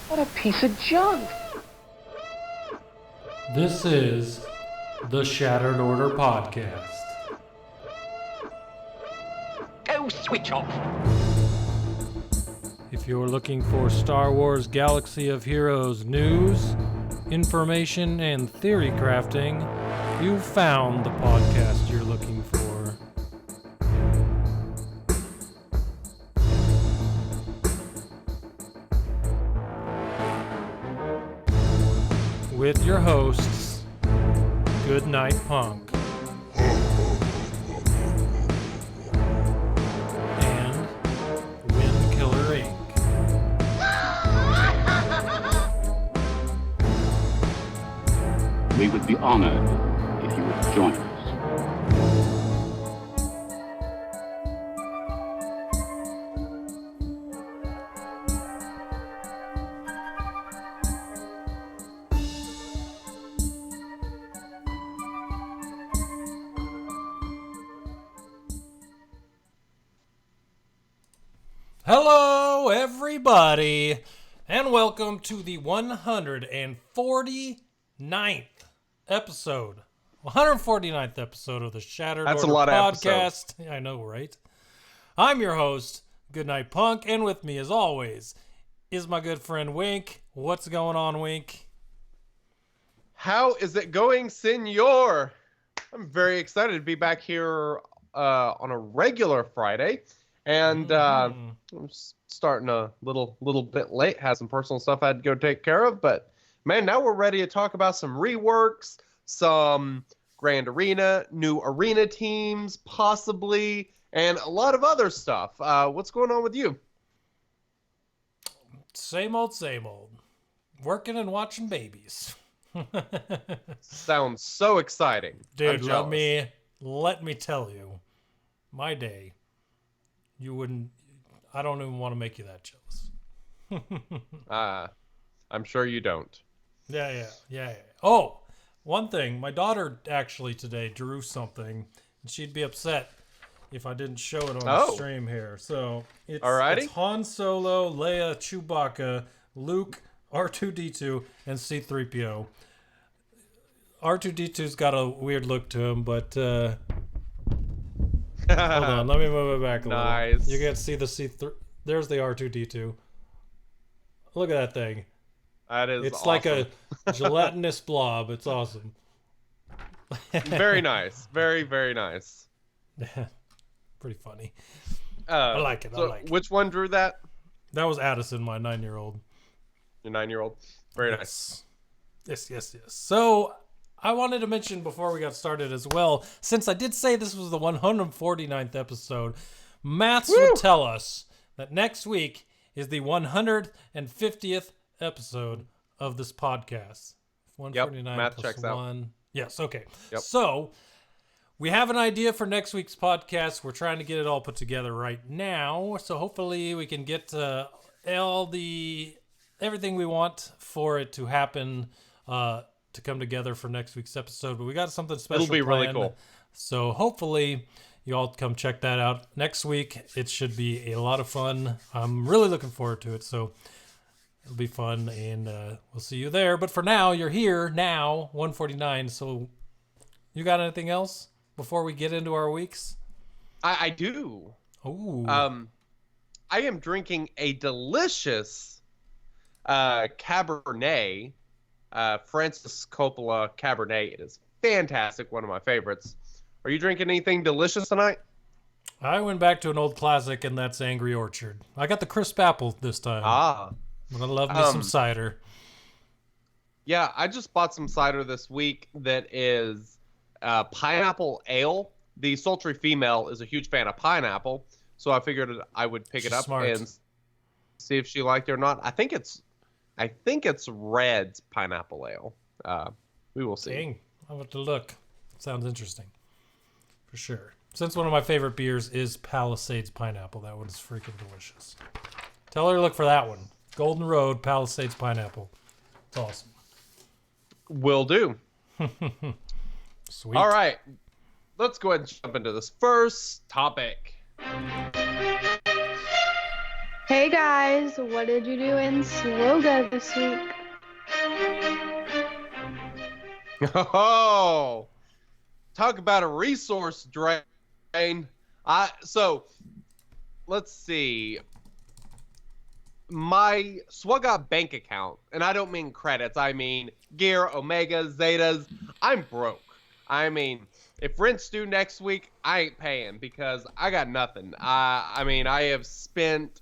What a piece of junk! This is the Shattered Order Podcast. Go switch off! If you're looking for Star Wars Galaxy of Heroes news, information, and theory crafting, you've found the podcast you're looking for. With your hosts, Goodnight Punk and Windkiller Inc. We would be honored if you would join us. Hello, everybody, and welcome to the 149th episode. 149th episode of the Shattered That's Order a lot of Podcast. Yeah, I know, right? I'm your host, Goodnight Punk, and with me, as always, is my good friend Wink. What's going on, Wink? How is it going, senor? I'm very excited to be back here on a regular Friday. And I'm starting a little bit late. Had some personal stuff I had to go take care of. But, man, now we're ready to talk about some reworks, some Grand Arena, new arena teams, possibly, and a lot of other stuff. What's going on with you? Same old, same old. Working and watching babies. Sounds so exciting. Dude, let me tell you, my day. You wouldn't. I don't even want to make you that jealous. I'm sure you don't. Yeah. Oh, one thing. My daughter actually today drew something, and she'd be upset if I didn't show it on the stream here. So it's Han Solo, Leia, Chewbacca, Luke, R2-D2, and C-3PO. R2-D2's got a weird look to him, but hold on, let me move it back a little. You can see the C3. There's the R2-D2. Look at that thing. That is It's awesome. like a gelatinous blob. It's awesome. Very nice. Very, very nice. Pretty funny. I like it. Which one drew that? That was Addison, my 9-year-old. Your 9-year-old? Very nice. Yes. So, I wanted to mention before we got started as well, since I did say this was the 149th episode, maths would tell us that next week is the 150th episode of this podcast. 149 math plus checks 1. out. Yes, okay. Yep. So, we have an idea for next week's podcast. We're trying to get it all put together right now. So, hopefully we can get everything we want for it to happen to come together for next week's episode, but we got something special It'll be planned. really cool. So hopefully you all come check that out next week. It should be a lot of fun. I'm really looking forward to it. So it'll be fun, and we'll see you there. But for now, you're here now, 149. So you got anything else before we get into our weeks? I do. Oh. I am drinking a delicious Cabernet. Francis Coppola Cabernet. It is fantastic, one of my favorites. Are you drinking anything delicious tonight? I went back to an old classic, and that's Angry Orchard. I got the crisp apple this time. But I love me some cider. Yeah, I just bought some cider this week that is pineapple ale. The sultry female is a huge fan of pineapple, so I figured I would pick it up and see if she liked it or not. I think it's Red's pineapple ale. We will see. Dang, I'll have to look. Sounds interesting. For sure. Since one of my favorite beers is Palisades Pineapple, that one's freaking delicious. Tell her to look for that one. Golden Road Palisades Pineapple. It's awesome. Will do. Sweet. All right. Let's go ahead and jump into this first topic. Hey guys, what did you do in Swoga this week? Oh, talk about a resource drain. So let's see. My Swugga bank account, and I don't mean credits, I mean gear, Omegas, Zetas. I'm broke. I mean, if rent's due next week, I ain't paying because I got nothing. I mean, I have spent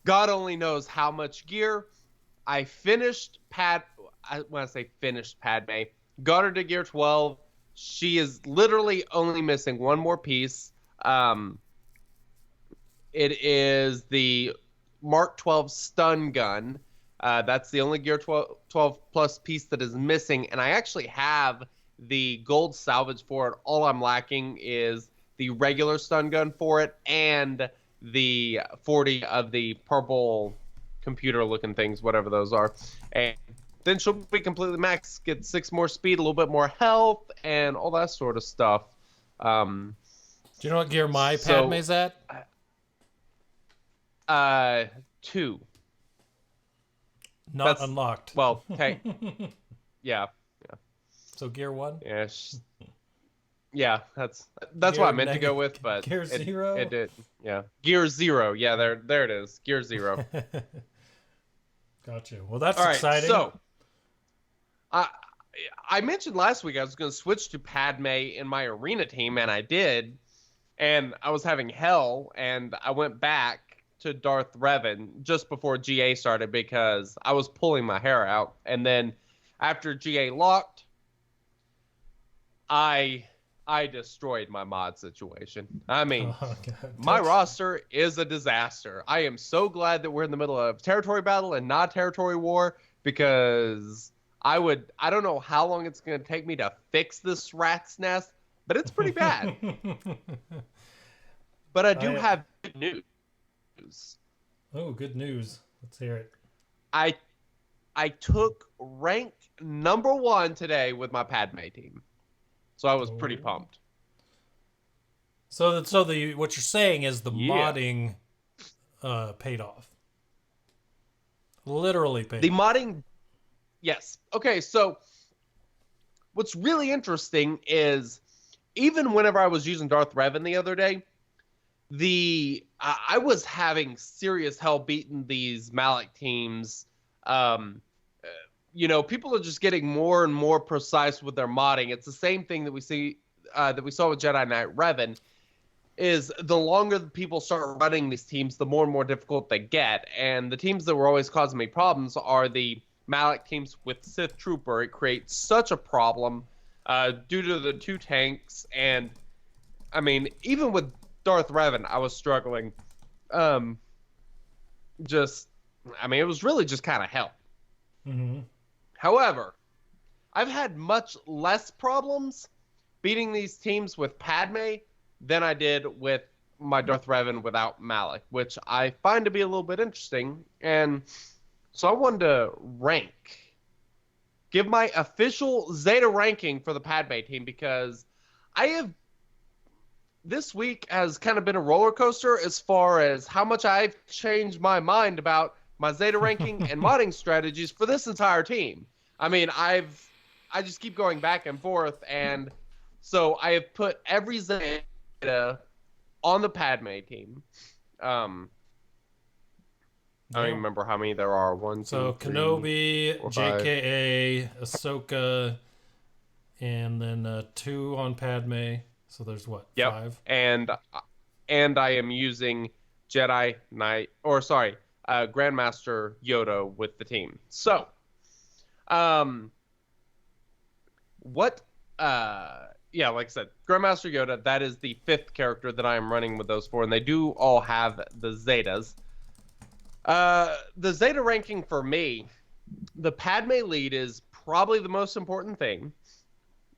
God only knows how much gear. I finished when I say finished Padme, got her to gear 12. She is literally only missing one more piece. It is the Mark 12 stun gun. That's the only gear 12 plus piece that is missing, and I actually have the gold salvage for it. All I'm lacking is the regular stun gun for it and the 40 of the purple computer looking things, whatever those are. And then she'll be completely maxed, get 6 more speed, a little bit more health, and all that sort of stuff. Do you know what gear my Padme's at? 2. Not unlocked. Well, yeah. So gear 1? Yeah. Yeah, that's Gear what I meant to go with, but gear 0? It did. Yeah. Gear 0. Yeah, there it is. Gear 0. Gotcha. Well, that's All right, exciting. So I mentioned last week I was going to switch to Padme in my arena team, and I did. And I was having hell, and I went back to Darth Revan just before GA started because I was pulling my hair out. And then after GA locked, I destroyed my mod situation. I mean, my roster is a disaster. I am so glad that we're in the middle of territory battle and not territory war, because I don't know how long it's going to take me to fix this rat's nest, but it's pretty bad. But I do have good news. Oh, good news. Let's hear it. I took rank number 1 today with my Padme team. So I was pretty pumped. So what you're saying is the modding paid off. Literally paid off. The modding, yes. Okay, so what's really interesting is even whenever I was using Darth Revan the other day, I was having serious hell beating these Malak teams. People are just getting more and more precise with their modding. It's the same thing that we saw with Jedi Knight Revan. Is the longer the people start running these teams, the more and more difficult they get. And the teams that were always causing me problems are the Malak teams with Sith Trooper. It creates such a problem due to the 2 tanks. And, I mean, even with Darth Revan, I was struggling. It was really just kind of hell. Mm-hmm. However, I've had much less problems beating these teams with Padme than I did with my Darth Revan without Malak, which I find to be a little bit interesting. And so I wanted to give my official Zeta ranking for the Padme team, because this week has kind of been a roller coaster as far as how much I've changed my mind about my Zeta ranking and modding strategies for this entire team. I mean, I just keep going back and forth, and so I have put every Zeta on the Padme team. I don't even remember how many there are. 1, 2, so 3, Kenobi, 4, 5. JKA, Ahsoka, and then 2 on Padme. So there's what? Yep. 5. And I am using Grandmaster Yoda with the team. So, like I said, Grandmaster Yoda, that is the 5th character that I am running with those 4, and they do all have the Zetas. The Zeta ranking for me, the Padme lead is probably the most important thing,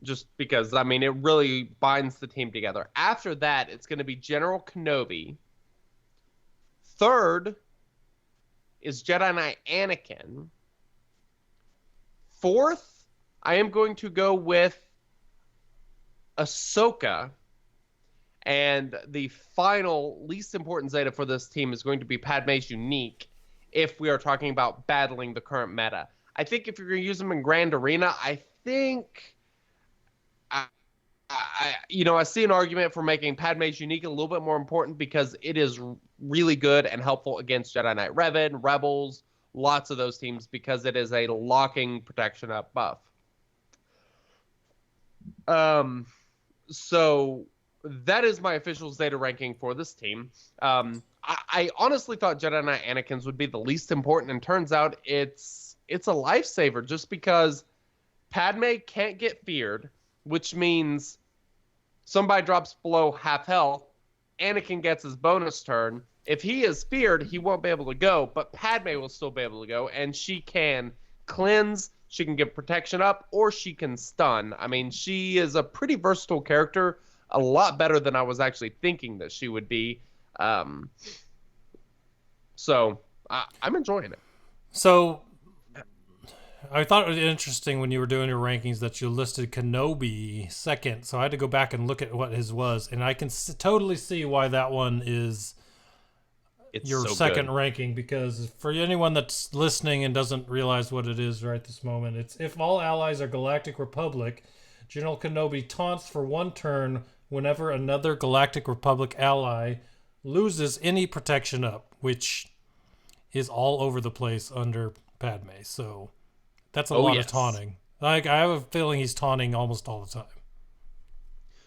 just because, I mean, it really binds the team together. After that, it's going to be General Kenobi. 3rd is Jedi Knight Anakin. 4th, I am going to go with Ahsoka. And the final, least important Zeta for this team is going to be Padme's unique, if we are talking about battling the current meta. I think if you're going to use them in Grand Arena, I think... I see an argument for making Padme's unique a little bit more important because it is really good and helpful against Jedi Knight Revan, Rebels, lots of those teams because it is a locking protection up buff. So that is my official Zeta ranking for this team. I honestly thought Jedi Knight Anakin's would be the least important, and turns out it's a lifesaver just because Padme can't get feared, which means somebody drops below half health, Anakin gets his bonus turn. If he is feared, he won't be able to go, but Padme will still be able to go, and she can cleanse, she can give protection up, or she can stun. I mean, she is a pretty versatile character, a lot better than I was actually thinking that she would be. So I'm enjoying it. So I thought it was interesting when you were doing your rankings that you listed Kenobi second. So I had to go back and look at what his was, and I can totally see why that one is your so second good. ranking, because for anyone that's listening and doesn't realize what it is right this moment, it's if all allies are Galactic Republic, General Kenobi taunts for one turn whenever another Galactic Republic ally loses any protection up, which is all over the place under Padme. So that's a lot of taunting. Like, I have a feeling he's taunting almost all the time.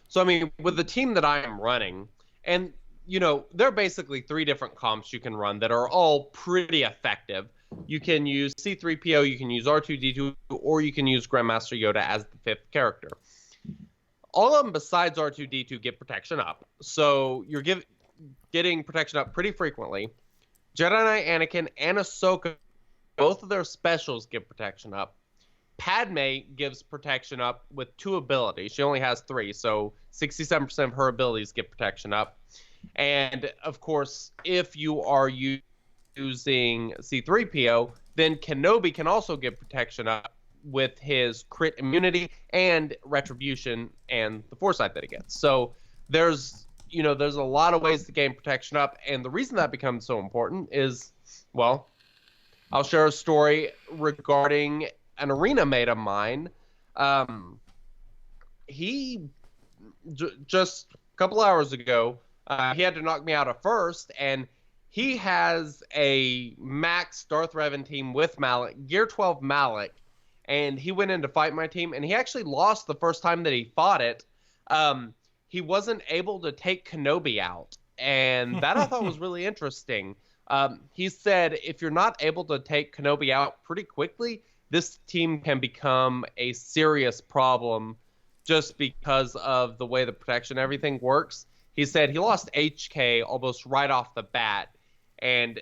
So, I mean, with the team that I am running, and, there are basically 3 different comps you can run that are all pretty effective. You can use C-3PO, you can use R2-D2, or you can use Grandmaster Yoda as the 5th character. All of them besides R2-D2 get protection up. So, you're getting protection up pretty frequently. Jedi Knight Anakin and Ahsoka, both of their specials give protection up. Padme gives protection up with 2 abilities. She only has 3, so 67% of her abilities get protection up. And, of course, if you are using C-3PO, then Kenobi can also give protection up with his crit immunity and retribution and the foresight that he gets. So there's a lot of ways to gain protection up, and the reason that becomes so important is, well, I'll share a story regarding an arena mate of mine. He just a couple hours ago, he had to knock me out at first, and he has a max Darth Revan team with Malak, Gear 12 Malak, and he went in to fight my team, and he actually lost the first time that he fought it. He wasn't able to take Kenobi out, and that I thought was really interesting. He said if you're not able to take Kenobi out pretty quickly, this team can become a serious problem just because of the way the protection and everything works. He said he lost HK almost right off the bat, and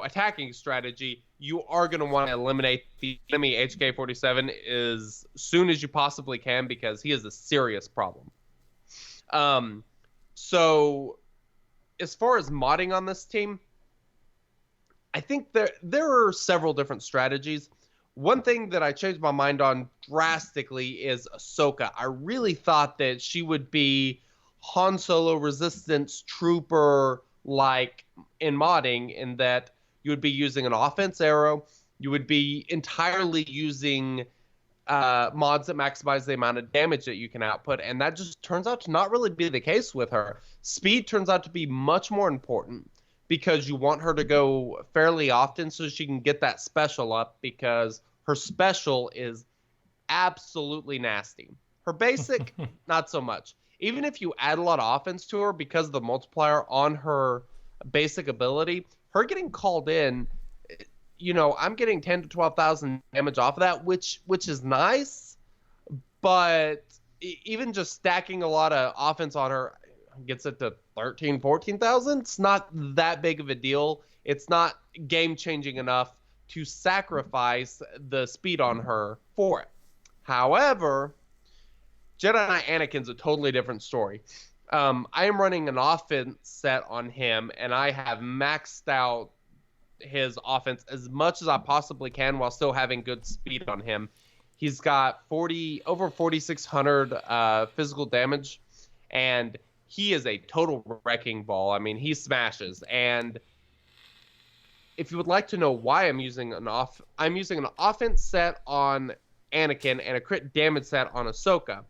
attacking strategy, you are going to want to eliminate the enemy HK-47 as soon as you possibly can because he is a serious problem. So as far as modding on this team, I think there are several different strategies. One thing that I changed my mind on drastically is Ahsoka. I really thought that she would be Han Solo Resistance Trooper like in modding, in that you would be using an offense arrow, you would be entirely using mods that maximize the amount of damage that you can output, and that just turns out to not really be the case with her. Speed turns out to be much more important because you want her to go fairly often so she can get that special up, because her special is absolutely nasty. Her basic, not so much. Even if you add a lot of offense to her because of the multiplier on her basic ability, her getting called in, I'm getting 10 to 12,000 damage off of that, which is nice, but even just stacking a lot of offense on her gets it to 13, 14,000. It's not that big of a deal. It's not game-changing enough to sacrifice the speed on her for it. However, Jedi Knight Anakin's a totally different story. I am running an offense set on him, and I have maxed out his offense as much as I possibly can while still having good speed on him. He's got over 4,600 physical damage, and he is a total wrecking ball. I mean, he smashes. And if you would like to know why I'm using an offense set on Anakin and a crit damage set on Ahsoka.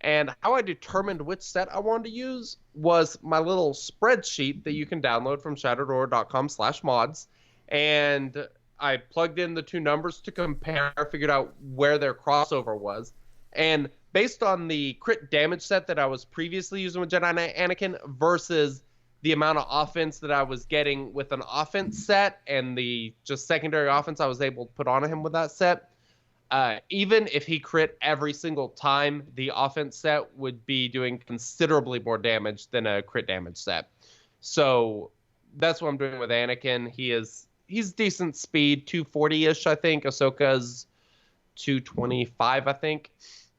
And how I determined which set I wanted to use was my little spreadsheet that you can download from shatteredorder.com/mods. And I plugged in the two numbers to compare, figured out where their crossover was. And based on the crit damage set that I was previously using with Jedi Anakin versus the amount of offense that I was getting with an offense set and the just secondary offense I was able to put on him with that set, even if he crit every single time, the offense set would be doing considerably more damage than a crit damage set. So that's what I'm doing with Anakin. He's decent speed, 240-ish, I think. Ahsoka's 225, I think.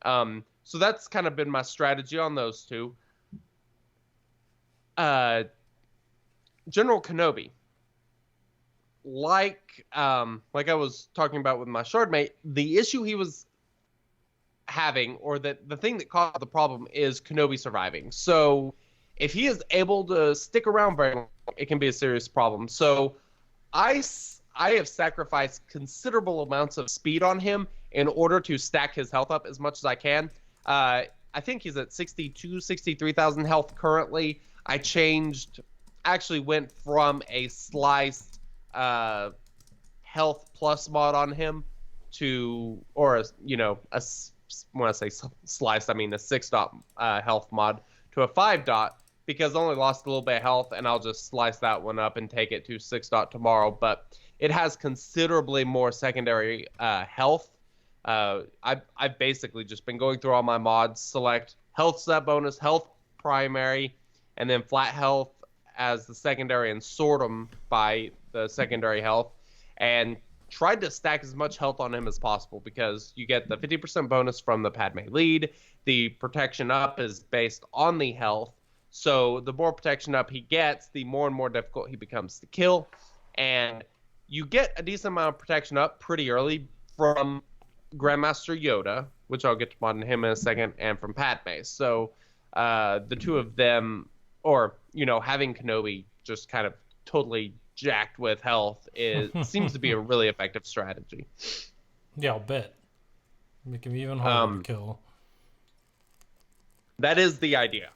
So that's kind of been my strategy on those two. General Kenobi. Like I was talking about with my shardmate, the issue he was having, or the thing that caused the problem, is Kenobi surviving. So if he is able to stick around very long, it can be a serious problem. So I have sacrificed considerable amounts of speed on him in order to stack his health up as much as I can. I think he's at 63,000 health currently. I actually went from a sliced health plus mod on him to, when I say sliced, I mean a 6-dot health mod to a 5-dot, because I only lost a little bit of health, and I'll just slice that one up and take it to 6-dot tomorrow. But it has considerably more secondary health. I've basically just been going through all my mods, select health set bonus, health primary, and then flat health as the secondary, and sort them by the secondary health, and tried to stack as much health on him as possible, because you get the 50% bonus from the Padme lead. The protection up is based on the health, so the more protection up he gets, the more and more difficult he becomes to kill. And you get a decent amount of protection up pretty early from Grandmaster Yoda, which I'll get to mod him in a second, and from Padme. So the two of them, or having Kenobi just kind of totally jacked with health, seems to be a really effective strategy. Yeah, I'll bet. Make him even harder to kill. That is the idea.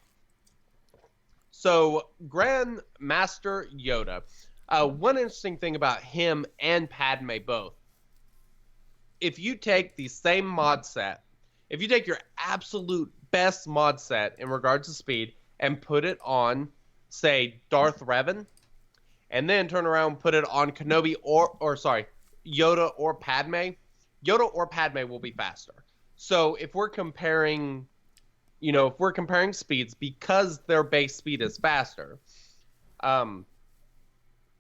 So Grandmaster Yoda, one interesting thing about him and Padme both, if you take the same mod set, if you take your absolute best mod set in regards to speed and put it on, say, Darth Revan, and then turn around and put it on Kenobi Yoda or Padme, Yoda or Padme will be faster. So if we're comparing speeds, because their base speed is faster,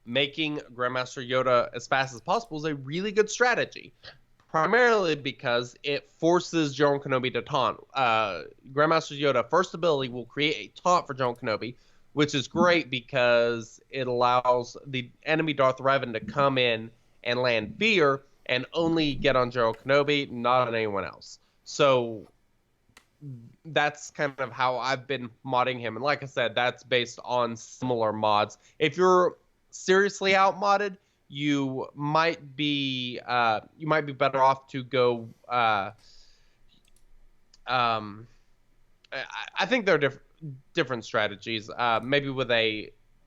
making Grandmaster Yoda as fast as possible is a really good strategy. Primarily because it forces General Kenobi to taunt. Grandmaster Yoda, first ability, will create a taunt for General Kenobi, which is great because it allows the enemy Darth Revan to come in and land fear and only get on General Kenobi, not on anyone else. So that's kind of how I've been modding him. And like I said, that's based on similar mods. If you're seriously outmodded, you might be better off to go. I think there are different strategies. Maybe with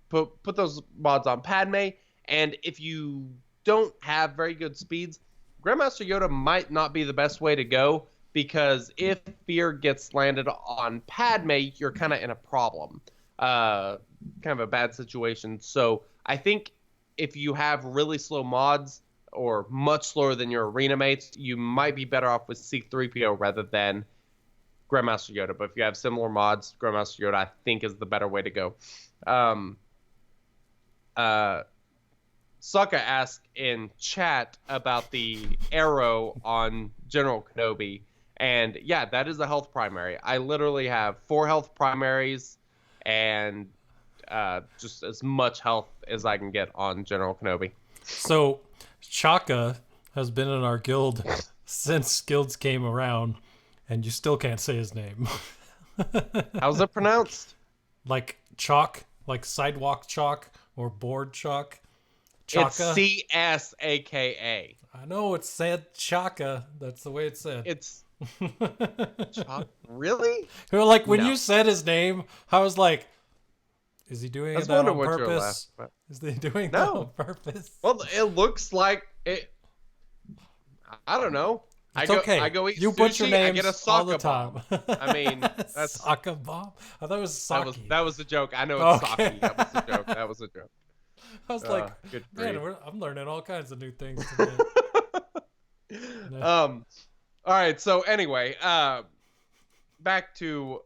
put those mods on Padme, and if you don't have very good speeds, Grandmaster Yoda might not be the best way to go, because if fear gets landed on Padme, you're kind of in a problem, kind of a bad situation. So I think if you have really slow mods, or much slower than your arena mates, you might be better off with C-3PO rather than Grandmaster Yoda. But if you have similar mods, Grandmaster Yoda, I think, is the better way to go. Sokka asked in chat about the arrow on General Kenobi. And yeah, that is a health primary. I literally have 4 health primaries and just as much health as I can get on General Kenobi. So Chaka has been in our guild since guilds came around, and you still can't say his name. How's it pronounced? like chalk, like sidewalk chalk or board chalk. It's Chaka. CSAKA. I know it's said Chaka. That's the way it's said. It's really? Like when No. you said his name, I was like, is he doing I was that on wondering what you were purpose? laughing Is he doing No. that on purpose? Well, it looks like it. I don't know. It's okay. I go eat you sushi. butcher I names get a all soccer the time. bomb. I mean, that's Soccer bomb. I thought it was sake. that was a joke. I know it's Okay. sake. That was a joke. That was a joke. I was like, Good man, grief. I'm learning all kinds of new things today. All right. So anyway, back to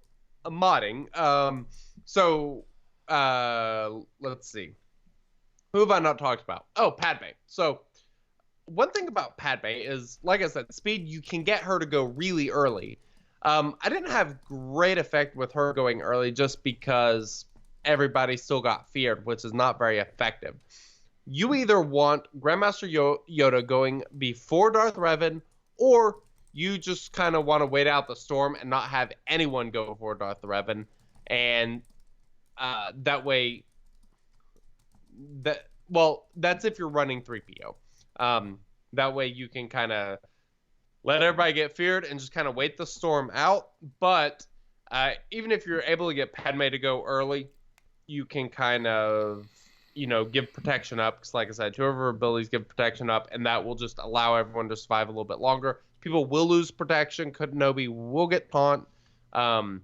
modding. Let's see. Who have I not talked about? Oh, Padme. So one thing about Padme is, like I said, speed. You can get her to go really early. I didn't have great effect with her going early just because everybody still got feared, which is not very effective. You either want Grandmaster Yoda going before Darth Revan, or you just kind of want to wait out the storm and not have anyone go before Darth Revan, and that way, that's if you're running 3PO. That way you can kind of let everybody get feared and just kind of wait the storm out. But even if you're able to get Padme to go early, you can kind of, give protection up. Because like I said, two of her abilities give protection up, and that will just allow everyone to survive a little bit longer. People will lose protection. Kenobi will get taunt. But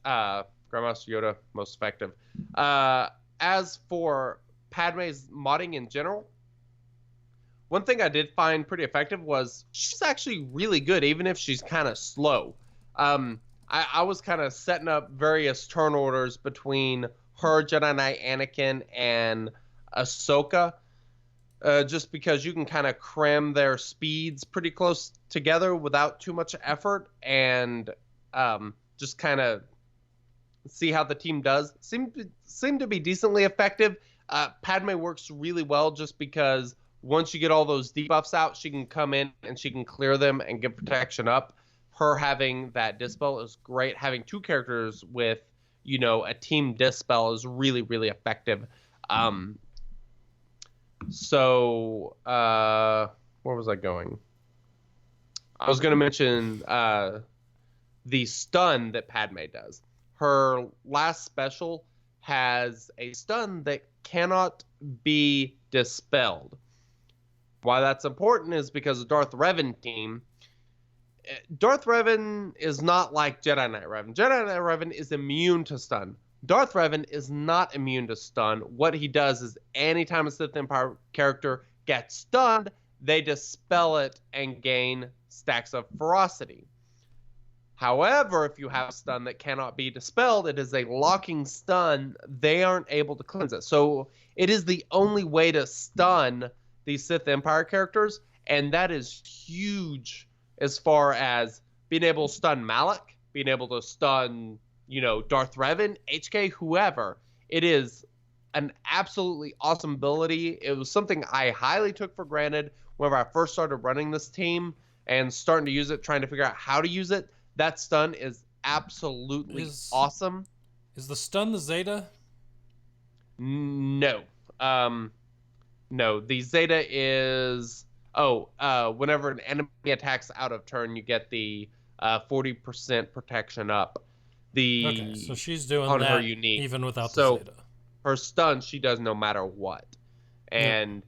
Grandmaster Yoda, most effective. As for Padme's modding in general, one thing I did find pretty effective was she's actually really good, even if she's kind of slow. I was kind of setting up various turn orders between her, Jedi Knight Anakin, and Ahsoka, just because you can kind of cram their speeds pretty close together without too much effort, and just kind of see how the team does. Seem to be decently effective. Padme works really well just because once you get all those debuffs out, she can come in and she can clear them and give protection up. Her having that dispel is great. Having two characters with, a team dispel is really, really effective. So where was I going? I was going to mention the stun that Padme does. Her last special has a stun that cannot be dispelled. Why that's important is because the Darth Revan team, Darth Revan is not like Jedi Knight Revan. Jedi Knight Revan is immune to stun. Darth Revan is not immune to stun. What he does is anytime a Sith Empire character gets stunned, they dispel it and gain stacks of ferocity. However, if you have a stun that cannot be dispelled, it is a locking stun. They aren't able to cleanse it. So it is the only way to stun these Sith Empire characters, and that is huge as far as being able to stun Malak, being able to stun, Darth Revan, HK, whoever. It is an absolutely awesome ability. It was something I highly took for granted whenever I first started running this team and starting to use it, trying to figure out how to use it. That stun is absolutely awesome. Is the stun the Zeta? No. No, the Zeta is... whenever an enemy attacks out of turn, you get the 40% protection up. Okay, so she's doing on that her unique. even without So, the Zeta. her stun, she does no matter what. And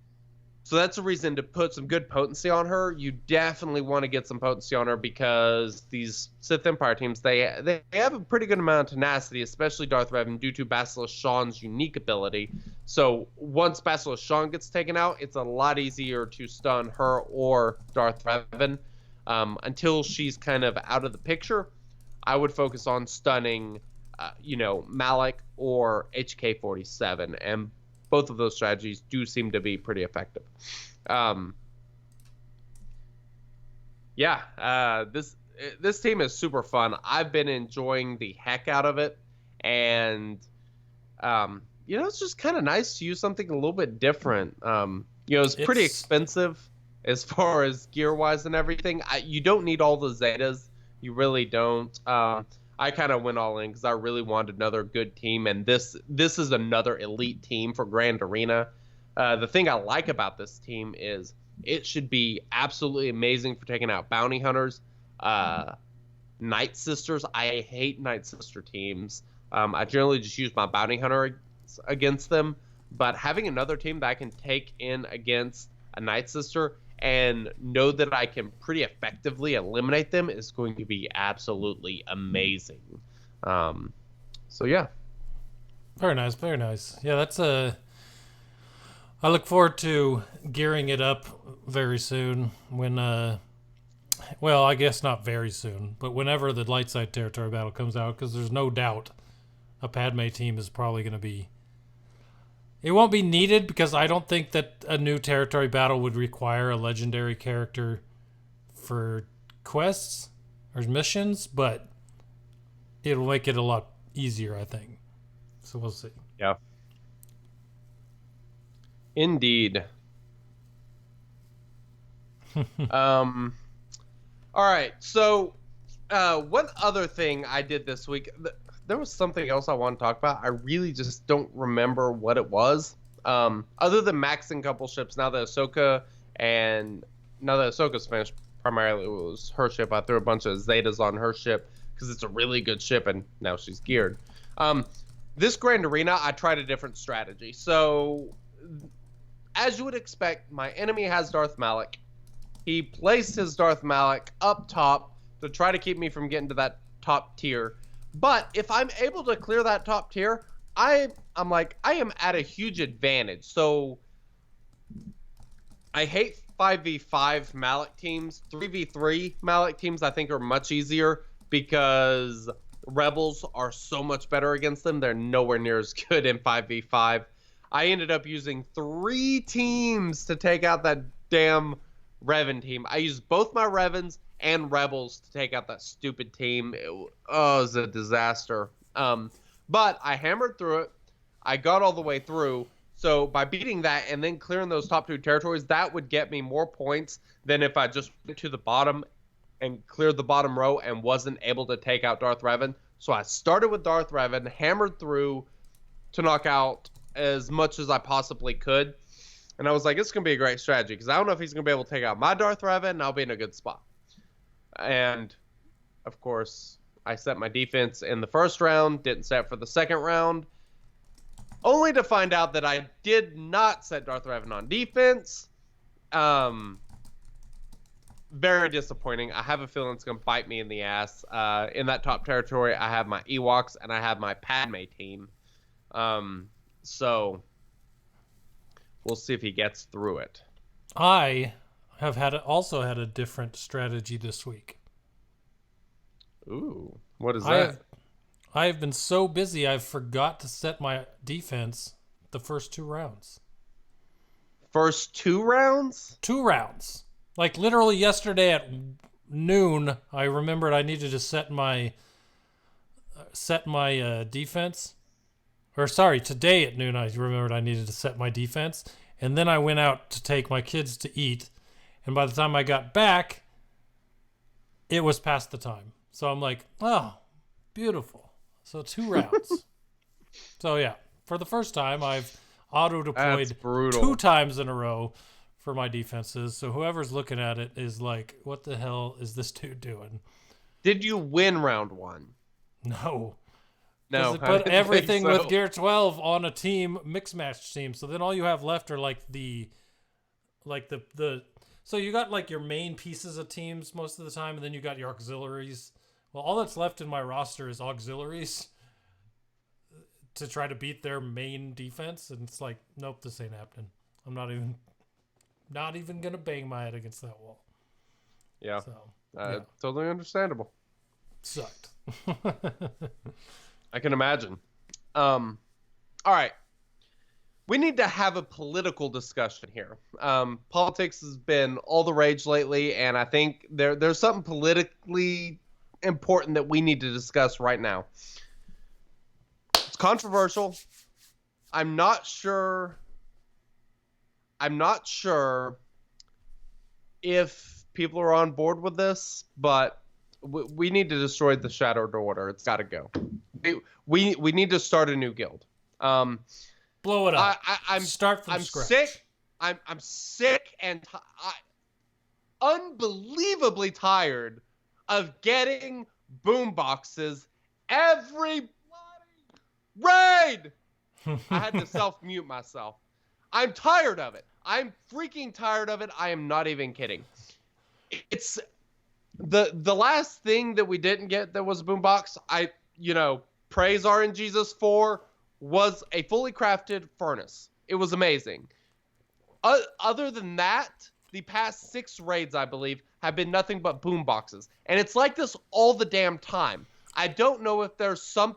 so that's a reason to put some good potency on her. You definitely want to get some potency on her because these Sith Empire teams, they have a pretty good amount of tenacity, especially Darth Revan, due to Basilisk Sean's unique ability. So once Basilisk Sean gets taken out, it's a lot easier to stun her or Darth Revan. Until she's kind of out of the picture, I would focus on stunning, Malak or HK-47, and both of those strategies do seem to be pretty effective. This team is super fun. I've been enjoying the heck out of it, and it's just kind of nice to use something a little bit different. It's pretty expensive as far as gear wise and everything. You don't need all the Zetas. You really don't. I kind of went all in because I really wanted another good team, and this is another elite team for Grand Arena. The thing I like about this team is it should be absolutely amazing for taking out bounty hunters, Night Sisters. I hate Night Sister teams. I generally just use my bounty hunter against them, but having another team that I can take in against a Night Sister and know that I can pretty effectively eliminate them is going to be absolutely amazing. So yeah. Very nice, very nice. Yeah, that's a. I look forward to gearing it up very soon when. Well, I guess not very soon, but whenever the light side territory battle comes out, because there's no doubt a Padme team is probably going to be. It won't be needed because I don't think that a new territory battle would require a legendary character for quests or missions, but it'll make it a lot easier, I think. So we'll see. Yeah. Indeed. All right. So, one other thing I did this week. There was something else I want to talk about. I really just don't remember what it was. Other than maxing a couple ships, now that Ahsoka's finished, primarily it was her ship. I threw a bunch of Zetas on her ship because it's a really good ship, and now she's geared. This Grand Arena, I tried a different strategy. So, as you would expect, my enemy has Darth Malak. He placed his Darth Malak up top to try to keep me from getting to that top tier. But if I'm able to clear that top tier, I am at a huge advantage. So I hate 5v5 Malak teams. 3v3 Malak teams I think are much easier because Rebels are so much better against them. They're nowhere near as good in 5v5. I ended up using 3 teams to take out that damn Revan team. I used both my Revans and Rebels to take out that stupid team. It was a disaster. But I hammered through it. I got all the way through. So by beating that and then clearing those top 2 territories, that would get me more points than if I just went to the bottom and cleared the bottom row and wasn't able to take out Darth Revan. So I started with Darth Revan, hammered through to knock out as much as I possibly could. And I was like, it's going to be a great strategy because I don't know if he's going to be able to take out my Darth Revan, and I'll be in a good spot. And, of course, I set my defense in the first round, didn't set for the second round, only to find out that I did not set Darth Revan on defense. Very disappointing. I have a feeling it's going to bite me in the ass. In that top territory, I have my Ewoks, and I have my Padme team. So we'll see if he gets through it. I have also had a different strategy this week. Ooh, what is that? I have been so busy I forgot to set my defense the first 2 rounds. First 2 rounds? 2 rounds. Like literally yesterday at noon, I remembered I needed to set my defense. Or sorry, today at noon I remembered I needed to set my defense. And then I went out to take my kids to eat. And by the time I got back, it was past the time. So I'm like, oh, beautiful. So 2 rounds. So yeah, for the first time, I've auto-deployed 2 times in a row for my defenses. So whoever's looking at it is like, what the hell is this dude doing? Did you win round 1? No. No, it put everything with Gear 12 on a team, mixed match team. So then all you have left are like the so you got like your main pieces of teams most of the time, and then you got your auxiliaries. Well, all that's left in my roster is auxiliaries to try to beat their main defense, and it's like, nope, this ain't happening. I'm not even gonna bang my head against that wall. Yeah, so, yeah. Totally understandable. Sucked. I can imagine. All right. We need to have a political discussion here. Politics has been all the rage lately, and I think there's something politically important that we need to discuss right now. It's controversial. I'm not sure if people are on board with this, but we need to destroy the Shadow Order. It's got to go. We need to start a new guild. Blow it up. I'm Start from I'm scratch. sick. I'm sick and unbelievably tired of getting boom boxes every bloody raid. I had to self-mute myself. I'm tired of it. I'm freaking tired of it. I am not even kidding. It's the last thing that we didn't get that was a boombox. Praise RNGesus for was a fully crafted furnace. It was amazing. Other than that, the past 6 raids, I believe, have been nothing but boomboxes, and it's like this all the damn time. I don't know if there's some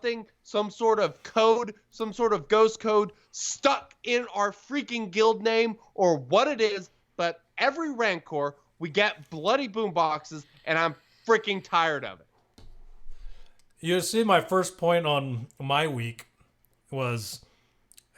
sort of code, some sort of ghost code stuck in our freaking guild name or what it is, but every Rancor, we get bloody boomboxes, and I'm freaking tired of it. You see, my first point on my week was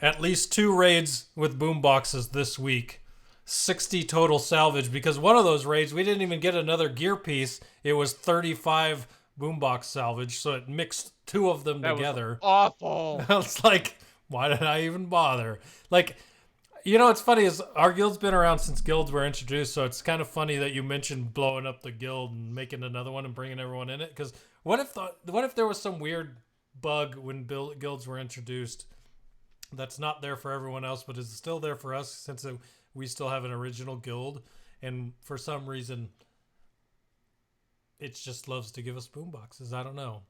at least 2 raids with boomboxes this week. 60 total salvage, because one of those raids, we didn't even get another gear piece. It was 35 boombox salvage, so it mixed 2 of them together. Was awful. I was like, why did I even bother? Like, what's funny is our guild's been around since guilds were introduced, so it's kind of funny that you mentioned blowing up the guild and making another one and bringing everyone in it. Because what if there was some weird bug when guilds were introduced that's not there for everyone else, but is still there for us since we still have an original guild, and for some reason it just loves to give us boomboxes. I don't know.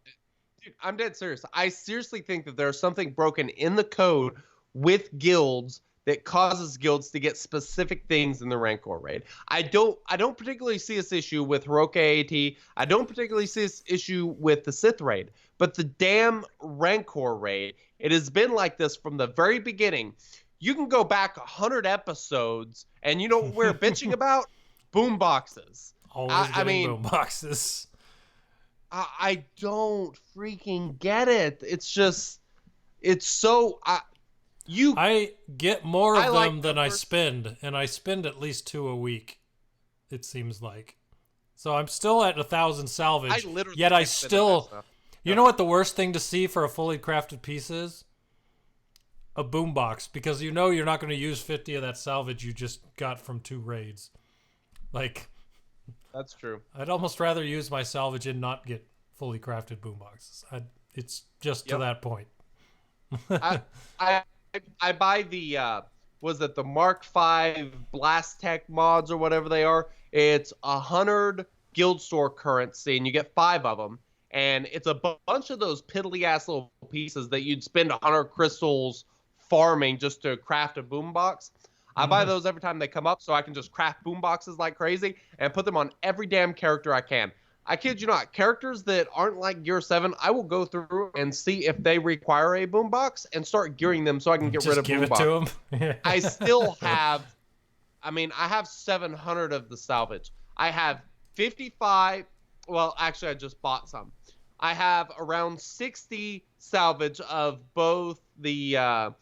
Dude, I'm dead serious. I seriously think that there's something broken in the code with guilds that causes guilds to get specific things in the Rancor raid. I don't particularly see this issue with Heroic AAT. I don't particularly see this issue with the Sith raid. But the damn Rancor raid, it has been like this from the very beginning. You can go back 100 episodes, and you know what we're bitching about? Boom boxes. Always getting boom boxes. I don't freaking get it. It's just, it's so... I get more of them than I spend, and I spend at least 2 a week, it seems like. So I'm still at 1,000 salvage, yet I still... You know what the worst thing to see for a fully crafted piece is? A boombox, because you're not going to use 50 of that salvage you just got from 2 raids. Like... That's true. I'd almost rather use my salvage and not get fully crafted boomboxes. It's just to that point. I buy the the Mark V Blast Tech mods or whatever they are. It's 100 guild store currency, and you get 5 of them. And it's a bunch of those piddly ass little pieces that you'd spend 100 crystals farming just to craft a boombox. I buy those every time they come up so I can just craft boomboxes like crazy and put them on every damn character I can. I kid you not, characters that aren't like Gear 7, I will go through and see if they require a boombox and start gearing them so I can get rid of give boombox. it to them. I still have, I have 700 of the salvage. I have 55, well, actually I just bought some. I have around 60 salvage of both the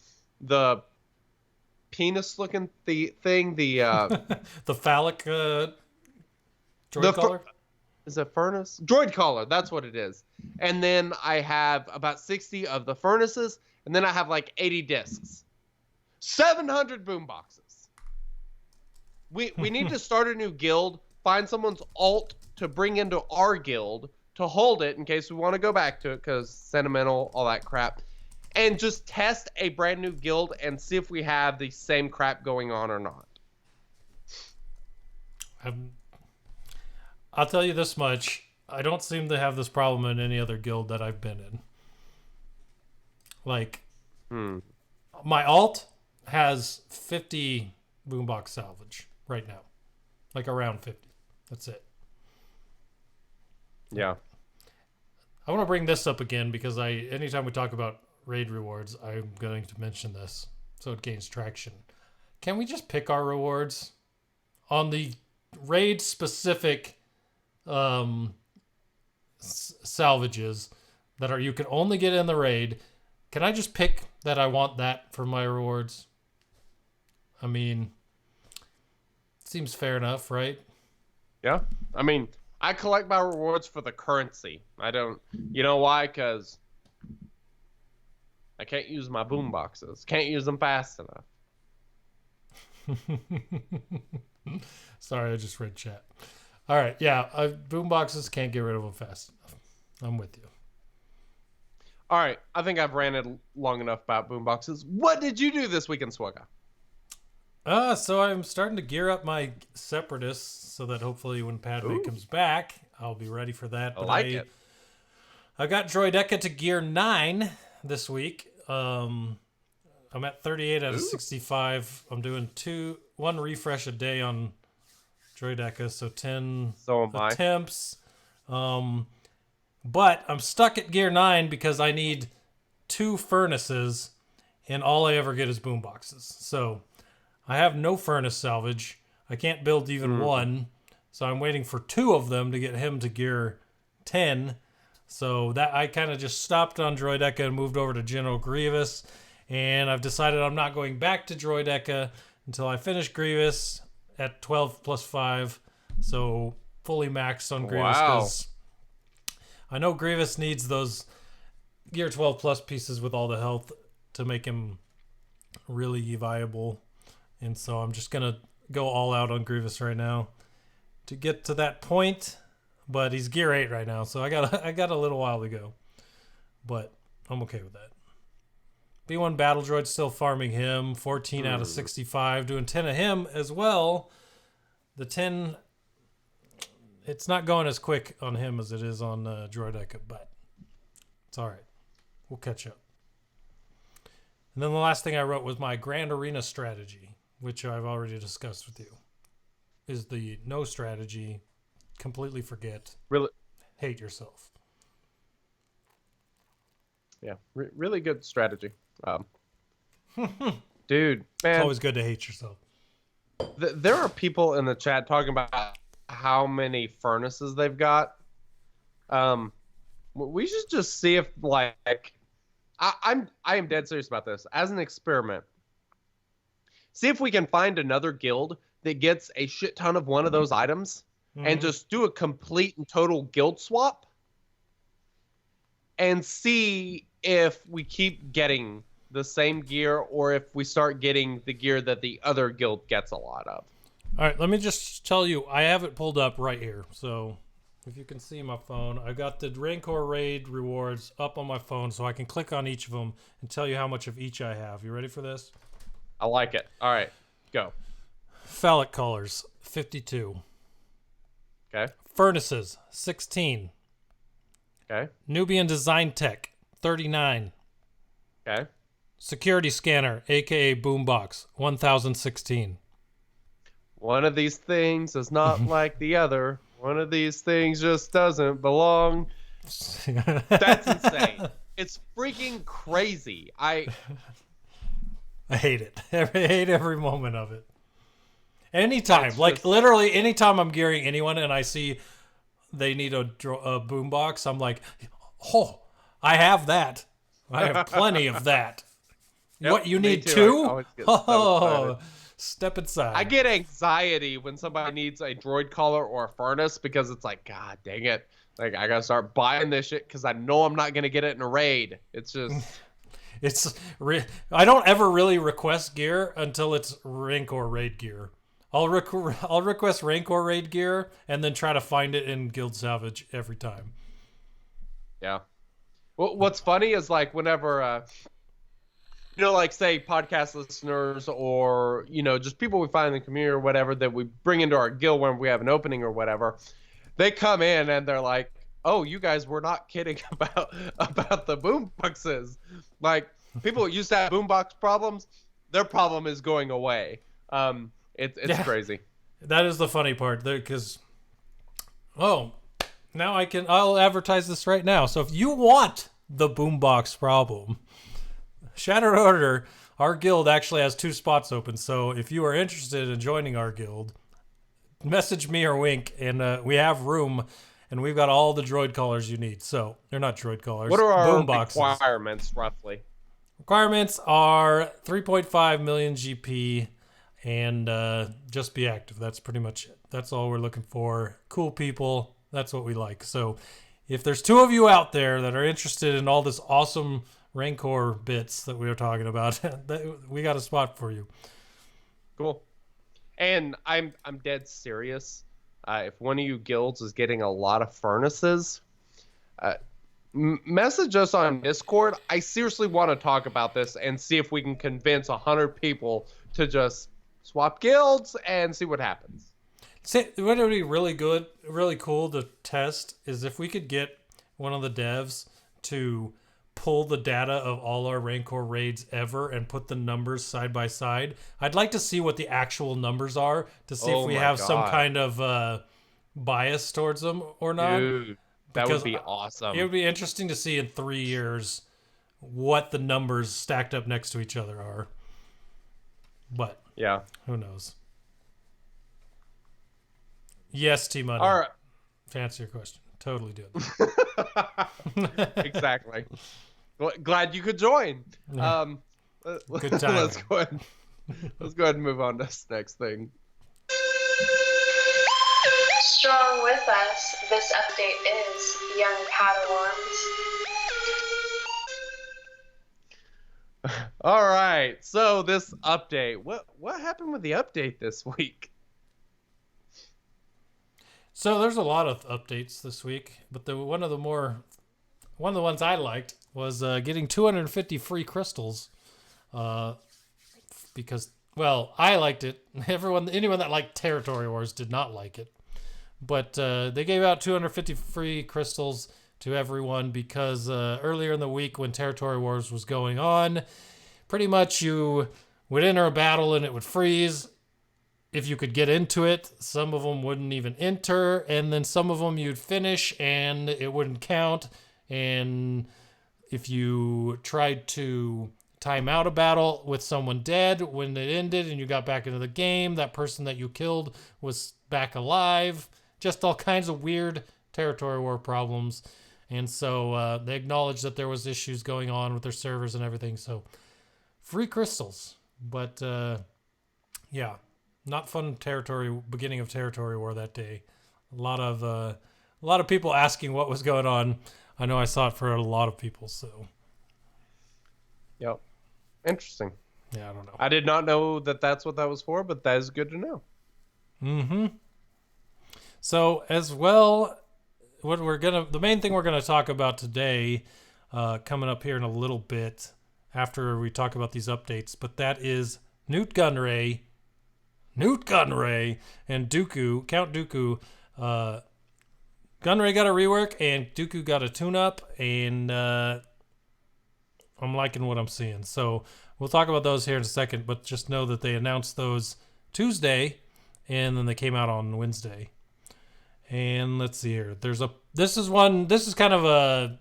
penis-looking thing, the phallic droid collar? Is it furnace? Droid collar, that's what it is. And then I have about 60 of the furnaces, and then I have like 80 discs. 700 boomboxes. We need to start a new guild, find someone's alt to bring into our guild to hold it in case we want to go back to it because sentimental, all that crap. And just test a brand new guild and see if we have the same crap going on or not. I'll tell you this much. I don't seem to have this problem in any other guild that I've been in. Like, my alt has 50 boombox salvage right now. Like around 50. That's it. Yeah. I want to bring this up again because anytime we talk about raid rewards, I'm going to mention this so it gains traction. Can we just pick our rewards on the raid specific salvages that you can only get in the raid? Can I just pick that I want that for my rewards? Seems fair enough, right? Yeah. I collect my rewards for the currency. I don't. You know why? Because I can't use my boom boxes. Can't use them fast enough. Sorry, I just read chat. All right, yeah, boom boxes, can't get rid of them fast enough. I'm with you. All right, I think I've ranted long enough about boom boxes. What did you do this week in Swagga? So I'm starting to gear up my Separatists so that hopefully when Padme comes back, I'll be ready for that. I like it. I got Droideka to gear 9 this week. I'm at 38 out of 65. I'm doing one refresh a day on Droideka, so 10 attempts. But I'm stuck at gear 9 because I need 2 furnaces, and all I ever get is boom boxes. So I have no furnace salvage. I can't build even one, so I'm waiting for 2 of them to get him to gear 10. So that I kind of just stopped on Droideka and moved over to General Grievous, and I've decided I'm not going back to Droideka until I finish Grievous at 12 plus 5, so fully maxed on Grievous. Because I know Grievous needs those gear 12 plus pieces with all the health to make him really viable, and so I'm just gonna go all out on Grievous right now to get to that point. But he's gear 8 right now, so I got a little while to go. But I'm okay with that. B1 Battle Droid still farming him. 14 out of 65. Doing 10 of him as well. The 10, it's not going as quick on him as it is on Droideka, but it's all right. We'll catch up. And then the last thing I wrote was my Grand Arena strategy, which I've already discussed with you. Is the no strategy. Completely forget. Really hate yourself. Yeah, really good strategy. Dude, man, it's always good to hate yourself. There are people in the chat talking about how many furnaces they've got. We should just see if like I am dead serious about this as an experiment. See if we can find another guild that gets a shit ton of one of those items. And just do a complete and total guild swap and see if we keep getting the same gear or if we start getting the gear that the other guild gets a lot of. All right, let me just tell you, I have it pulled up right here. So if you can see my phone, I got the Rancor Raid rewards up on my phone so I can click on each of them and tell you how much of each I have. You ready for this? I like it. All right, go. Phallic Colors, 52. Okay. Furnaces, 16. Okay. Nubian Design Tech, 39. Okay. Security Scanner, aka Boombox, 1016. One of these things is not like the other. One of these things just doesn't belong. That's insane. It's freaking crazy. I hate it. I hate every moment of it. Anytime, just literally anytime I'm gearing anyone and I see they need a boombox, I'm like, oh, I have that. I have plenty of that. Yep, what, you me need too. 2? I always get so excited. Step inside. I get anxiety when somebody needs a droid collar or a furnace because it's like, God dang it. Like, I gotta start buying this shit because I know I'm not gonna get it in a raid. It's just... I don't ever really request gear until it's Rancor Raid gear. I'll request Rancor Raid gear and then try to find it in Guild Salvage every time. Yeah. Well, what's funny is like whenever, like say podcast listeners or, just people we find in the community or whatever that we bring into our guild when we have an opening or whatever, they come in and they're like, oh, you guys were not kidding about the boomboxes. Like people who used to have boombox problems, their problem is going away. It's crazy. That is the funny part, because now I'll advertise this right now. So if you want the boombox problem, Shattered Order, our guild actually has 2 spots open. So if you are interested in joining our guild, message me or Wink, and we have room, and we've got all the droid collars you need. So they're not droid collars. What are our boomboxes. requirements roughly? Requirements are 3.5 million GP. And just be active. That's pretty much it. That's all we're looking for. Cool people That's what we like. So if there's two of you out there that are interested in all this awesome Rancor bits that we were talking about, we got a spot for you. Cool. And I'm dead serious. If one of you guilds is getting a lot of furnaces, message us on Discord. I seriously want to talk about this and see if we can convince 100 people to just swap guilds and see what happens. What would be really good, really cool to test is if we could get one of the devs to pull the data of all our Rancor raids ever and put the numbers side by side. I'd like to see what the actual numbers are to see if we have some kind of bias towards them or not. Dude, that would be awesome. It would be interesting to see in 3 years what the numbers stacked up next to each other are. But yeah, who knows? Yes, T-Money. All right. To answer your question, totally do it. Exactly. Well, glad you could join. Good time. Let's go ahead and move on to this next thing. Strong with us, this update is young Padawans. All right, so this update, what happened with the update this week? So there's a lot of updates this week, but one of the ones I liked was getting 250 free crystals, because, well, I liked it. Anyone that liked Territory Wars did not like it, but they gave out 250 free crystals to everyone because earlier in the week when Territory Wars was going on, pretty much you would enter a battle and it would freeze. If you could get into it, some of them wouldn't even enter, and then some of them you'd finish and it wouldn't count. And if you tried to time out a battle with someone dead, when it ended and you got back into the game, that person that you killed was back alive. Just all kinds of weird Territory War problems. And so they acknowledged that there was issues going on with their servers and everything. So free crystals. But yeah. Not fun beginning of Territory War that day. A lot of people asking what was going on. I know I saw it for a lot of people, so. Yep. Interesting. Yeah, I don't know. I did not know that that's what that was for, but that is good to know. Mm-hmm. So, as well, the main thing we're gonna talk about today, coming up here in a little bit after we talk about these updates, but that is Nute Gunray and Dooku, Count Dooku. Gunray got a rework and Dooku got a tune-up, and I'm liking what I'm seeing. So we'll talk about those here in a second, but just know that they announced those Tuesday, and then they came out on Wednesday. And let's see here. This is kind of a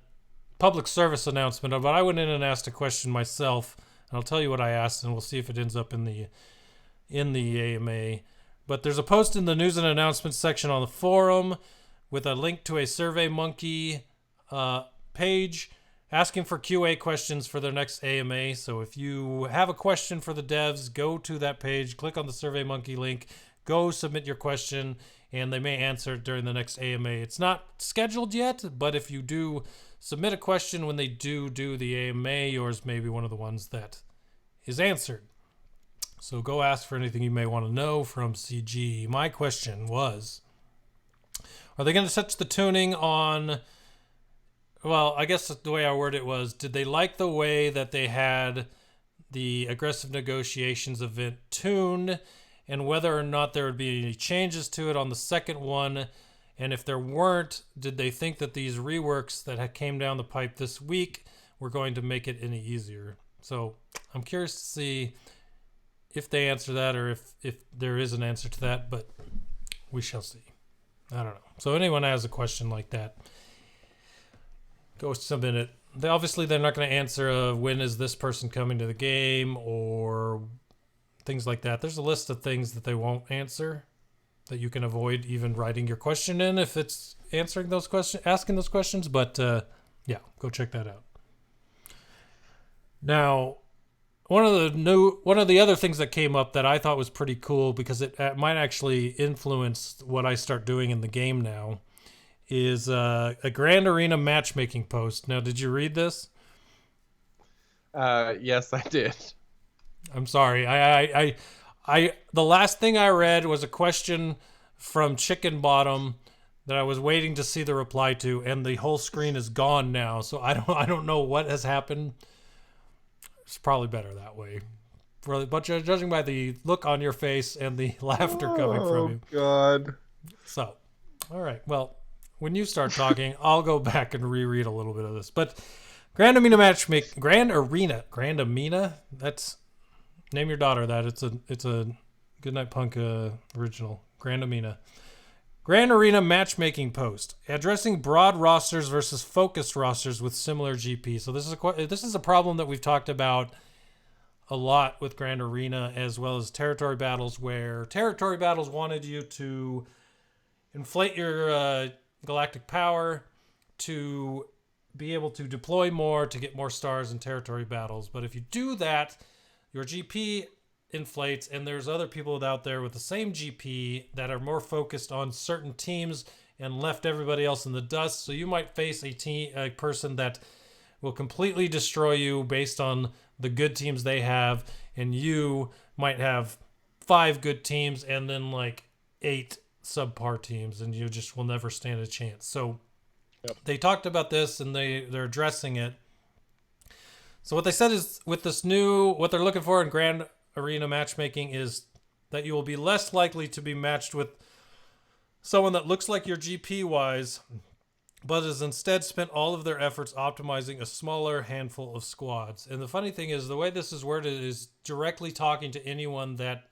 public service announcement, but I went in and asked a question myself, and I'll tell you what I asked, and we'll see if it ends up in the AMA. But there's a post in the news and announcements section on the forum with a link to a SurveyMonkey page asking for QA questions for their next AMA. So if you have a question for the devs, go to that page, click on the SurveyMonkey link, go submit your question, and they may answer it during the next AMA. It's not scheduled yet, but if you do submit a question when they do the AMA, yours may be one of the ones that is answered. So go ask for anything you may want to know from CG. My question was, are they going to touch the tuning on... Well, I guess the way I worded it was, did they like the way that they had the aggressive negotiations event tuned, and whether or not there would be any changes to it on the second one? And if there weren't, did they think that these reworks that came down the pipe this week were going to make it any easier? So I'm curious to see if they answer that, or if there is an answer to that, but we shall see. I don't know. So anyone has a question like that, go submit it. They're not going to answer when is this person coming to the game or things like that. There's a list of things that they won't answer that you can avoid even writing your question in if it's asking those questions. But yeah, go check that out. Now, one of the other things that came up that I thought was pretty cool, because it might actually influence what I start doing in the game now, is a Grand Arena matchmaking post. Now, did you read this? Yes, I did. I'm sorry. The last thing I read was a question from Chicken Bottom that I was waiting to see the reply to, and the whole screen is gone now. So I don't know what has happened. It's probably better that way. But judging by the look on your face and the laughter coming from you. Oh, God. So, all right. Well, when you start talking, I'll go back and reread a little bit of this. But Grand Amina. That's name your daughter that. It's a Goodnight Punk original. Grand Amina. Grand Arena matchmaking post addressing broad rosters versus focused rosters with similar GP. So this is a problem that we've talked about a lot with Grand Arena, as well as territory battles, where territory battles wanted you to inflate your galactic power to be able to deploy more to get more stars in territory battles. But if you do that, your GP inflates, and there's other people out there with the same GP that are more focused on certain teams and left everybody else in the dust. So you might face a person that will completely destroy you based on the good teams they have, and you might have 5 good teams and then like 8 subpar teams, and you just will never stand a chance. So they talked about this, and they're addressing it. So what they said is, with this what they're looking for in Grand Arena matchmaking is that you will be less likely to be matched with someone that looks like your GP wise, but has instead spent all of their efforts optimizing a smaller handful of squads. And the funny thing is, the way this is worded is directly talking to anyone that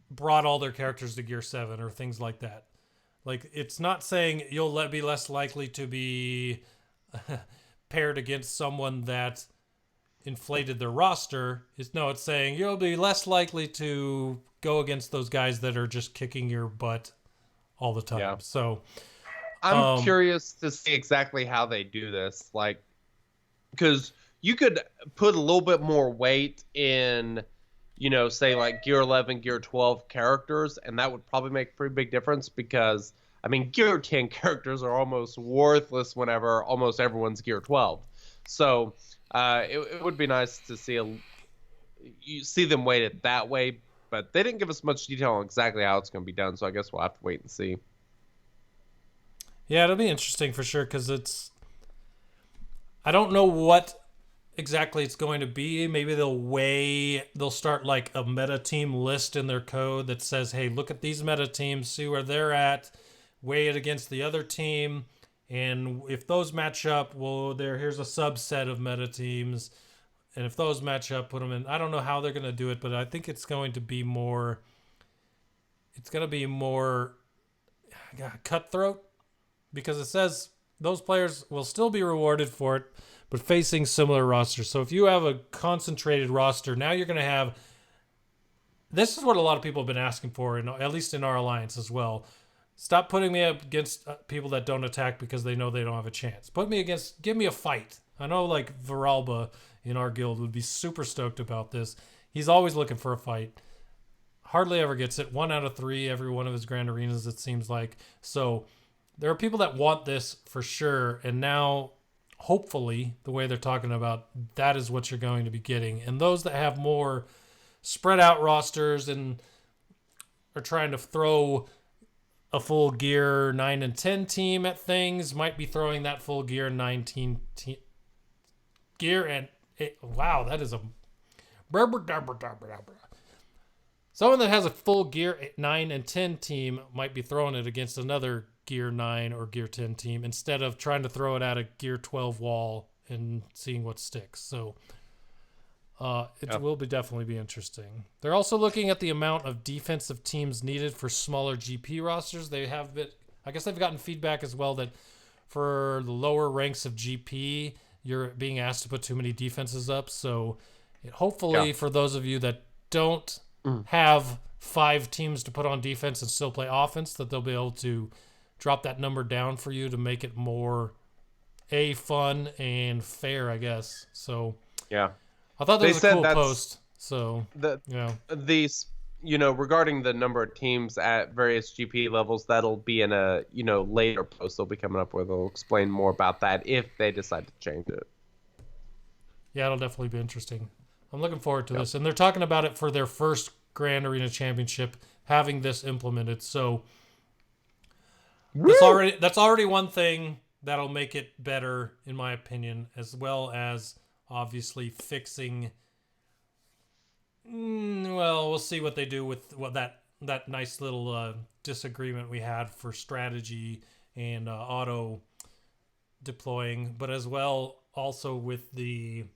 brought all their characters to Gear 7 or things like that. Like, it's not saying you'll be less likely to be paired against someone that inflated their roster. It's saying you'll be less likely to go against those guys that are just kicking your butt all the time. Yeah. So I'm curious to see exactly how they do this. Like, because you could put a little bit more weight in, say like Gear 11, Gear 12 characters, and that would probably make a pretty big difference, because, I mean, Gear 10 characters are almost worthless whenever almost everyone's Gear 12. So it would be nice to see them weighted that way, but they didn't give us much detail on exactly how it's going to be done, so I guess we'll have to wait and see. Yeah, it'll be interesting for sure, because I don't know what exactly it's going to be. Maybe they'll start like a meta team list in their code that says, hey, look at these meta teams, see where they're at, weigh it against the other team, and if those match up, here's a subset of meta teams, and if those match up, put them in. I don't know how they're going to do it, but I think it's going to be more cutthroat, because it says those players will still be rewarded for it, but facing similar rosters. So if you have a concentrated roster, now you're going to have... This is what a lot of people have been asking for, at least in our alliance as well. Stop putting me up against people that don't attack because they know they don't have a chance. Give me a fight. I know like Viralba in our guild would be super stoked about this. He's always looking for a fight. Hardly ever gets it. 1 out of 3 every one of his Grand Arenas, it seems like. So there are people that want this for sure, and now hopefully the way they're talking about, that is what you're going to be getting. And those that have more spread out rosters and are trying to throw a full Gear 9 and 10 team at things might be throwing that full Gear 19 gear, and wow, that is a someone that has a full Gear 9 and 10 team might be throwing it against another Gear 9 or Gear 10 team instead of trying to throw it at a Gear 12 wall and seeing what sticks. So will definitely be interesting. They're also looking at the amount of defensive teams needed for smaller GP rosters. I guess they've gotten feedback as well that for the lower ranks of GP, you're being asked to put too many defenses up. So hopefully for those of you that don't have 5 teams to put on defense and still play offense, that they'll be able to drop that number down for you to make it more fun and fair, I guess. So yeah, I thought that was a cool post. So the regarding the number of teams at various GP levels, that'll be in a, later post they'll be coming up where they'll explain more about that if they decide to change it. Yeah, it'll definitely be interesting. I'm looking forward to this. And they're talking about it for their first Grand Arena Championship, having this implemented. So that's already one thing that'll make it better, in my opinion, as well as obviously fixing. Well, we'll see what they do with that nice little disagreement we had for strategy and auto deploying, but as well also with the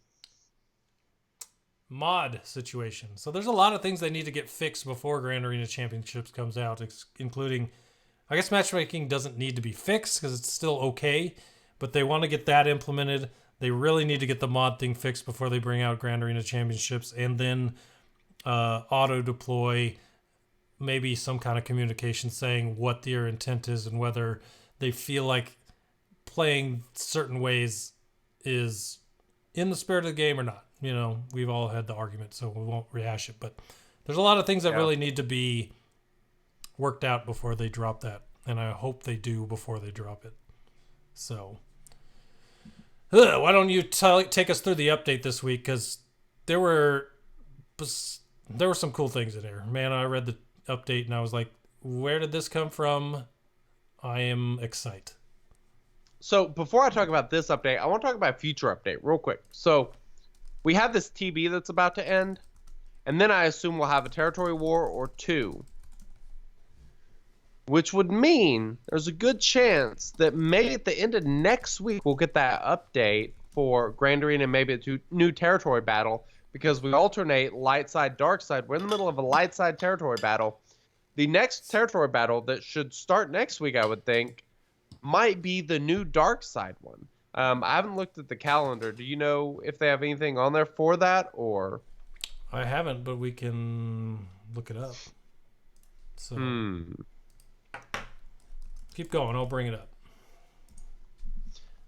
mod situation. So there's a lot of things they need to get fixed before Grand Arena Championships comes out, including, I guess matchmaking doesn't need to be fixed because it's still okay, but they want to get that implemented. They really need to get the mod thing fixed before they bring out Grand Arena Championships, and then auto deploy, maybe some kind of communication saying what their intent is and whether they feel like playing certain ways is in the spirit of the game or not. We've all had the argument, so we won't rehash it, but there's a lot of things that really need to be worked out before they drop that, and I hope they do before they drop it. So why don't you take us through the update this week, because there were some cool things in there. Man, I read the update and I was like, where did this come from? I am excited. So before I talk about this update, I want to talk about a future update real quick. So we have this TB that's about to end, and then I assume we'll have a territory war or two, which would mean there's a good chance that maybe at the end of next week we'll get that update for Grand Arena and maybe a new territory battle, because we alternate light side, dark side. We're in the middle of a light side territory battle. The next territory battle that should start next week, I would think, might be the new dark side one. I haven't looked at the calendar. Do you know if they have anything on there for that, or? I haven't, but we can look it up. So keep going. I'll bring it up.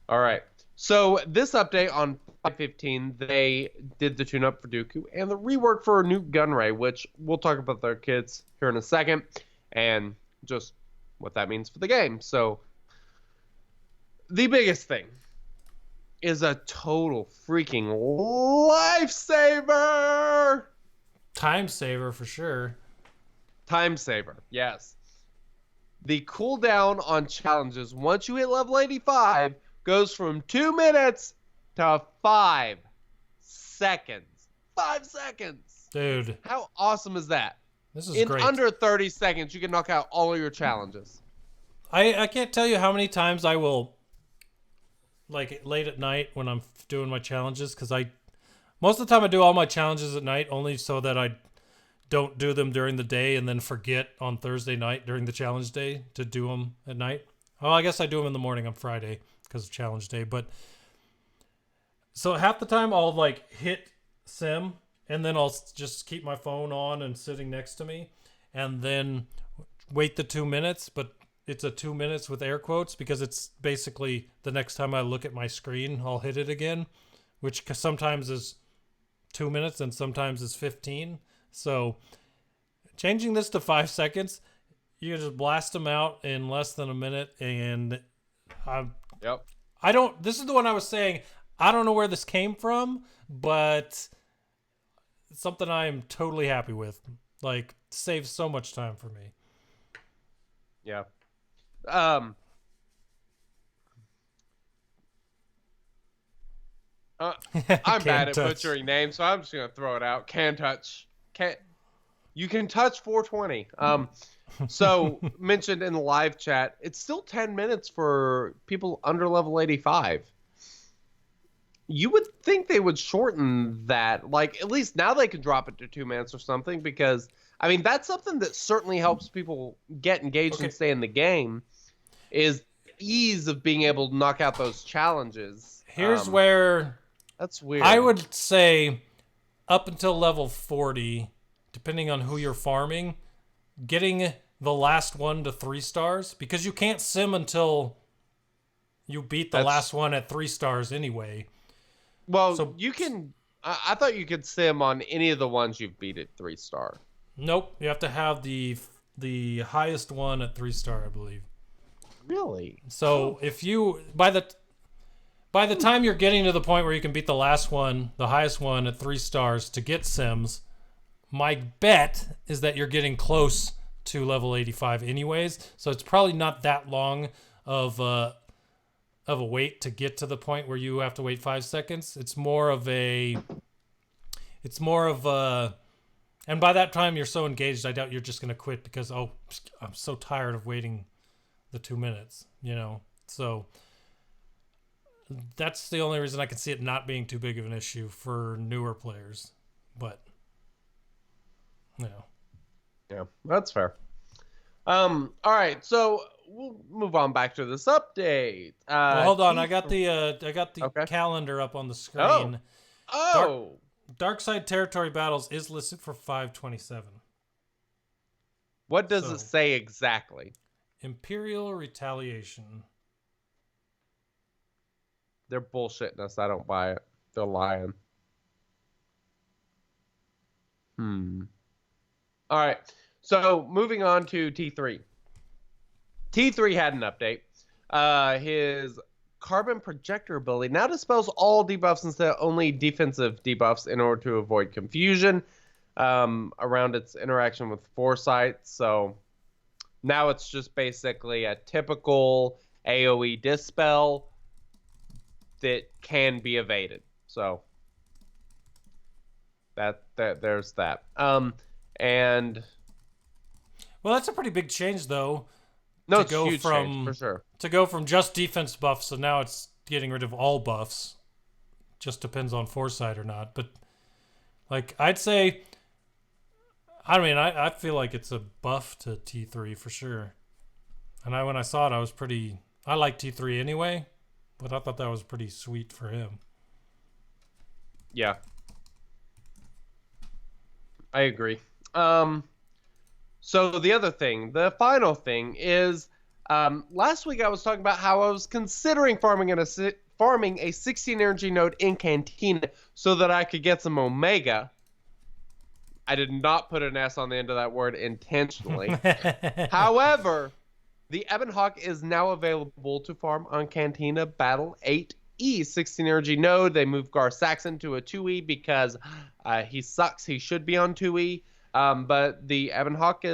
All right. So this update on 5.15, they did the tune-up for Dooku and the rework for Nute Gunray, which we'll talk about their kids here in a second, and just what that means for the game. So the biggest thing is a total freaking lifesaver. Time saver for sure. Time saver, yes. The cooldown on challenges once you hit level 85 goes from 2 minutes to 5 seconds. 5 seconds. Dude. How awesome is that? This is in great. Under 30 seconds, you can knock out all of your challenges. I can't tell you how many times I will, like late at night when I'm doing my challenges, because most of the time I do all my challenges at night only so that I don't do them during the day and then forget on Thursday night during the challenge day to do them at night. Well, I guess I do them in the morning on Friday because of challenge day. But so half the time I'll like hit sim and then I'll just keep my phone on and sitting next to me and then wait the 2 minutes. But it's a 2 minutes with air quotes because it's basically the next time I look at my screen, I'll hit it again, which sometimes is 2 minutes and sometimes is 15. So changing this to 5 seconds, you can just blast them out in less than a minute. And this is the one I was saying, I don't know where this came from, but it's something I am totally happy with. Like, saves so much time for me. Yeah. I'm bad at butchering names, so I'm just gonna throw it out. You can touch 420. So mentioned in the live chat, it's still 10 minutes for people under level 85. You would think they would shorten that. Like, at least now they can drop it to 2 minutes or something, because I mean that's something that certainly helps people get engaged and stay in the game. Is ease of being able to knock out those challenges. Here's where that's weird. I would say up until level 40, depending on who you're farming, getting the last one to 3 stars, because you can't sim until you beat the last one at 3 stars anyway. Well, so you can. I thought you could sim on any of the ones you've beat at 3 star. Nope, you have to have the highest one at 3-star, I believe. Really? So if you by the time you're getting to the point where you can beat the last one, the highest one at 3 stars to get Sims, my bet is that you're getting close to level 85 anyways. So it's probably not that long of a wait to get to the point where you have to wait 5 seconds. It's more of a and by that time you're so engaged, I doubt you're just going to quit because I'm so tired of waiting the 2 minutes, So that's the only reason I can see it not being too big of an issue for newer players. But Yeah, that's fair. All right, so we'll move on back to this update. Well, hold on, I got the calendar up on the screen. Oh. Dark Side Territory Battles is listed for 5/27. What does it say exactly? Imperial Retaliation. They're bullshitting us. I don't buy it. They're lying. All right. So moving on to T3. T3 had an update. His Carbon Projector ability now dispels all debuffs instead of only defensive debuffs in order to avoid confusion around its interaction with Foresight. So now it's just basically a typical AoE dispel that can be evaded. So there's that. And well, that's a pretty big change, though. No, it's a huge change, for sure. To go from just defense buffs, so now it's getting rid of all buffs. Just depends on Foresight or not. But, like, I'd say... I feel like it's a buff to T3 for sure. And when I saw it, I like T3 anyway, but I thought that was pretty sweet for him. Yeah. I agree. So the final thing is, last week I was talking about how I was considering farming a 16 energy node in Cantina so that I could get some Omega. I did not put an S on the end of that word intentionally. However, the Ebon Hawk is now available to farm on Cantina Battle 8E 16 energy node. They moved Gar Saxon to a 2E because he sucks. He should be on 2E. But the Ebon Hawk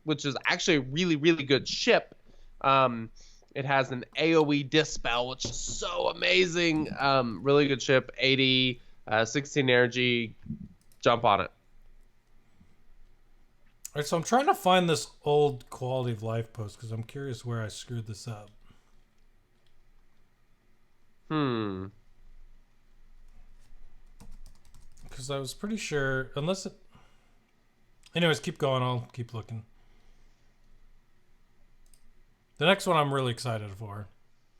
which is actually a really, really good ship. It has an AoE dispel, which is so amazing. Really good ship, 80, 16 energy. Jump on it. All right, so I'm trying to find this old quality of life post because I'm curious where I screwed this up. Because I was pretty sure, unless it... Anyways, keep going. I'll keep looking. The next one I'm really excited for.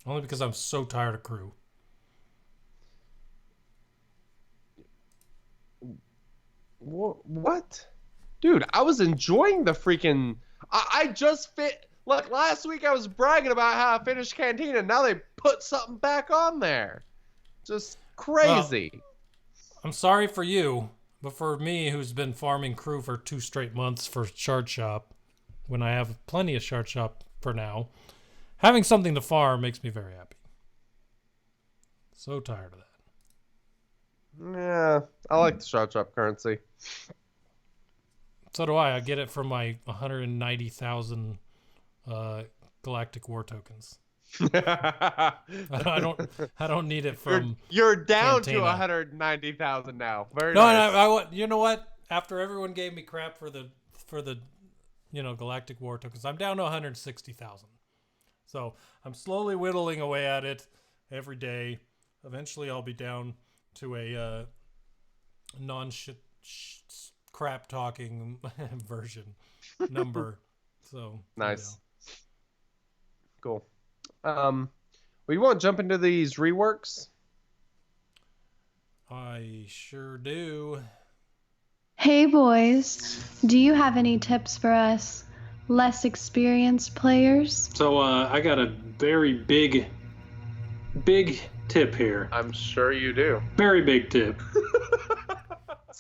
Only because I'm so tired of crew. What? Dude, I was enjoying the freaking... I just fit... Look, last week I was bragging about how I finished Cantina. Now they put something back on there. Just crazy. Well, I'm sorry for you, but for me, who's been farming crew for 2 straight months for Shard Shop, when I have plenty of Shard Shop for now, having something to farm makes me very happy. So tired of that. Yeah, I like the Shard Shop currency. So do I. I get it from my 190,000 Galactic War tokens. I don't need it from. You're down Cantina. to 190,000 now. Very no, nice. No, you know what? After everyone gave me crap for the Galactic War tokens, I'm down to 160,000. So I'm slowly whittling away at it every day. Eventually, I'll be down to a crap talking version number. So nice. Cool. We want to jump into these reworks. I sure do. Hey boys, do you have any tips for us less experienced players? So I got a very big tip here. I'm sure you do. Very big tip.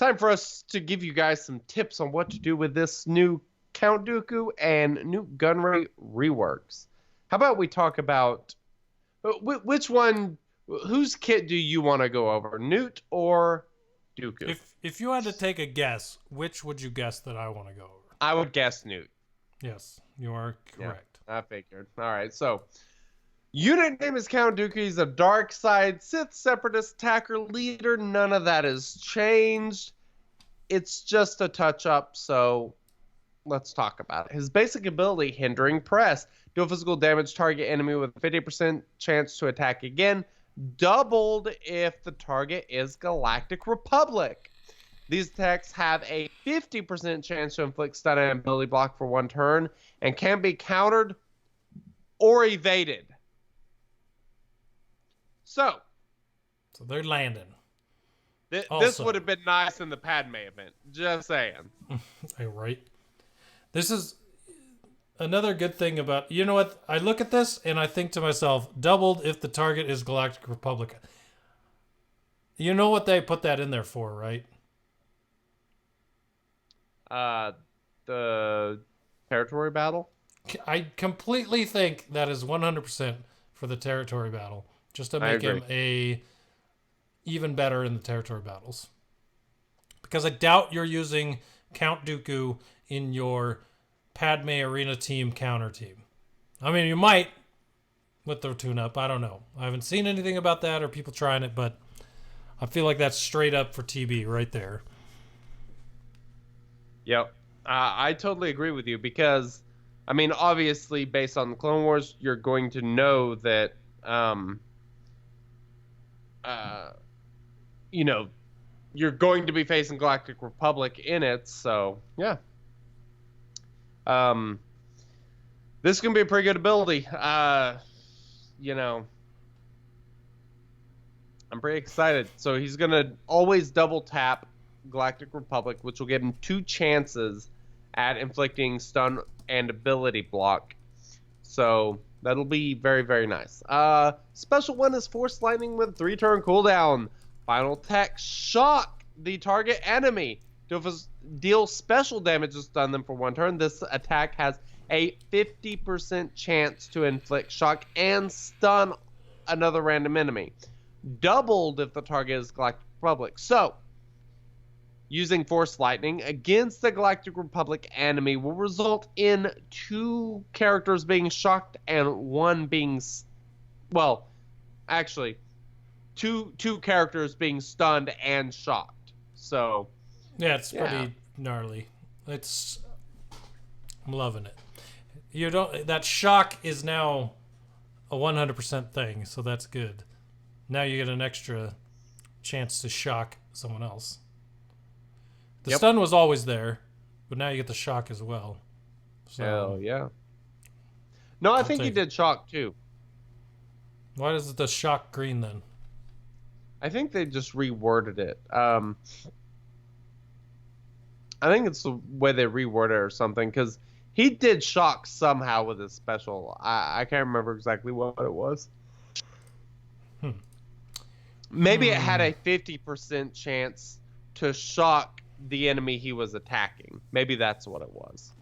time for us to give you guys some tips on what to do with this new Count Dooku and Nute Gunray reworks. How about we talk about which one, whose kit do you want to go over, Nute or Dooku? If you had to take a guess, which would you guess that I want to go over? I would guess Nute. Yes, you are correct. Yeah, I figured. All right, so unit name is Count Dooku. He's a dark side Sith separatist attacker leader. None of that has changed. It's just a touch up, so let's talk about it. His basic ability, Hindering Press. Deal physical damage target enemy with a 50% chance to attack again, doubled if the target is Galactic Republic. These attacks have a 50% chance to inflict stun and ability block for 1 turn and can be countered or evaded. So they're landing. This would have been nice in the Padme event. Just saying. Right. This is another good thing about, you know what? I look at this and I think to myself, doubled if the target is Galactic Republic. You know what they put that in there for, right? The territory battle? I completely think that is 100% for the territory battle. Just to make him even better in the territory battles. Because I doubt you're using Count Dooku in your Padme Arena team counter team. I mean, you might with the tune-up. I don't know. I haven't seen anything about that or people trying it, but I feel like that's straight up for TB right there. Yep. I totally agree with you because, I mean, obviously, based on the Clone Wars, you're going to know that, you know, you're going to be facing Galactic Republic in it, so, yeah. This is going to be a pretty good ability. You know, I'm pretty excited. So he's going to always double tap Galactic Republic, which will give him 2 chances at inflicting stun and ability block. So that'll be very, very nice. Special one is Force Lightning with 3-turn cooldown. Final attack, shock the target enemy. Deal special damage to stun them for 1 turn. This attack has a 50% chance to inflict shock and stun another random enemy. Doubled if the target is Galactic Republic. So, using Force Lightning against the Galactic Republic enemy will result in 2 characters being shocked and 1 being... Well, actually, two characters being stunned and shocked. So... Yeah, it's pretty gnarly. I'm loving it. That shock is now a 100% thing, so that's good. Now you get an extra chance to shock someone else. The stun was always there, but now you get the shock as well. So, hell yeah. No, I think he did shock too. Why is the shock green then? I think they just reworded it. I think it's the way they reworded it or something, because he did shock somehow with his special. I can't remember exactly what it was. Maybe it had a 50% chance to shock the enemy he was attacking. Maybe that's what it was.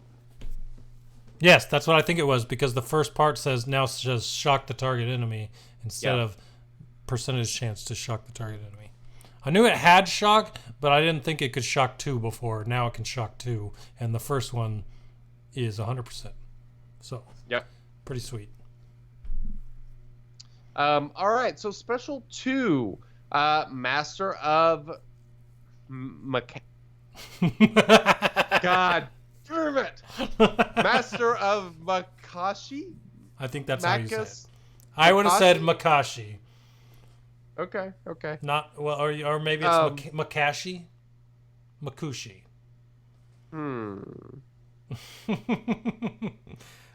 Yes, that's what I think it was, because the first part says now says shock the target enemy instead of percentage chance to shock the target enemy. I knew it had shock, but I didn't think it could shock 2 before. Now it can shock 2, and the first one is 100%. So, pretty sweet. All right, so special 2, Master of God damn it! Master of Makashi? I think that's how you say it. I would have said Makashi. Okay. Not well, or maybe it's Makashi, Makushi.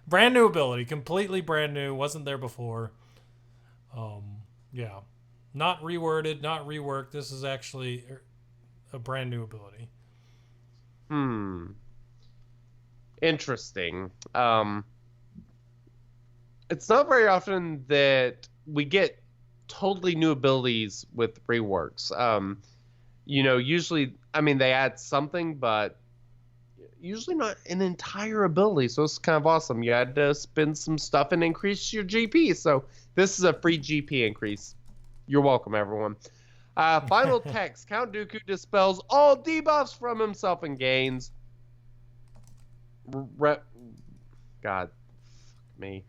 Brand new ability, completely brand new. Wasn't there before. Yeah, not reworded, not reworked. This is actually a brand new ability. Interesting. It's not very often that we get totally new abilities with reworks. usually, I mean, they add something, but usually not an entire ability. So it's kind of awesome. You had to spend some stuff and increase your GP. So this is a free GP increase. You're welcome, everyone. Final text. Count Dooku dispels all debuffs from himself and gains. God, fuck me.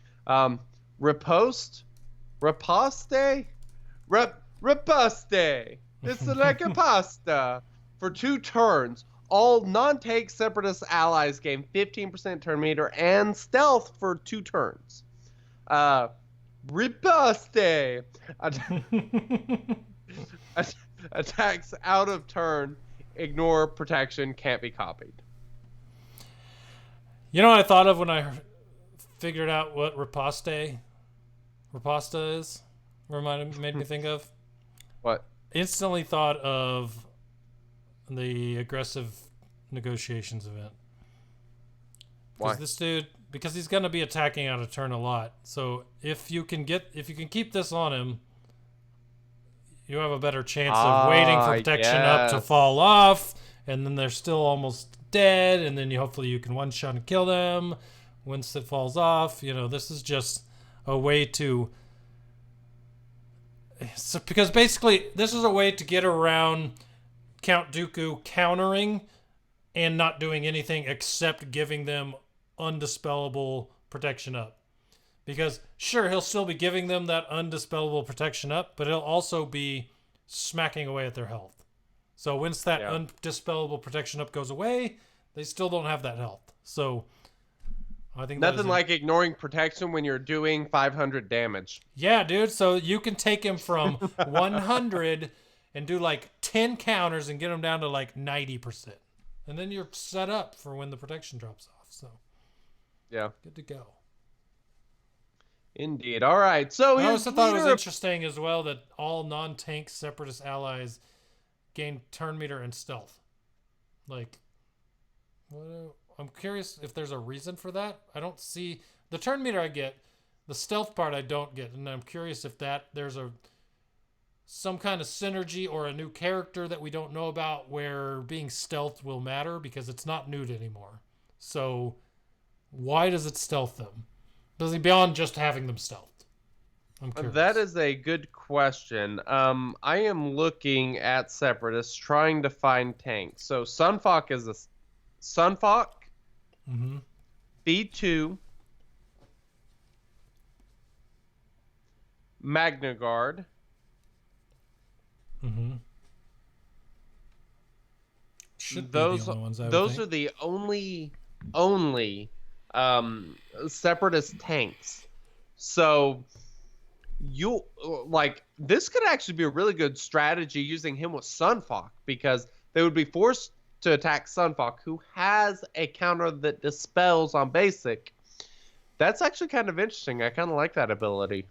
Riposte? Riposte. It's like a pasta. For 2 turns, all non-tank separatist allies gain 15% turn meter and stealth for 2 turns. Riposte. Attacks out of turn, ignore protection, can't be copied. You know what I thought of when I figured out what riposte is? Made me think of? What? Instantly thought of the aggressive negotiations event. Why? This dude, because he's going to be attacking out of turn a lot. So if you can keep this on him, you have a better chance of waiting for protection up to fall off, and then they're still almost dead, and then hopefully you can one-shot and kill them once it falls off. This is just a way to... So, because basically, this is a way to get around Count Dooku countering and not doing anything except giving them undispellable protection up. Because, sure, he'll still be giving them that undispellable protection up, but he'll also be smacking away at their health. So once that undispellable protection up goes away, they still don't have that health. So I think nothing like ignoring protection when you're doing 500 damage. Yeah, dude. So you can take him from 100 and do like 10 counters and get him down to like 90%. And then you're set up for when the protection drops off. So yeah, good to go. Indeed. All right. So I also thought it was interesting as well that all non-tank separatist allies gain turn meter and stealth. Like, I'm curious if there's a reason for that. I don't see the turn meter. I get the stealth part. I don't get, and I'm curious if there's some kind of synergy or a new character that we don't know about where being stealth will matter because it's not Nute anymore. So why does it stealth them? Does he beyond just having them stealthed? I'm curious. That is a good question. I am looking at separatists trying to find tanks. So Sunfok is a Sunfok. Mm-hmm. B2. Magna Guard. Mm-hmm. Those are the only separatist tanks. So this could actually be a really good strategy using him with Sunfok, because they would be forced to attack Sunfok, who has a counter that dispels on basic. That's actually kind of interesting. I kind of like that ability.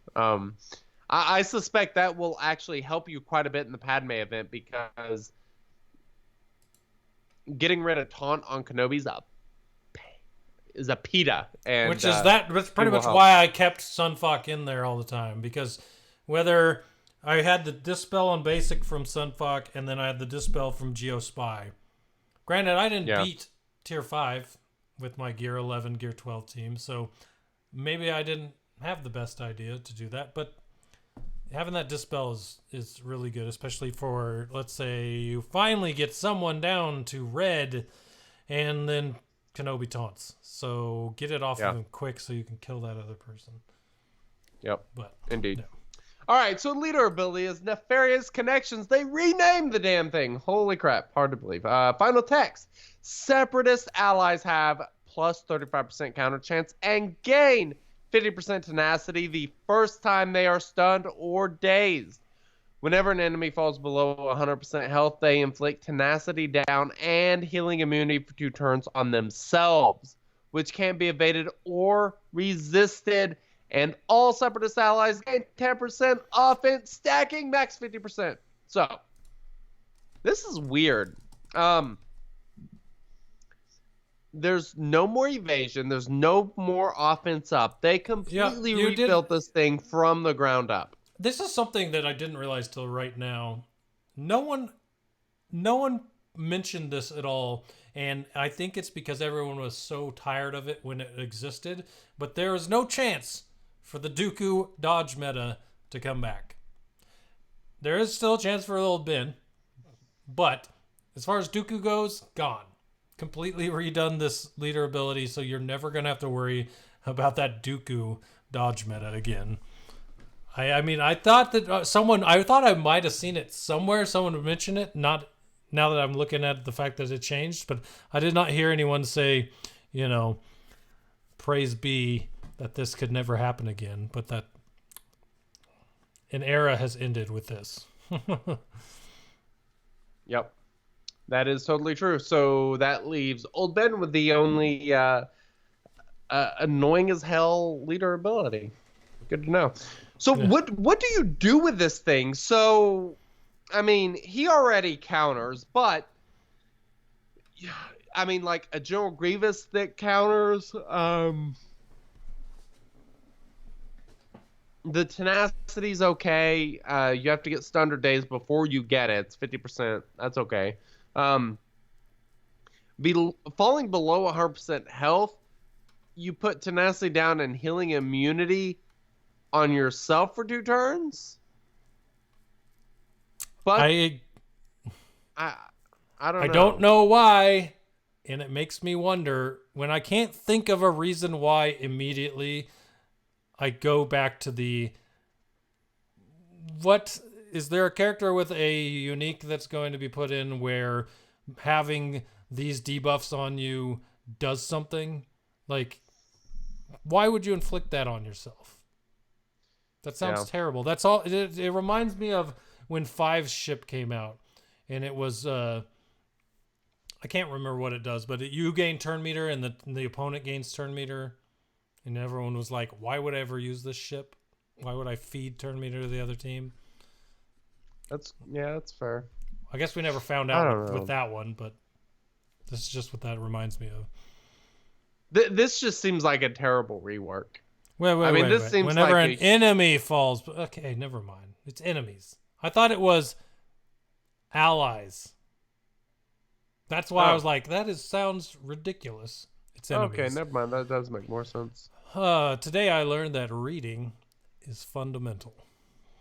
I suspect that will actually help you quite a bit in the Padme event, because getting rid of taunt on Kenobi is a PETA. And, that's pretty much why I kept Sunfok in there all the time, because whether I had the dispel on basic from Sunfok and then I had the dispel from Geospy. Granted, I didn't beat tier 5 with my gear 11, gear 12 team, so maybe I didn't have the best idea to do that, but having that dispel is really good, especially for, let's say, you finally get someone down to red and then Kenobi taunts. So get it off of him quick so you can kill that other person. Yep. But indeed. No. All right, so leader ability is Nefarious Connections. They renamed the damn thing. Holy crap. Hard to believe. Final text. Separatist allies have plus 35% counter chance and gain 50% tenacity the first time they are stunned or dazed. Whenever an enemy falls below 100% health, they inflict tenacity down and healing immunity for 2 turns on themselves, which can be evaded or resisted. And all separatist allies gain 10% offense, stacking max 50%. So, this is weird. There's no more evasion. There's no more offense up. They completely rebuilt this thing from the ground up. This is something that I didn't realize till right now. No no one mentioned this at all, and I think it's because everyone was so tired of it when it existed, but there is no chance for the Dooku dodge meta to come back. There is still a chance for Old Ben, but as far as Dooku goes, gone. Completely redone this leader ability, so you're never going to have to worry about that Dooku dodge meta again. I mean, I thought that I thought I might have seen it somewhere. Someone would mention it, not now that I'm looking at the fact that it changed, but I did not hear anyone say, praise be that this could never happen again, but that an era has ended with this. Yep. That is totally true. So that leaves Old Ben with the only annoying as hell leader ability. Good to know. So what do you do with this thing? So, I mean, he already counters, but I mean, like a General Grievous that counters. The tenacity's okay. You have to get stunned days before you get it. It's 50%. That's okay. Falling below 100% health, you put tenacity down and healing immunity on yourself for 2 turns. But I don't know. I don't know why, and it makes me wonder when I can't think of a reason why immediately. I go back to what is there a character with a unique that's going to be put in where having these debuffs on you does something? Like, why would you inflict that on yourself? That sounds terrible. That's all. It reminds me of when 5's ship came out, and it was I can't remember what it does, but you gain turn meter and the opponent gains turn meter. And everyone was like, why would I ever use this ship? Why would I feed turn meter to the other team? That's fair. I guess we never found out with that one, but this is just what that reminds me of. This just seems like a terrible rework. Wait. Seems whenever like an enemy falls. Okay, never mind. It's enemies. I thought it was allies. That's why I was like, sounds ridiculous. It's enemies. Okay, never mind. That does make more sense. Today I learned that reading is fundamental.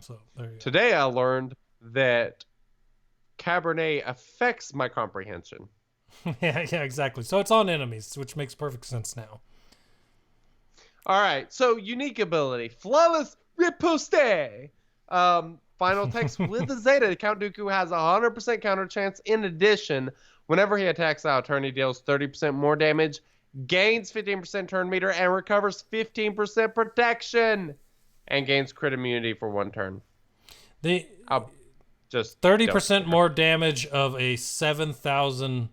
So there you go. Today I learned that Cabernet affects my comprehension. yeah, exactly. So it's on enemies, which makes perfect sense now. All right. So unique ability, flawless riposte. Final text with the Zeta. Count Dooku has a 100% counter chance. In addition, whenever he attacks out of turn, he deals 30% more damage, gains 15% turn meter, and recovers 15% protection, and gains crit immunity for 1 turn. Just 30% more damage of a 7,000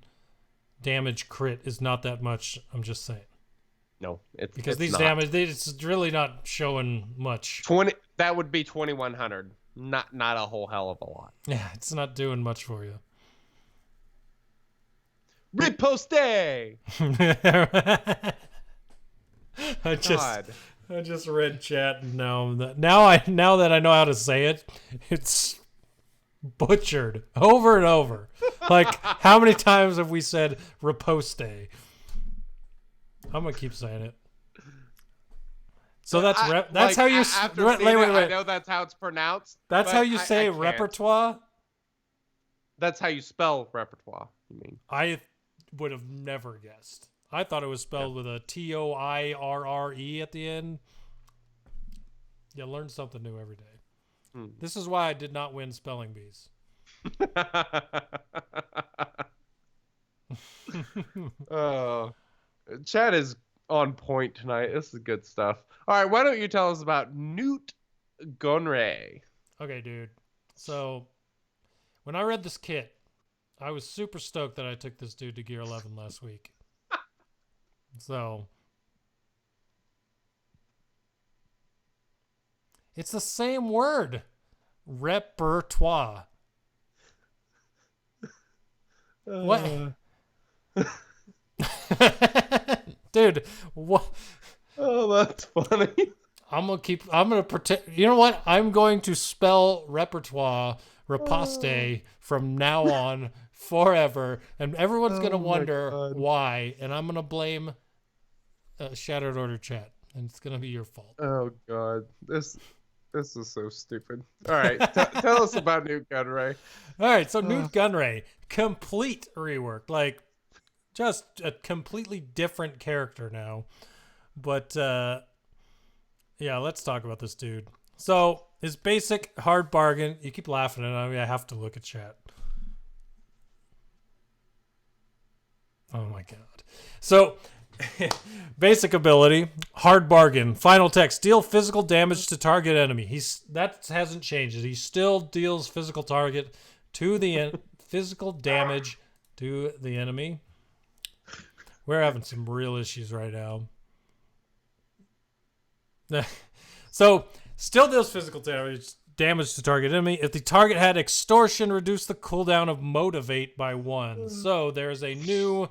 damage crit is not that much. I'm just saying. No, it's because these not. damage, it's really not showing much. 20. That would be 2,100. Not a whole hell of a lot. Yeah, it's not doing much for you. Riposte. I just read chat and now that I know how to say it, it's butchered over and over. Like, how many times have we said riposte? I'm gonna keep saying it. So that's how you wait. I know that's how it's pronounced. That's how you say repertoire. That's how you spell repertoire. You mean? I would have never guessed. I thought it was spelled with a TOIRRE at the end. You learn something new every day. This is why I did not win spelling bees. Oh, Chad is on point tonight. This is good stuff. All right, why don't you tell us about Nute Gunray? Okay, dude. So when I read this kit, I was super stoked that I took this dude to Gear 11 last week. So it's the same word. Repertoire. What? Dude, what? Oh, that's funny. I'm gonna pretend. You know what? I'm going to spell repertoire riposte from now on forever, and everyone's gonna wonder why, and I'm gonna blame Shattered Order chat, and it's gonna be your fault. Oh God, this is so stupid. All right, tell us about Nute Gunray. All right, so Nute Gunray, complete rework, like just a completely different character now. But yeah, let's talk about this dude. So his basic hard bargain. You keep laughing at me. I have to look at chat. Oh my God. So basic ability, hard bargain. Final text: deal physical damage to target enemy. That hasn't changed. He still deals physical target to the physical damage to the enemy. We're having some real issues right now. So still deals physical damage to target enemy. If the target had extortion, reduce the cooldown of motivate by 1. So there's a new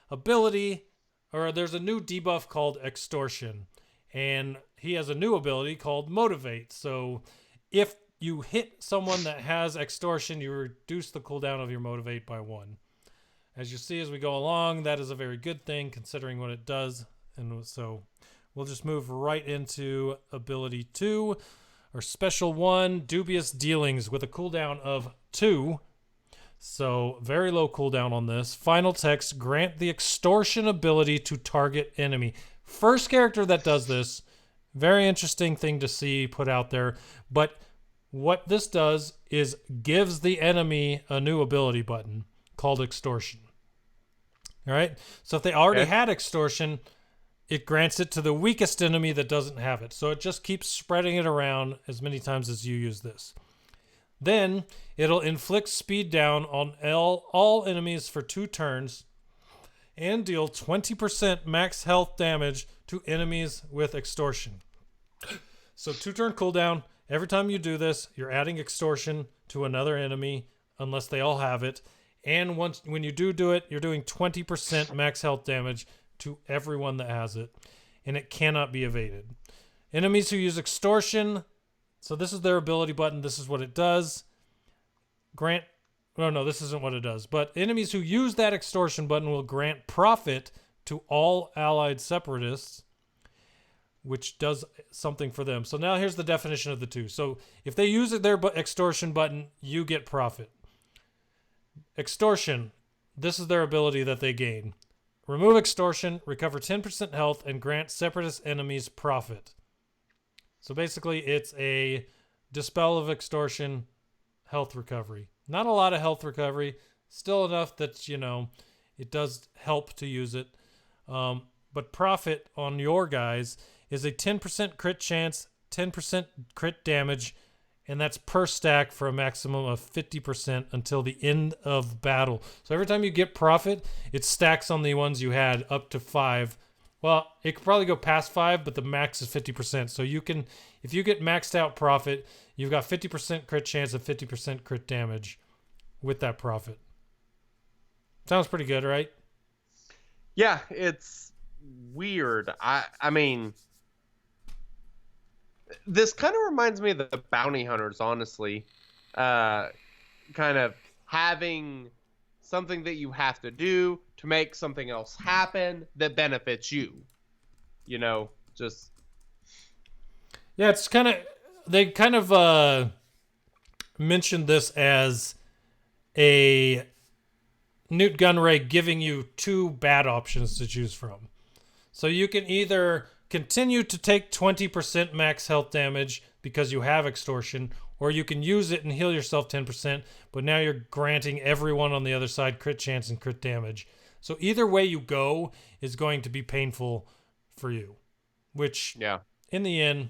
ability, or there's a new debuff called extortion, and he has a new ability called motivate. So if you hit someone that has extortion, you reduce the cooldown of your motivate by 1. As you see as we go along, that is a very good thing considering what it does. And so we'll just move right into ability 2, or special 1, dubious dealings with a cooldown of 2. So very low cooldown on this. Final text: grant the extortion ability to target enemy. First character that does this. Very interesting thing to see put out there. But what this does is gives the enemy a new ability button called extortion. All right. So if they already had extortion, it grants it to the weakest enemy that doesn't have it. So it just keeps spreading it around as many times as you use this. Then it'll inflict speed down on all enemies for 2 turns and deal 20% max health damage to enemies with extortion. So 2-turn cooldown. Every time you do this, you're adding extortion to another enemy unless they all have it. And when you do it, you're doing 20% max health damage to everyone that has it. And it cannot be evaded. Enemies who use extortion. So this is their ability button. This is what it does. No, this isn't what it does. But enemies who use that extortion button will grant profit to all allied separatists, which does something for them. So now here's the definition of the two. So if they use their extortion button, you get profit. Extortion, this is their ability that they gain. Remove extortion, recover 10% health, and grant separatist enemies profit. So basically, it's a dispel of extortion, health recovery. Not a lot of health recovery, still enough that, it does help to use it. But profit on your guys is a 10% crit chance, 10% crit damage, and that's per stack for a maximum of 50% until the end of battle. So every time you get profit, it stacks on the ones you had up to 5. Well, it could probably go past 5, but the max is 50%. So you can, if you get maxed out profit, you've got 50% crit chance and 50% crit damage with that profit. Sounds pretty good, right? Yeah, it's weird. I mean, this kind of reminds me of the bounty hunters, honestly. Kind of having something that you have to do to make something else happen that benefits you. Just... Yeah, it's kind of... They kind of mentioned this as a Nute Gunray giving you 2 bad options to choose from. So you can either continue to take 20% max health damage because you have extortion, or you can use it and heal yourself 10%, but now you're granting everyone on the other side crit chance and crit damage. So either way you go is going to be painful for you, which in the end,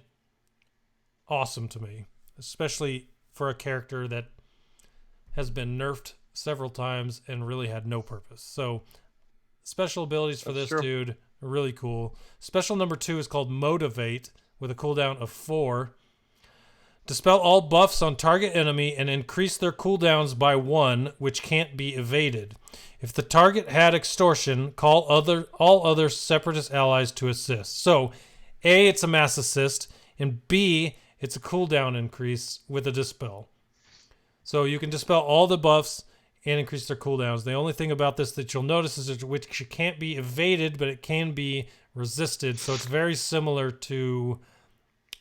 awesome to me, especially for a character that has been nerfed several times and really had no purpose. So special abilities for this dude are really cool. Special number 2 is called Motivate with a cooldown of 4. Dispel all buffs on target enemy and increase their cooldowns by 1, which can't be evaded. If the target had extortion, call all other separatist allies to assist. So A, it's a mass assist, and B, it's a cooldown increase with a dispel. So you can dispel all the buffs and increase their cooldowns. The only thing about this that you'll notice is that which can't be evaded, but it can be resisted. So it's very similar to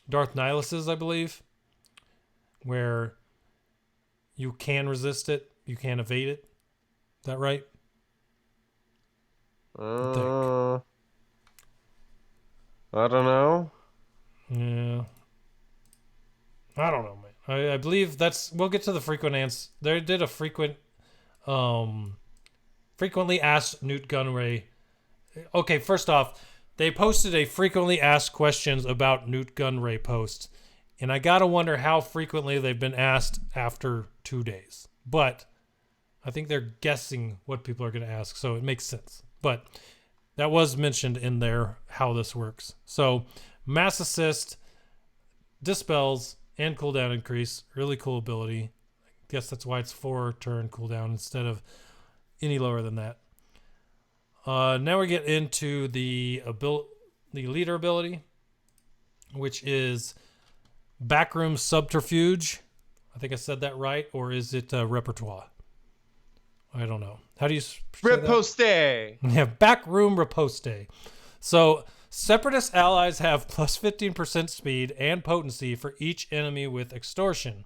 Darth Nihilus's, I believe, where you can resist it, you can evade it. Is that right? I don't know. Yeah. I don't know, man. I believe we'll get to the frequent answer. They did a frequently asked Nute Gunray. Okay, first off, they posted a frequently asked questions about Nute Gunray post. And I gotta wonder how frequently they've been asked after 2 days. But I think they're guessing what people are gonna ask, so it makes sense. But that was mentioned in there how this works. So mass assist, dispels, and cooldown increase. Really cool ability. I guess that's why it's 4 turn cooldown instead of any lower than that. Now we get into the leader ability, which is Backroom Subterfuge. I think I said that right, or is it Repertoire? I don't know. How do you say that? Riposte. Yeah, Backroom Riposte. So Separatist allies have plus 15% speed and potency for each enemy with extortion.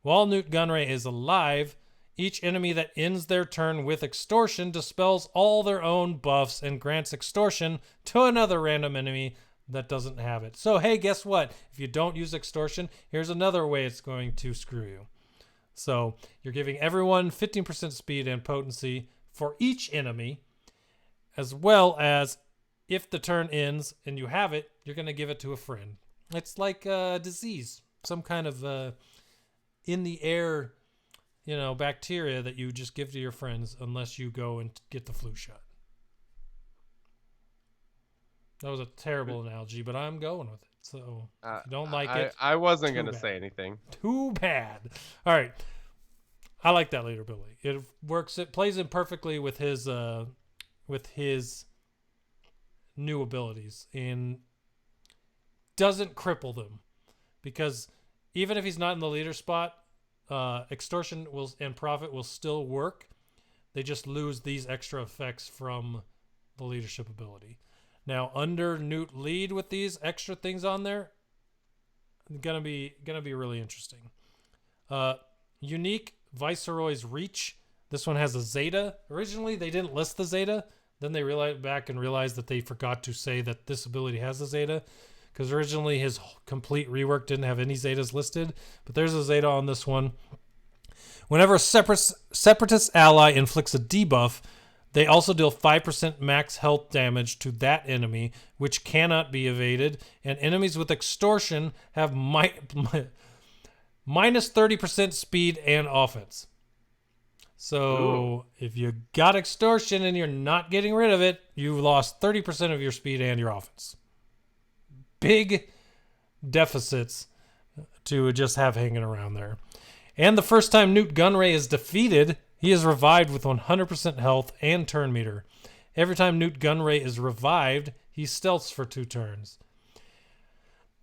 While Nute Gunray is alive, each enemy that ends their turn with extortion dispels all their own buffs and grants extortion to another random enemy that doesn't have it. So hey, guess what? If you don't use extortion, here's another way it's going to screw you. So you're giving everyone 15% speed and potency for each enemy, as well as if the turn ends and you have it, you're going to give it to a friend. It's like a disease, some kind of in the air, bacteria that you just give to your friends unless you go and get the flu shot. That was a terrible analogy, but I'm going with it. So if you don't like it, I wasn't going to bad. say anything. Too bad. All right. I like that leader ability. It works. It plays in perfectly with his new abilities and doesn't cripple them, because even if he's not in the leader spot, extortion and profit will still work. They just lose these extra effects from the leadership ability. Now under Nute lead with these extra things on there, gonna be really interesting. Unique Viceroy's Reach. This one has a Zeta. Originally they didn't list the Zeta. Then they realized that they forgot to say that this ability has a Zeta, because originally his complete rework didn't have any Zetas listed, but there's a Zeta on this one. Whenever a Separatist ally inflicts a debuff, they also deal 5% max health damage to that enemy, which cannot be evaded, and enemies with extortion have minus 30% speed and offense. So if you got extortion and you're not getting rid of it, you've lost 30% of your speed and your offense. Big deficits to just have hanging around there. And the first time Nute Gunray is defeated, he is revived with 100% health and turn meter. Every time Nute Gunray is revived, he stealths for 2 turns.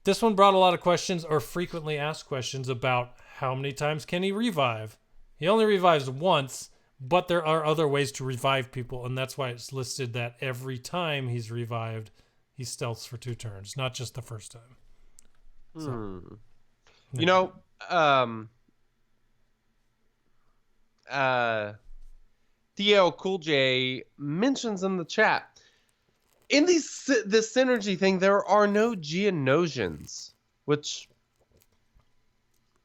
This one brought a lot of questions, or frequently asked questions, about how many times can he revive. He only revives once, but there are other ways to revive people, and that's why it's listed that every time he's revived, he stealths for 2 turns, not just the first time. So, Theo Cool J mentions in the chat, in this synergy thing, there are no Geonosians, which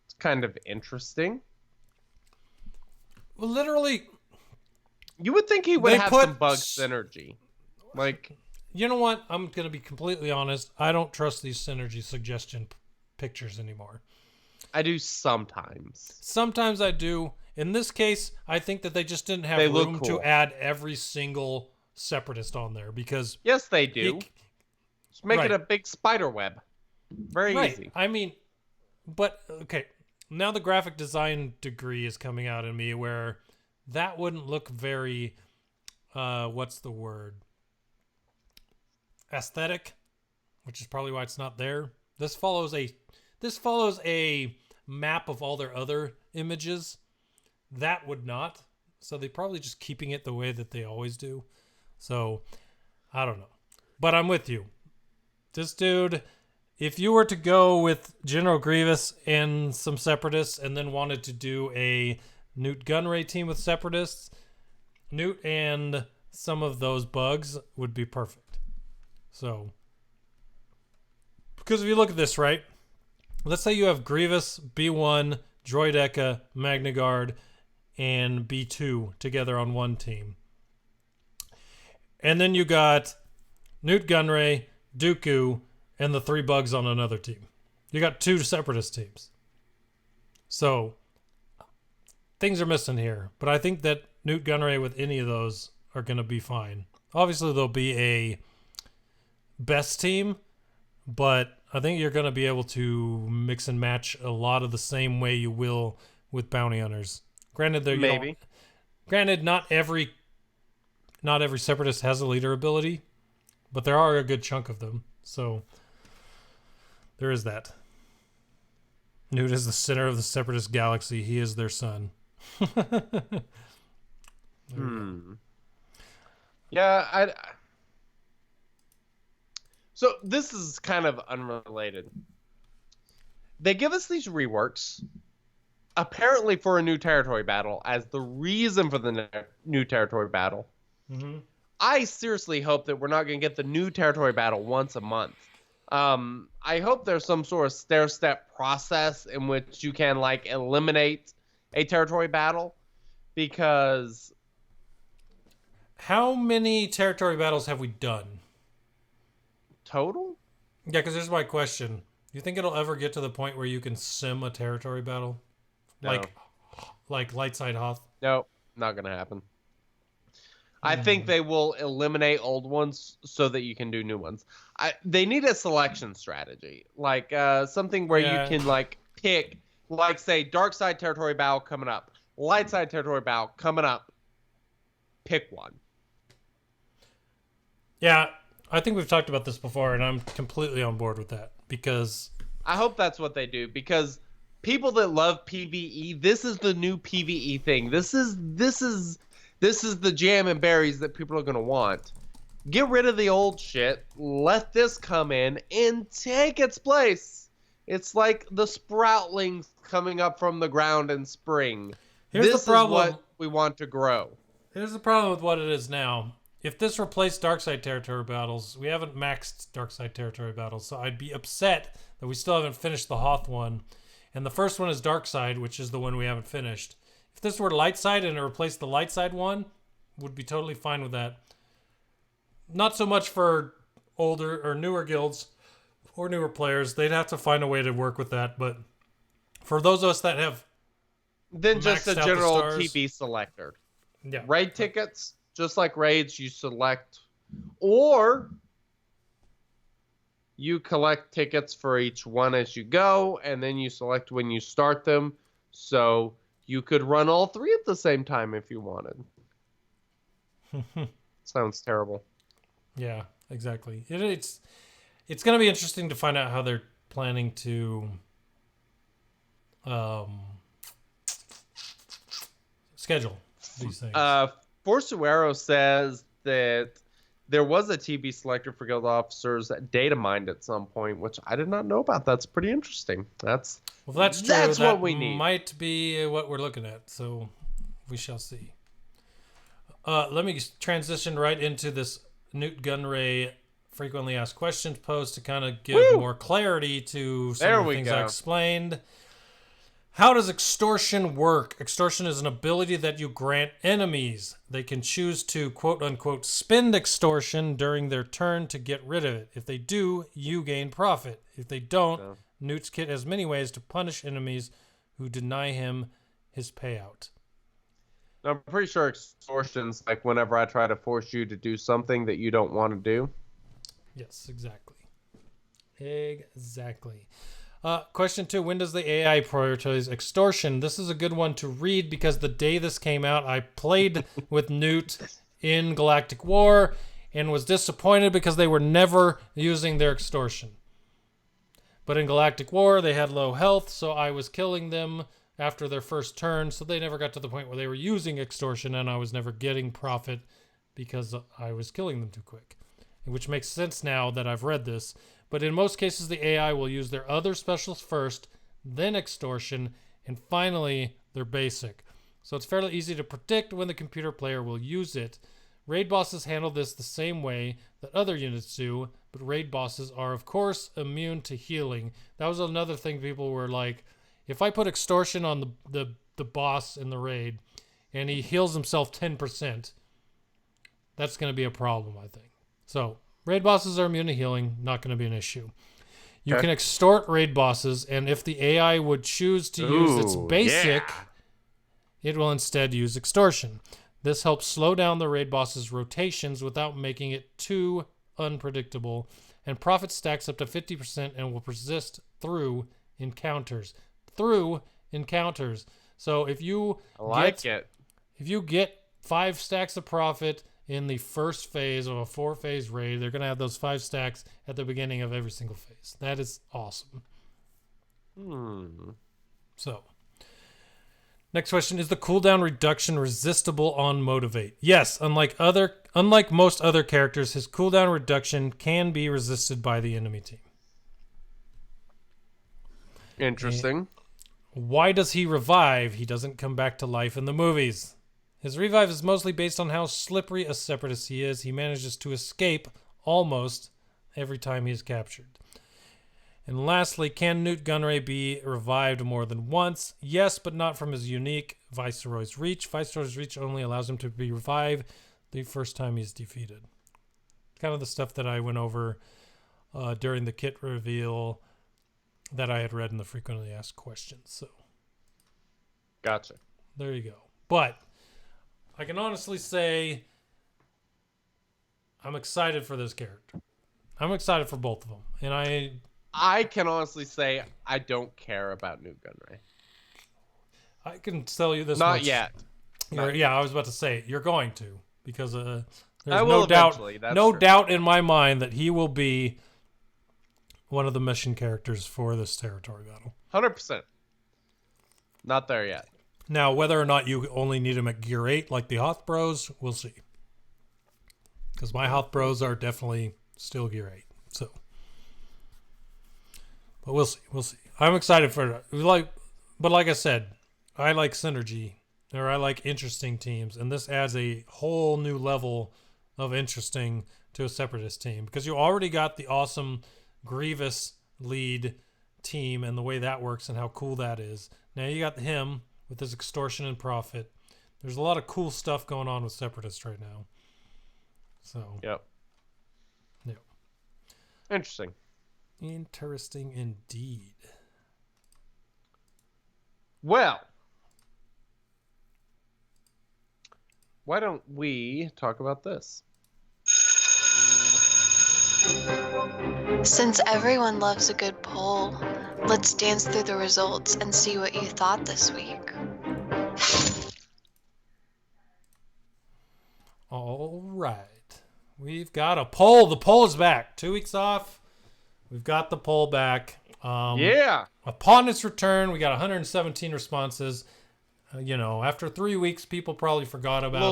is kind of interesting. Well, literally, you would think he would have some bug synergy. Like, you know what? I'm going to be completely honest. I don't trust these synergy suggestion pictures anymore. I do sometimes. Sometimes I do. In this case, I think that they just didn't have room to add every single Separatist on there, because yes, they do. Just make it a big spider web. Very easy. I mean, but okay. Now the graphic design degree is coming out in me, where that wouldn't look very, what's the word? Aesthetic, which is probably why it's not there. This follows a map of all their other images. That would not. So they're probably just keeping it the way that they always do. So I don't know. But I'm with you. This dude, if you were to go with General Grievous and some Separatists and then wanted to do a Nute Gunray team with Separatists, Nute and some of those bugs would be perfect. So, because if you look at this, right? Let's say you have Grievous, B1, Droideka, Magna Guard, and B2 together on one team. And then you got Nute Gunray, Dooku, and the 3 bugs on another team. You got 2 Separatist teams. So, things are missing here. But I think that Nute Gunray with any of those are going to be fine. Obviously, there'll be a best team, but I think you're going to be able to mix and match a lot of the same way you will with bounty hunters. Granted, not every Separatist has a leader ability, but there are a good chunk of them. So there is that. Nute is the center of the Separatist galaxy. He is their son. Yeah, So this is kind of unrelated. They give us these reworks, apparently for a new territory battle, as the reason for the new territory battle. Mm-hmm. I seriously hope that we're not going to get the new territory battle once a month. I hope there's some sort of stair-step process in which you can, like, eliminate a territory battle, because... How many territory battles have we done? Total? Yeah, because here's my question. Do you think it'll ever get to the point where you can sim a territory battle? No. Like Light Side Hoth? No, not going to happen. I think they will eliminate old ones so that you can do new ones. They need a selection strategy, like something where you can like pick, like say Dark Side Territory Battle coming up, Light Side Territory Battle coming up. Pick one. Yeah, I think we've talked about this before, and I'm completely on board with that because I hope that's what they do, because people that love PvE, this is the new PvE thing. This is the jam and berries that people are going to want. Get rid of the old shit. Let this come in and take its place. It's like the sproutlings coming up from the ground in spring. This is what we want to grow. Here's the problem with what it is now. If this replaced Darkside Territory battles, we haven't maxed Darkside Territory battles, so I'd be upset that we still haven't finished the Hoth one. And the first one is Darkside, which is the one we haven't finished. If this were Light Side and it replaced the Light Side one, would be totally fine with that. Not so much for older or newer guilds or newer players. They'd have to find a way to work with that. But for those of us that have then just a general stars, TB selector. Yeah. Raid tickets, just like raids, you select, or you collect tickets for each one as you go, and then you select when you start them. So you could run all 3 at the same time if you wanted. Sounds terrible. Yeah, exactly. It's going to be interesting to find out how they're planning to schedule these things. Forsuero says that there was a TB selector for guild officers that data mined at some point, which I did not know about. That's pretty interesting. That's true. That's what we need. Might be what we're looking at. So we shall see. Let me transition right into this Nute Gunray frequently asked questions post to kind of give more clarity to some of the things I explained. How does extortion work? Extortion is an ability that you grant enemies. They can choose to, quote unquote, spend extortion during their turn to get rid of it. If they do, you gain profit. If they don't, Nute's kit has many ways to punish enemies who deny him his payout. I'm pretty sure extortion's like whenever I try to force you to do something that you don't want to do. Yes, exactly. Exactly. Question 2, when does the AI prioritize extortion? This is a good one to read because the day this came out, I played with Nute in Galactic War and was disappointed because they were never using their extortion. But in Galactic War, they had low health, so I was killing them after their first turn, so they never got to the point where they were using extortion and I was never getting profit because I was killing them too quick. Which makes sense now that I've read this. But in most cases, the AI will use their other specials first, then extortion, and finally their basic. So it's fairly easy to predict when the computer player will use it. Raid bosses handle this the same way that other units do, but raid bosses are, of course, immune to healing. That was another thing people were like, if I put extortion on the boss in the raid and he heals himself 10%, that's going to be a problem, I think. So, raid bosses are immune to healing, not going to be an issue. You can extort raid bosses, and if the AI would choose to use its basic, it will instead use extortion. This helps slow down the raid boss's rotations without making it too unpredictable, and profit stacks up to 50% and will persist through encounters. So if you if you get 5 stacks of profit in the first phase of a 4-phase raid, they're going to have those 5 stacks at the beginning of every single phase. That is awesome. So, next question, is the cooldown reduction resistible on Motivate? Yes, unlike most other characters, his cooldown reduction can be resisted by the enemy team. Interesting. Why does he revive? He doesn't come back to life in the movies. His revive is mostly based on how slippery a separatist he is. He manages to escape almost every time he is captured. And lastly, can Nute Gunray be revived more than once? Yes, but not from his unique Viceroy's Reach. Viceroy's Reach only allows him to be revived the first time he's defeated. Kind of the stuff that I went over during the kit reveal that I had read in the frequently asked questions. So, Gotcha. there you go. But I can honestly say I'm excited for this character. I'm excited for both of them. And I can honestly say I don't care about Nute Gunray. I can tell you this Not much. yet. Yeah, I was about to say, you're going to. Because there's I will no doubt, eventually, that's no true. doubt in my mind that he will be one of the mission characters for this territory battle. 100%. Not there yet. Now, whether or not you only need him at Gear 8 like the Hoth Bros, we'll see. Because my Hoth Bros are definitely still Gear 8. So, but we'll see. We'll see. I'm excited for it. But like I said, I like synergy, or I like interesting teams, and this adds a whole new level of interesting to a Separatist team. Because you already got the awesome Grievous lead team and the way that works and how cool that is. Now you got him with his extortion and profit. There's a lot of cool stuff going on with Separatists right now. So, Yep. Yep. Interesting. Interesting indeed. Well, why don't we talk about this? Since everyone loves a good poll, let's dance through the results and see what you thought this week. All right. We've got a poll. The poll is back. 2 weeks off. We've got the poll back. Yeah. Upon its return, we got 117 responses. After 3 weeks, people probably forgot about it. A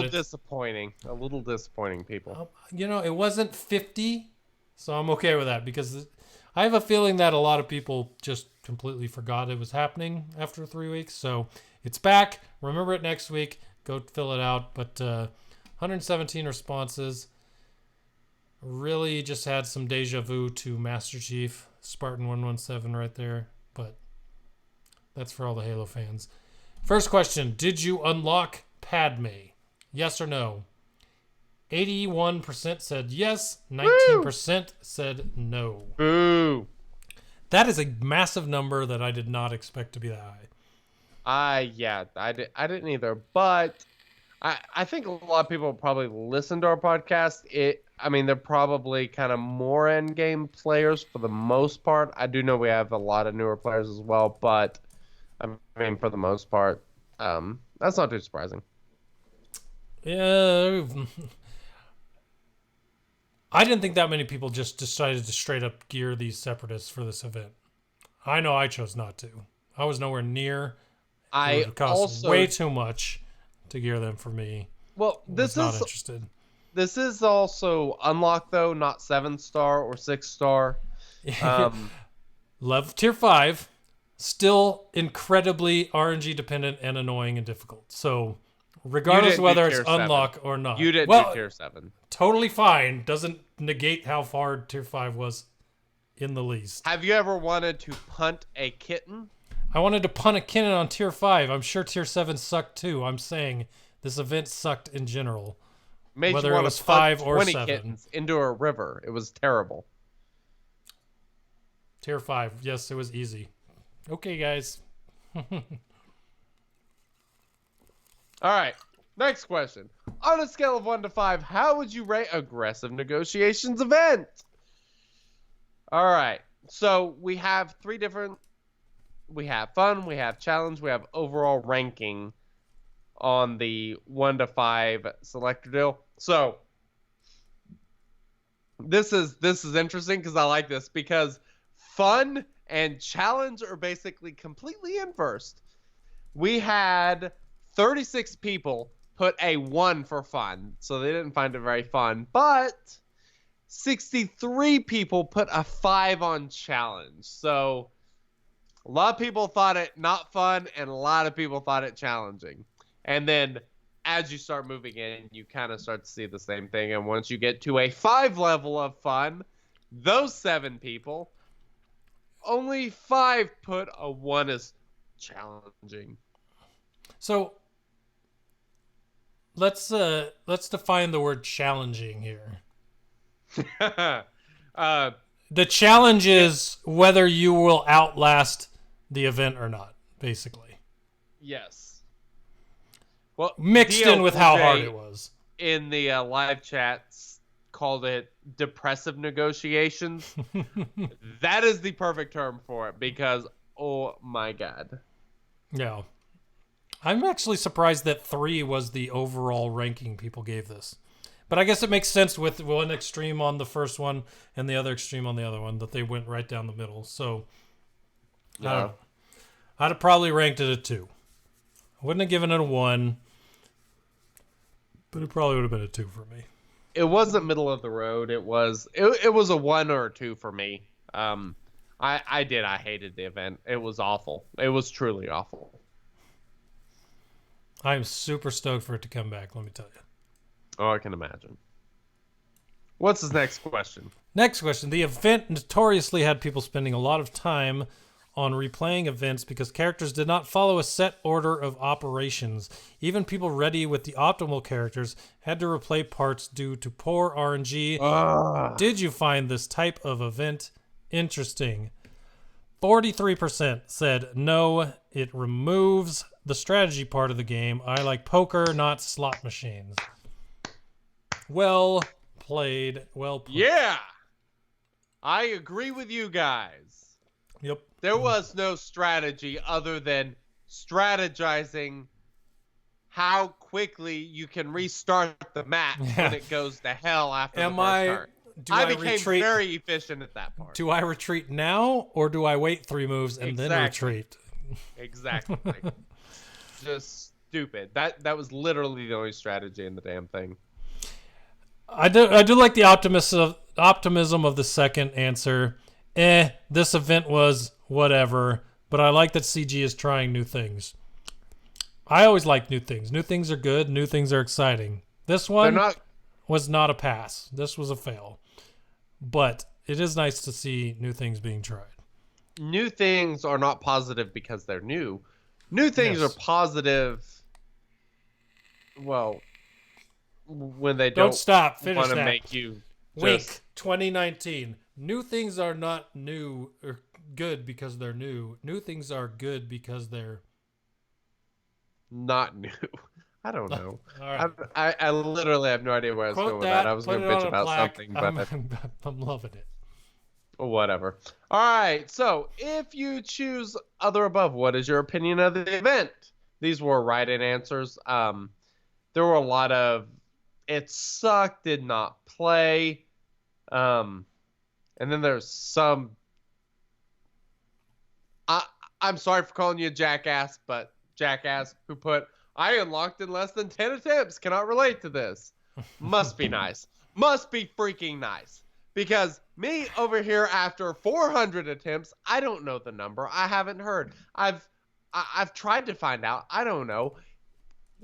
little disappointing, people. It wasn't 50, so I'm okay with that because I have a feeling that a lot of people just completely forgot it was happening after 3 weeks. So it's back. Remember it next week. Go fill it out. But 117 responses. Really just had some deja vu to Master Chief, Spartan 117 right there. But that's for all the Halo fans. First question, did you unlock Padme? Yes or no? 81% said yes, 19% said no. Boo. That is a massive number that I did not expect to be that high. I didn't either, but I think a lot of people probably listen to our podcast. They're probably kind of more end game players for the most part. I do know we have a lot of newer players as well, but for the most part, that's not too surprising. Yeah. I didn't think that many people just decided to straight up gear these Separatists for this event. I know I chose not to. I was nowhere near It would cost also way too much to gear them for me. well, Was not interested. This is also unlocked though, not 7-star or 6-star. Love tier 5, still incredibly RNG dependent and annoying and difficult. So regardless of whether it's unlock or not. You didn't do tier 7. Totally fine. Doesn't negate how far tier 5 was in the least. Have you ever wanted to punt a kitten? I wanted to punt a kitten on tier 5. I'm sure tier 7 sucked too. I'm saying this event sucked in general. Made whether you it want was to punt 5 or 20 7. kittens into a river. It was terrible. Tier 5. Yes, it was easy. Okay, guys. All right. Next question. On a scale of 1 to 5, how would you rate Aggressive Negotiations event? All right. So we have 3 different. We have fun, we have challenge, we have overall ranking on the 1 to 5 selector deal. So this is interesting because I like this because fun and challenge are basically completely inversed. We had 36 people put a 1 for fun, so they didn't find it very fun, but 63 people put a 5 on challenge. So a lot of people thought it not fun, and a lot of people thought it challenging. And then as you start moving in, you kind of start to see the same thing. And once you get to a 5 level of fun, those 7 people, only 5 put a 1 as challenging. So let's define the word challenging here. The challenge is whether you will outlast the event or not, basically. Yes. Well, mixed in with how hard it was. In the live chats, called it depressive negotiations. That is the perfect term for it because, oh my god. Yeah. I'm actually surprised that 3 was the overall ranking people gave this. But I guess it makes sense with one extreme on the first one and the other extreme on the other one that they went right down the middle. So yeah. I'd have probably ranked it a 2. I wouldn't have given it a 1, but it probably would have been a 2 for me. It wasn't middle of the road. It was a 1 or a 2 for me. I hated the event. It was awful. It was truly awful. I'm super stoked for it to come back, let me tell you. Oh, I can imagine. What's his next question? Next question. The event notoriously had people spending a lot of time on replaying events because characters did not follow a set order of operations. Even people ready with the optimal characters had to replay parts due to poor RNG. Did you find this type of event interesting? 43% said no, it removes the strategy part of the game. I like poker, not slot machines. Well played. Well played. Yeah! I agree with you guys. Yep. There was no strategy other than strategizing how quickly you can restart the match when it goes to hell after the first turn. I became very efficient at that part. Do I retreat now, or do I wait 3 moves and then retreat? Exactly. Just stupid. That was literally the only strategy in the damn thing. I do like the optimism of the second answer. This event was whatever, but I like that CG is trying new things. I always like new things. New things are good. New things are exciting. This one was not a pass. This was a fail. But it is nice to see new things being tried. New things are not positive because they're new. New things are positive, well, when they don't stop. Finish want to that. make you Wink 2019. New things are not new or good because they're new. New things are good because they're not new. I don't know. All right. I literally have no idea where I was going with that. I was going to bitch about something, but I'm loving it. Whatever. All right. So, if you choose other above, what is your opinion of the event? These were write-in answers. There were a lot of it sucked, did not play. And then there's some. I'm sorry for calling you a jackass, but jackass who put, I unlocked in less than 10 attempts. Cannot relate to this. Must be nice. Must be freaking nice. Because me over here after 400 attempts, I don't know the number. I haven't heard. I've tried to find out. I don't know.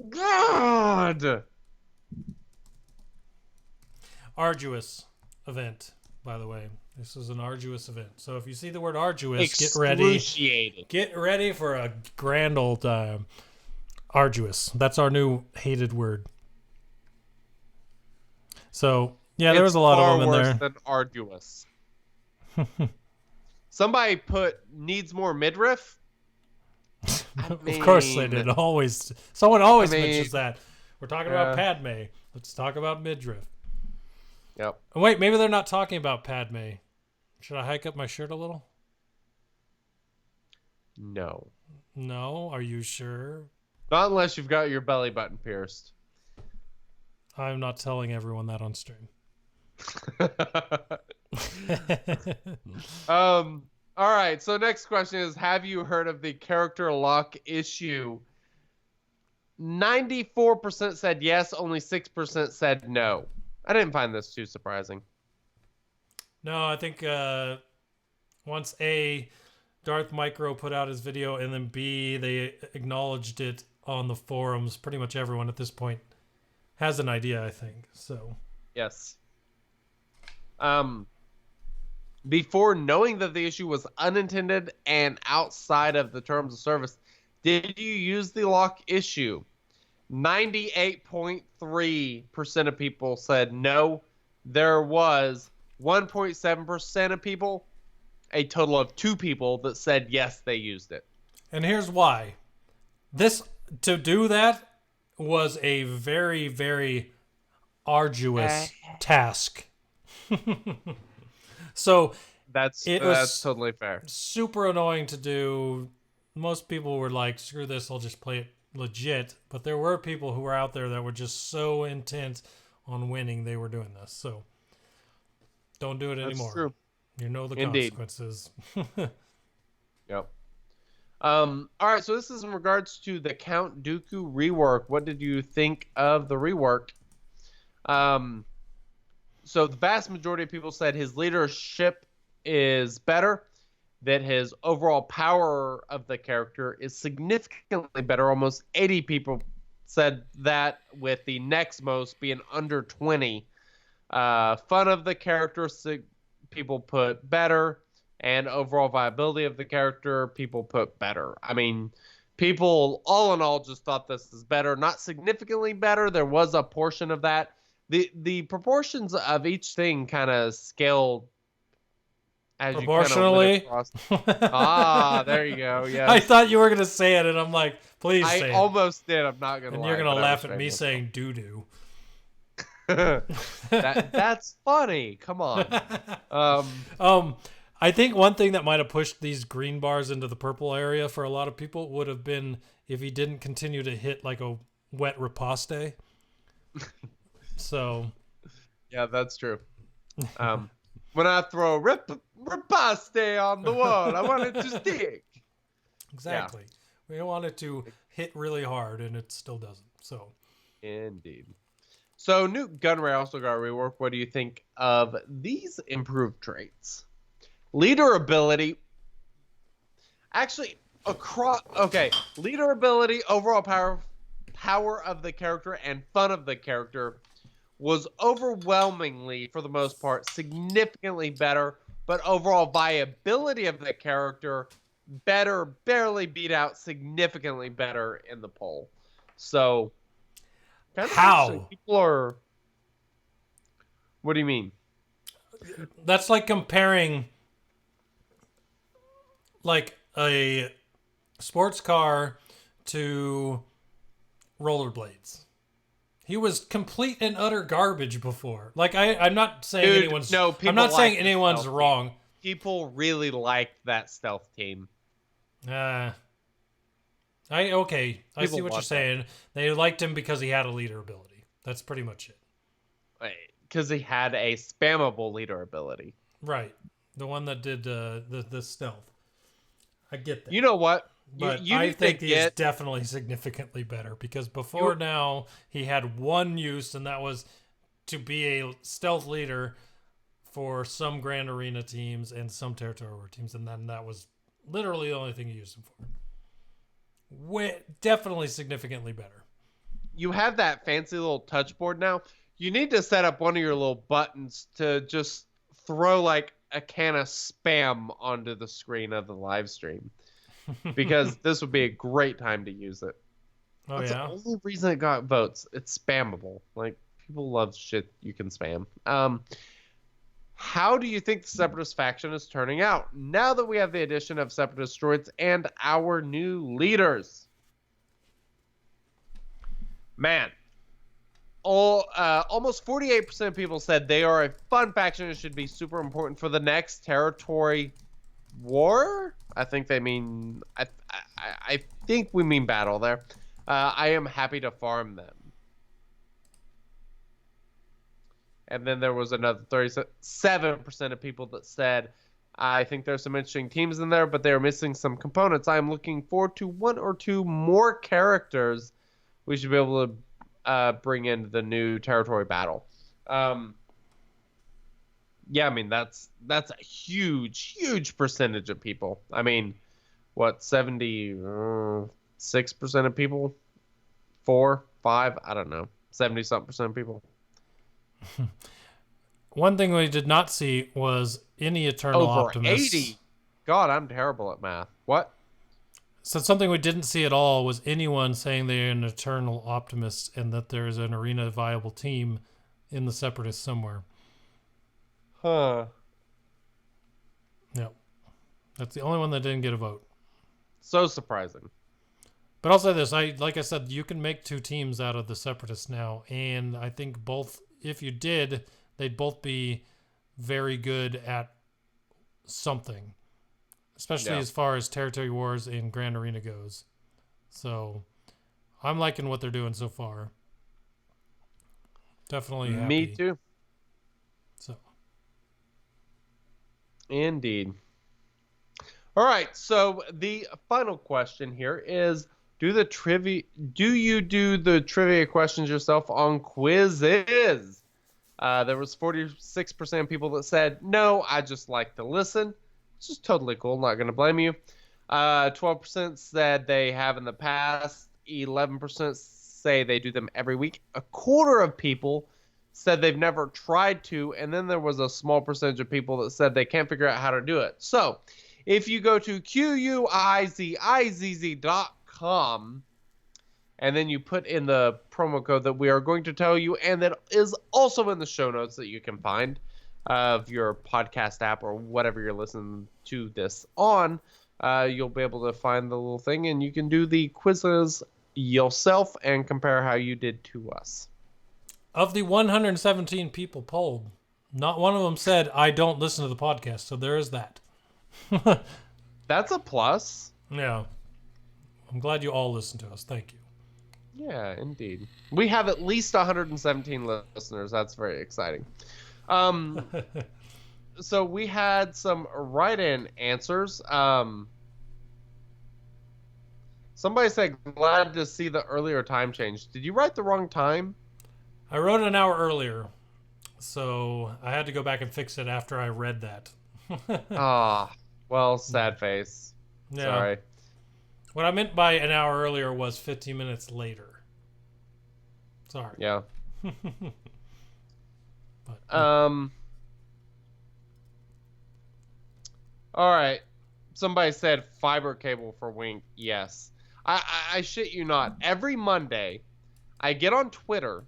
God. Arduous event, by the way. This is an arduous event. So if you see the word arduous, get ready. Excruciating. Get ready for a grand old time. Arduous. That's our new hated word. So, yeah, there was a lot of them in there. It's far worse than arduous. Somebody put needs more midriff. Of course they did. Someone always I mean, mentions that. We're talking about Padme. Let's talk about midriff. Yep. Oh, wait, maybe they're not talking about Padme. Should I hike up my shirt a little? No. No? Are you sure? Not unless you've got your belly button pierced. I'm not telling everyone that on stream. All right, so next question is, have you heard of the character lock issue? 94% said yes, only 6% said no. I didn't find this too surprising. No, I think once A, Darth Micro put out his video, and then B, they acknowledged it on the forums. Pretty much everyone at this point has an idea, I think. So yes. Before knowing that the issue was unintended and outside of the terms of service, did you use the lock issue? 98.3% of people said no. There was 1.7% of people, a total of 2 people, that said yes, they used it. And here's why. To do that was a very, very arduous task. So that's totally fair. Super annoying to do. Most people were like, screw this, I'll just play it legit. But there were people who were out there that were just so intent on winning, they were doing this. So don't do it anymore. That's true. You know the Indeed. consequences. Yep. All right, so this is in regards to the Count Dooku rework. What did you think of the rework? So the vast majority of people said his leadership is better, that his overall power of the character is significantly better. Almost 80 people said that, with the next most being under 20. Fun of the character, people put better, and overall viability of the character, people put better. I mean, people all in all just thought this is better. Not significantly better. There was a portion of that. The proportions of each thing kind of scaled as proportionally. You kind of went across. There you go. Yes. I thought you were gonna say it, and I'm like, please say it. I almost did. I'm not gonna. And lie, you're gonna but laugh at me saying doo doo. That's funny. Come on. I think one thing that might have pushed these green bars into the purple area for a lot of people would have been if he didn't continue to hit like a wet riposte. So, yeah, that's true. When I throw riposte on the wall, I want it to stick. Exactly. Yeah. We want it to hit really hard, and it still doesn't. So, indeed. So, Nute Gunray also got a rework. What do you think of these improved traits? Leader ability. Actually, leader ability, overall power of the character, and fun of the character was overwhelmingly, for the most part, significantly better, but overall viability of the character better, barely beat out significantly better in the poll. So, how? People are... What do you mean? That's like comparing like a sports car to rollerblades. He was complete and utter garbage before. Like I'm not saying I'm not saying anyone's wrong. People really liked that stealth team. I see what you're saying. They liked him because he had a leader ability. That's pretty much it. Because he had a spammable leader ability. Right. The one that did the stealth. I get that. You know what? But you I need think to he is get definitely significantly better because before now he had one use, and that was to be a stealth leader for some Grand Arena teams and some Territory War teams, and then that was literally the only thing he used him for. Definitely significantly better. you have that fancy little touch board now. You need to set up one of your little buttons to just throw like a can of spam onto the screen of the live stream, because this would be a great time to use it. Oh, That's yeah? the only reason it got votes. It's spammable. Like, people love shit you can spam. How do you think the Separatist faction is turning out now that we have the addition of Separatist droids and our new leaders? Man, almost 48% of people said they are a fun faction and should be super important for the next territory war. I think they mean, I think we mean battle there. I am happy to farm them. And then there was another 37% of people that said, I think there's some interesting teams in there, but they're missing some components. I'm looking forward to one or two more characters we should be able to bring into the new territory battle. Yeah, I mean, that's a huge percentage of people. I mean, what, 76% of people? 4, 5, I don't know. 70-something% of people. One thing we did not see was any Eternal Over Optimists. 80. God, I'm terrible at math. What? So something we didn't see at all was anyone saying they're an Eternal Optimist and that there is an arena viable team in the Separatists somewhere. Huh. No. That's the only one that didn't get a vote. So surprising. But I'll say this, like I said, you can make two teams out of the Separatists now, and I think both, if you did, they'd both be very good at something, especially as far as Territory Wars and Grand Arena goes. So I'm liking what they're doing so far. Definitely happy. Me too. So. Indeed. All right, so the final question here is, do you do the trivia questions yourself on quizzes? There was 46% of people that said, no, I just like to listen. It's just totally cool. Not going to blame you. 12% said they have in the past. 11% say they do them every week. A quarter of people said they've never tried to. And then there was a small percentage of people that said they can't figure out how to do it. So if you go to QUIZIZZ.com, and then you put in the promo code that we are going to tell you, and that is also in the show notes that you can find of your podcast app or whatever you're listening to this on, you'll be able to find the little thing, and you can do the quizzes yourself and compare how you did to us. Of the 117 people polled, not one of them said, I don't listen to the podcast, so there is that. That's a plus. Yeah. I'm glad you all listen to us. Thank you. Yeah, indeed. We have at least 117 listeners. That's very exciting. So we had some write-in answers. Somebody said, glad to see the earlier time change. Did you write the wrong time? I wrote it an hour earlier, so I had to go back and fix it after I read that. Well, sad face. Yeah. Sorry. What I meant by an hour earlier was 15 minutes later. Sorry. Yeah. But, All right. Somebody said fiber cable for Wink. Yes. I shit you not. Every Monday, I get on Twitter,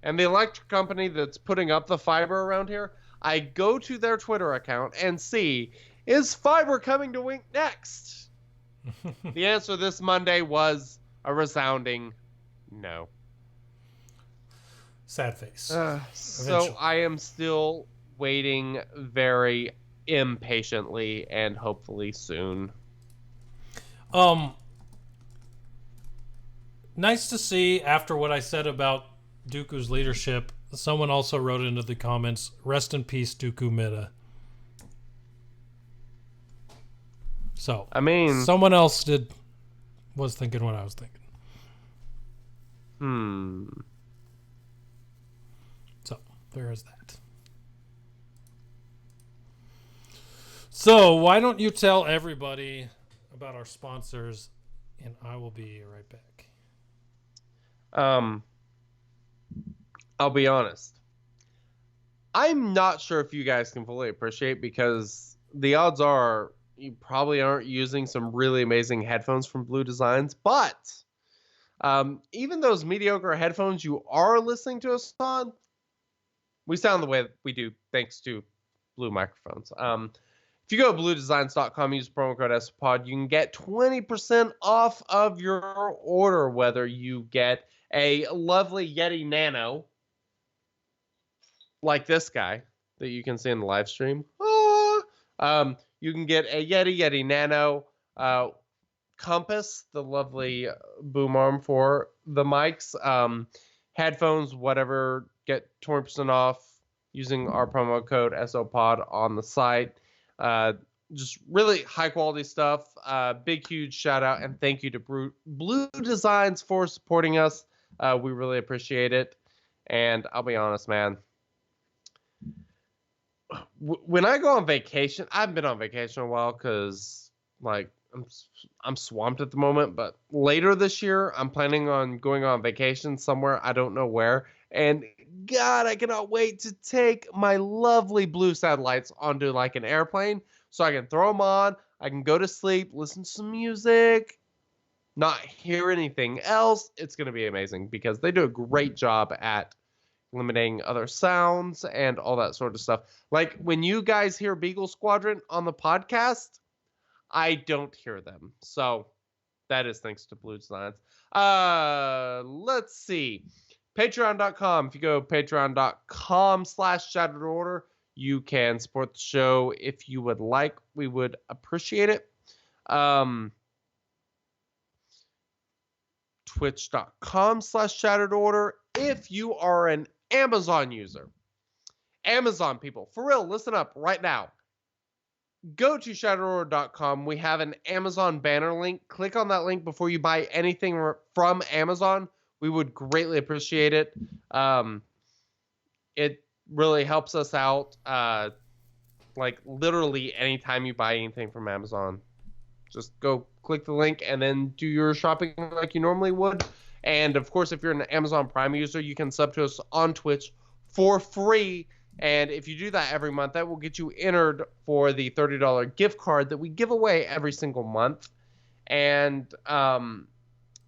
and the electric company that's putting up the fiber around here, I go to their Twitter account and see, is fiber coming to Wink next? The answer this Monday was a resounding no. sad face. So I am still waiting very impatiently and hopefully soon. Nice to see, after what I said about Dooku's leadership, someone also wrote into the comments, rest in peace, Dooku Mida. So I mean, someone else was thinking what I was thinking. So there is that. So why don't you tell everybody about our sponsors, and I will be right back. I'll be honest. I'm not sure if you guys can fully appreciate, because the odds are you probably aren't using some really amazing headphones from Blue Designs, but even those mediocre headphones you are listening to us on, we sound the way we do thanks to Blue microphones. If you go to bluedesigns.com, use promo code SPOD, you can get 20% off of your order, whether you get a lovely Yeti Nano, like this guy that you can see in the live stream. You can get a Yeti Nano, Compass, the lovely boom arm for the mics, headphones, whatever. Get 20% off using our promo code SOPOD on the site. Just really high quality stuff. Big, huge shout out and thank you to Blue Designs for supporting us. We really appreciate it. And I'll be honest, man. When I go on vacation, I've been on vacation a while because, like, I'm swamped at the moment. But later this year, I'm planning on going on vacation somewhere. I don't know where. And God, I cannot wait to take my lovely Blue satellites onto like an airplane so I can throw them on. I can go to sleep, listen to some music, not hear anything else. It's going to be amazing because they do a great job at limiting other sounds and all that sort of stuff. Like when you guys hear Beagle Squadron on the podcast, I don't hear them. So that is thanks to Blue Designs. Let's see. Patreon.com. If you go patreon.com/Shattered Order, you can support the show if you would like. We would appreciate it. Twitch.com/Shattered Order. If you are an Amazon user, Amazon people, for real, listen up right now. Go to shatteredorder.com. We have an Amazon banner link. Click on that link before you buy anything from Amazon. We would greatly appreciate it. It really helps us out. Like literally anytime you buy anything from Amazon, just go click the link and then do your shopping like you normally would. And of course, if you're an Amazon Prime user, you can sub to us on Twitch for free. And if you do that every month, that will get you entered for the $30 gift card that we give away every single month. And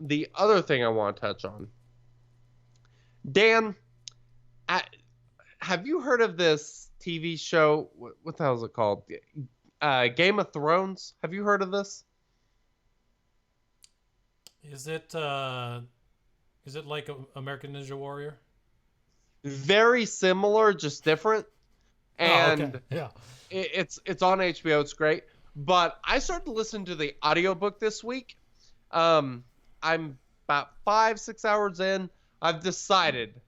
the other thing I want to touch on, Dan, have you heard of this TV show? What the hell is it called? Game of Thrones. Have you heard of this? Is it like American Ninja Warrior? Very similar, just different. And okay. Yeah, it's on HBO. It's great. But I started to listen to the audiobook this week. I'm about 5-6 hours in. I've decided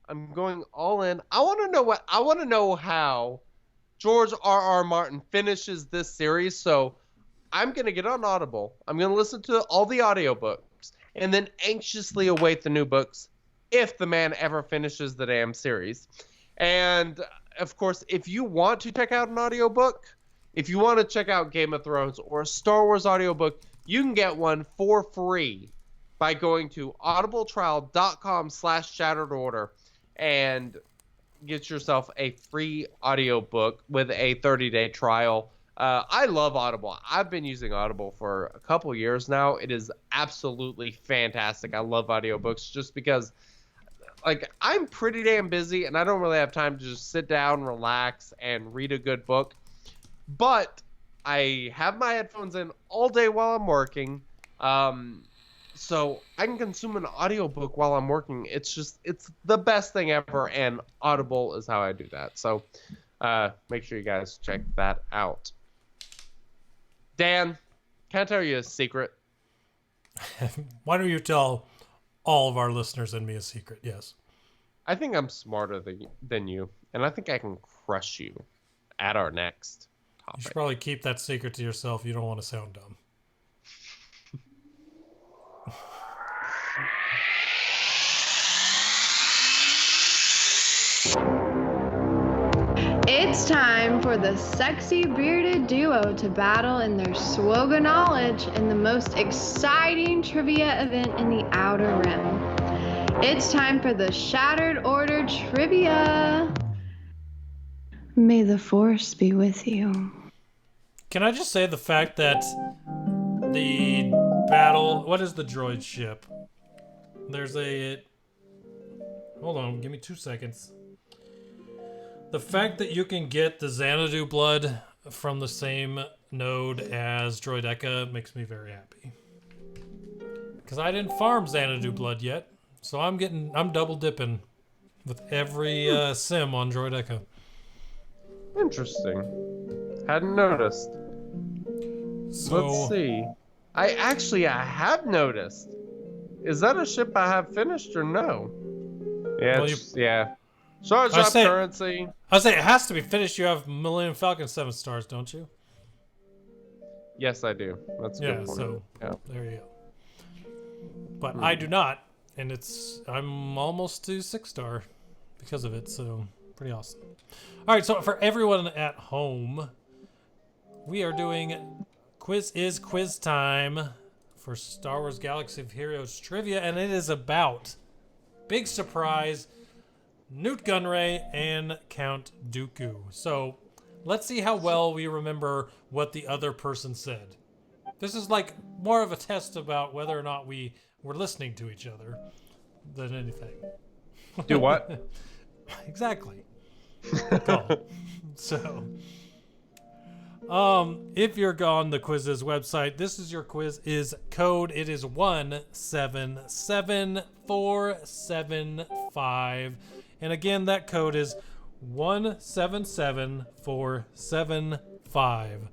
I'm going all in. I want to know how George R.R. Martin finishes this series. So I'm going to get on Audible. I'm going to listen to all the audiobooks and then anxiously await the new books if the man ever finishes the damn series. And of course, if you want to check out an audiobook, if you want to check out Game of Thrones or a Star Wars audiobook, you can get one for free by going to audibletrial.com/Shattered Order and get yourself a free audiobook with a 30-day trial. I love Audible. I've been using Audible for a couple years now. It is absolutely fantastic. I love audiobooks just because, like, I'm pretty damn busy and I don't really have time to just sit down, relax, and read a good book. But I have my headphones in all day while I'm working. So I can consume an audiobook while I'm working. It's the best thing ever, and Audible is how I do that. So make sure you guys check that out. Dan, can I tell you a secret? Why don't you tell all of our listeners and me a secret? Yes. I think I'm smarter than you, and I think I can crush you at our next You should probably keep that secret to yourself. You don't want to sound dumb. It's time for the sexy bearded duo to battle in their swoga knowledge in the most exciting trivia event in the Outer Rim. It's time for the Shattered Order Trivia. May the Force be with you. Can I just say the fact that the battle... What is the droid ship? There's a... Hold on, give me 2 seconds. The fact that you can get the Xanadu blood from the same node as Droideka makes me very happy. Because I didn't farm Xanadu blood yet, so I'm double dipping with every sim on Droideka. Interesting. Hadn't noticed. So, let's see. I have noticed. Is that a ship I have finished or no? Yeah, Well, yeah. Charge up currency. I say it has to be finished. You have Millennium Falcon 7 stars, don't you? Yes, I do. That's a good point. So yeah. There you go. But I do not, and I'm almost to 6-star because of it. So pretty awesome. All right, so for everyone at home, we are doing quiz time for Star Wars Galaxy of Heroes trivia, and it is about, big surprise, Nute Gunray and Count Dooku. So let's see how well we remember what the other person said. This is like more of a test about whether or not we were listening to each other than anything. Do what? Exactly. Call. So, if you're on the Quiz's website, this is your quiz is code. It is 177475. And again, that code is 177475.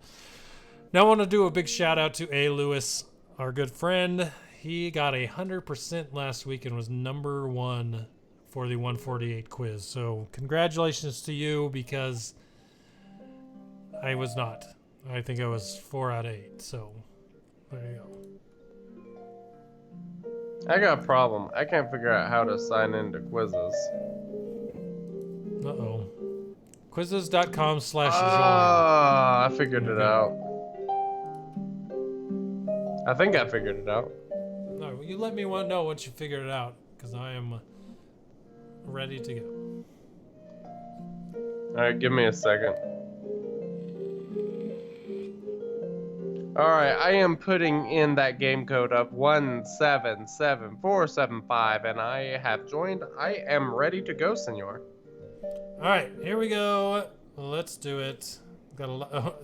Now I want to do a big shout out to A. Lewis, our good friend. He got 100% last week and was number 1 for the 148 quiz. So congratulations to you, because I was not. I think I was 4 out of 8. So there you go. I got a problem. I can't figure out how to sign into quizzes. Uh-oh. Quizzes.com/join. I figured it out. I think I figured it out. No, you let me know once you figure it out, because I am ready to go. Alright, give me a second. Alright, I am putting in that game code of 177475, and I have joined. I am ready to go, senor. Alright, here we go. Let's do it.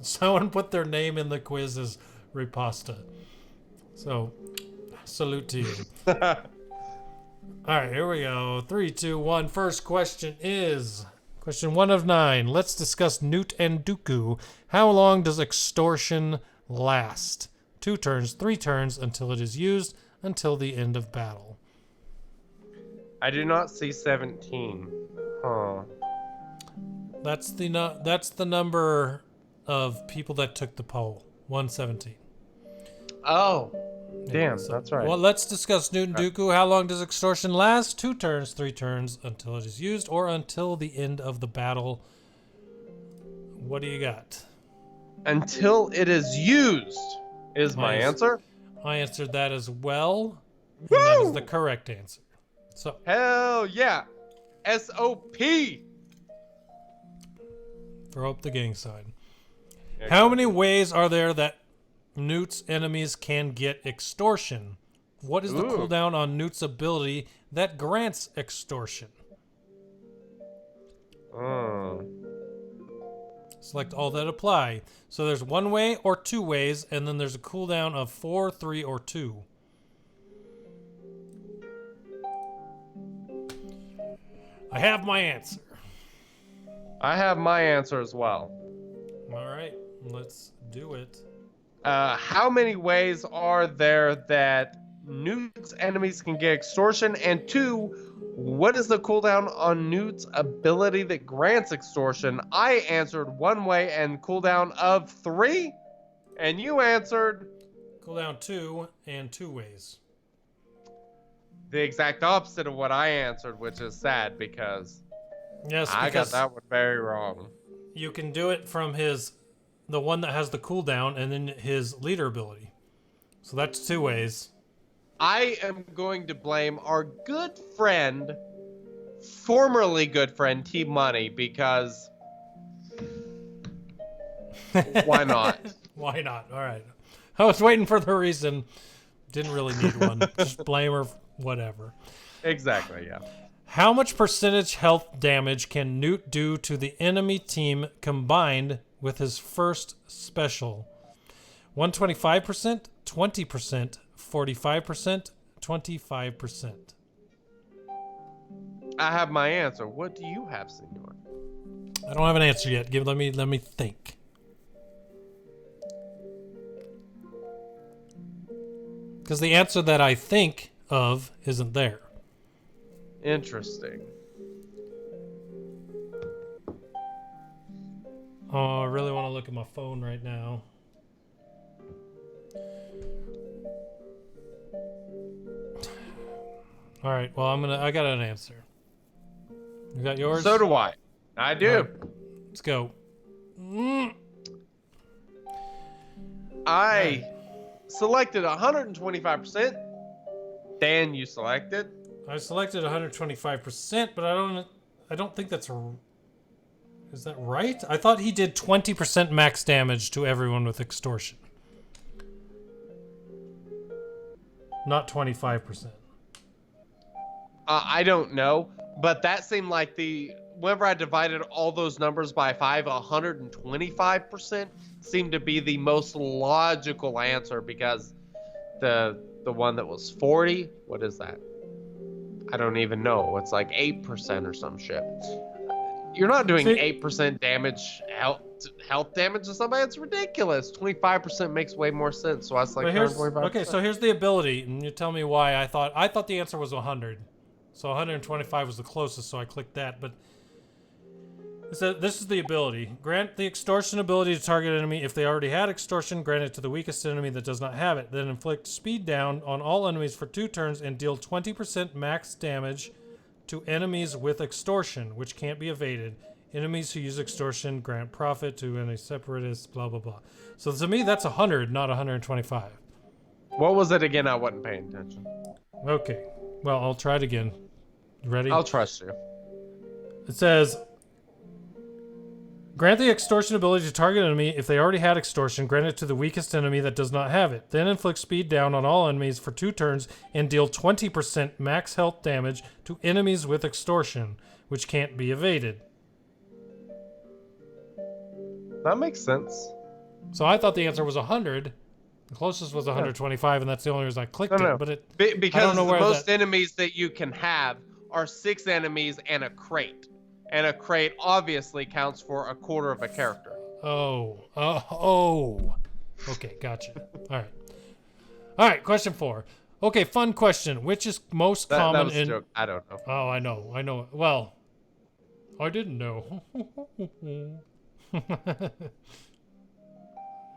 Someone put their name in the quiz as Riposta. So, salute to you. Alright, here we go. 3, 2, 1. First question is question 1 of 9. Let's discuss Nute and Dooku. How long does extortion last? 2 turns, 3 turns, until it is used, until the end of battle. I do not see 17. Huh. That's the number of people that took the poll. 117. Oh. Yeah, Damn, that's right. Well, let's discuss Nute and Dooku. How long does extortion last? 2 turns, 3 turns, until it is used, or until the end of the battle. What do you got? Until it is used is my answer. I answered that as well. And that is the correct answer. So, hell yeah. SOP. throw up the gang sign. How many ways are there that Nute's enemies can get extortion? What is the cooldown on Nute's ability that grants extortion? Select all that apply. So there's 1 way or 2 ways, and then there's a cooldown of 4, 3, or 2. I have my answer. I have my answer as well. All right, let's do it. How many ways are there that Nute's enemies can get extortion? And 2, What is the cooldown on Nute's ability that grants extortion? I answered 1 way and cooldown of 3. And you answered... Cooldown 2 and 2 ways. the exact opposite of what I answered, which is sad because Yes, I got because that one very wrong. you can do it from the one that has the cooldown and then his leader ability. So that's 2 ways. I am going to blame our good friend, formerly good friend, T Money, because why not? Why not? All right. I was waiting for the reason. Didn't really need one. Just blame her, whatever. Exactly, yeah. How much percentage health damage can Nute do to the enemy team combined with his first special? 125%, 20%, 45%, 25%. I have my answer. What do you have, Senor? I don't have an answer yet. Let me think. Because the answer that I think of isn't there. Interesting. Oh, I really want to look at my phone right now. All right. Well, I got an answer. You got yours? So do I. I do. Right, let's go. I selected 125%. Dan, you selected. I selected 125%, but I don't think that's is that right? I thought he did 20% max damage to everyone with extortion. Not 25%. I don't know, but that seemed like whenever I divided all those numbers by 5, 125% seemed to be the most logical answer because the one that was 40, what is that? I don't even know. It's like 8% or some shit. You're not doing 8% damage, health damage to somebody. It's ridiculous. 25% makes way more sense. So I was like, 125%. Okay, so here's the ability, and you tell me why I thought the answer was 100. So 125 was the closest, so I clicked that. But this is the ability. Grant the extortion ability to target enemy. If they already had extortion, grant it to the weakest enemy that does not have it. Then inflict speed down on all enemies for 2 turns and deal 20% max damage to enemies with extortion, which can't be evaded. Enemies who use extortion grant profit to any separatists, blah, blah, blah. So to me, that's 100, not 125. What was it again? I wasn't paying attention. Okay. Well, I'll try it again. You ready? I'll trust you. It says, grant the extortion ability to target enemy. If they already had extortion, grant it to the weakest enemy that does not have it. Then inflict speed down on all enemies for 2 turns and deal 20% max health damage to enemies with extortion, which can't be evaded. That makes sense. So I thought the answer was 100. The closest was 125, and that's the only reason I clicked No. it. But Because I don't know the where most enemies that you can have are 6 enemies and a crate. And a crate obviously counts for a quarter of a character. Oh. Okay, gotcha. All right. Question 4. Okay, fun question. Which is most common that was in? a joke. I don't know. Oh, I know. Well, I didn't know.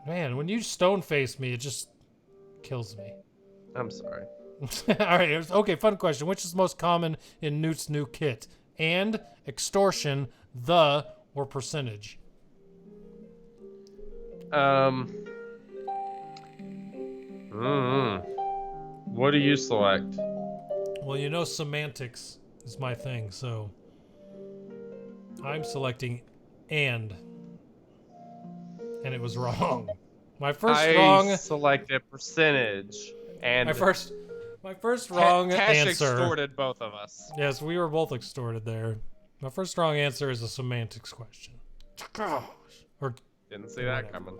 Man, when you stone face me, it just kills me. I'm sorry. All right. Okay, fun question. Which is most common in Nute's new kit? And extortion, or percentage? What do you select? Well, semantics is my thing, so I'm selecting and it was wrong. My first wrong. I selected percentage, and My first wrong Cash answer. extorted both of us. Yes, we were both extorted there. My first wrong answer is a semantics question. Or Didn't see that coming.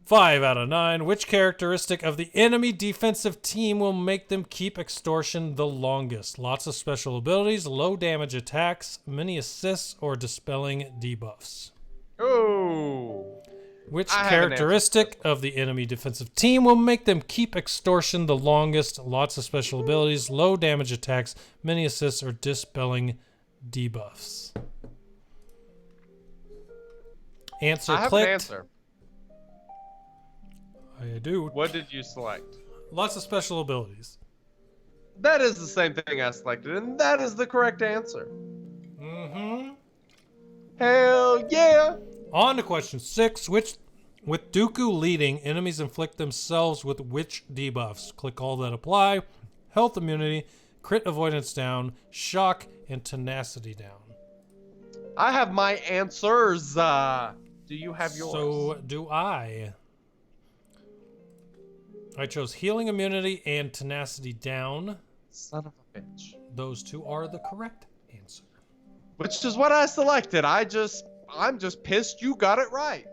5 out of 9. Which characteristic of the enemy defensive team will make them keep extortion the longest? Lots of special abilities, low damage attacks, many assists, or dispelling debuffs? Oh. Which I have an answer. characteristic of the enemy defensive team will make them keep extortion the longest? Lots of special abilities, low damage attacks, many assists, or dispelling debuffs. Answer I have clicked. an answer. I do. What did you select? Lots of special abilities. That is the same thing I selected, and that is the correct answer. Mm-hmm. Hell yeah! On to question 6. With Dooku leading, enemies inflict themselves with which debuffs? Click all that apply. Health immunity, crit avoidance down, shock, and tenacity down. I have my answers. Do you have yours? So do I. I chose healing immunity and tenacity down. Son of a bitch. Those two are the correct answer. Which is what I selected. I'm just pissed you got it right.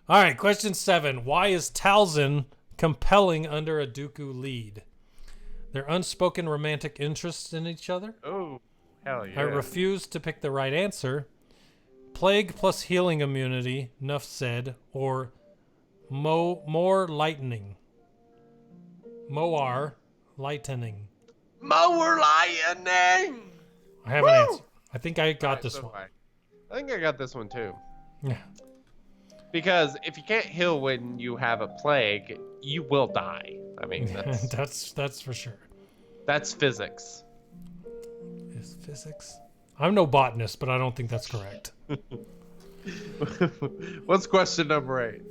All right, question 7. Why is Talzin compelling under a Dooku lead? Their unspoken romantic interests in each other? Oh, hell yeah. I refuse to pick the right answer. Plague plus healing immunity, Nuff said, or more lightning. Moar lightning. Mower lightning! I have an answer. I think I got this one. I think I got this one too. Yeah. Because if you can't heal when you have a plague, you will die. I mean, that's for sure. that's physics. Is physics? I'm no botanist, but I don't think that's correct. What's question number 8?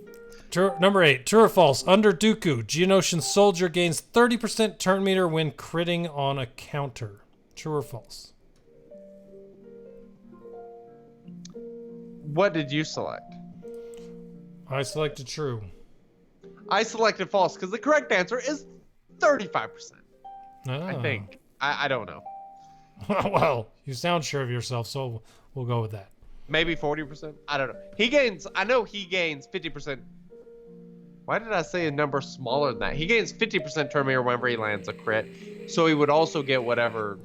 Number 8. True or false? Under Dooku, Geonosian soldier gains 30% turn meter when critting on a counter. True or false? What did you select? I selected true. I selected false because the correct answer is 35%. I Ah. think. I don't know. Well, you sound sure of yourself, so we'll go with that. Maybe 40%? I don't know. I know he gains 50%. Why did I say a number smaller than that? He gains 50% turn meter whenever he lands a crit. So he would also get whatever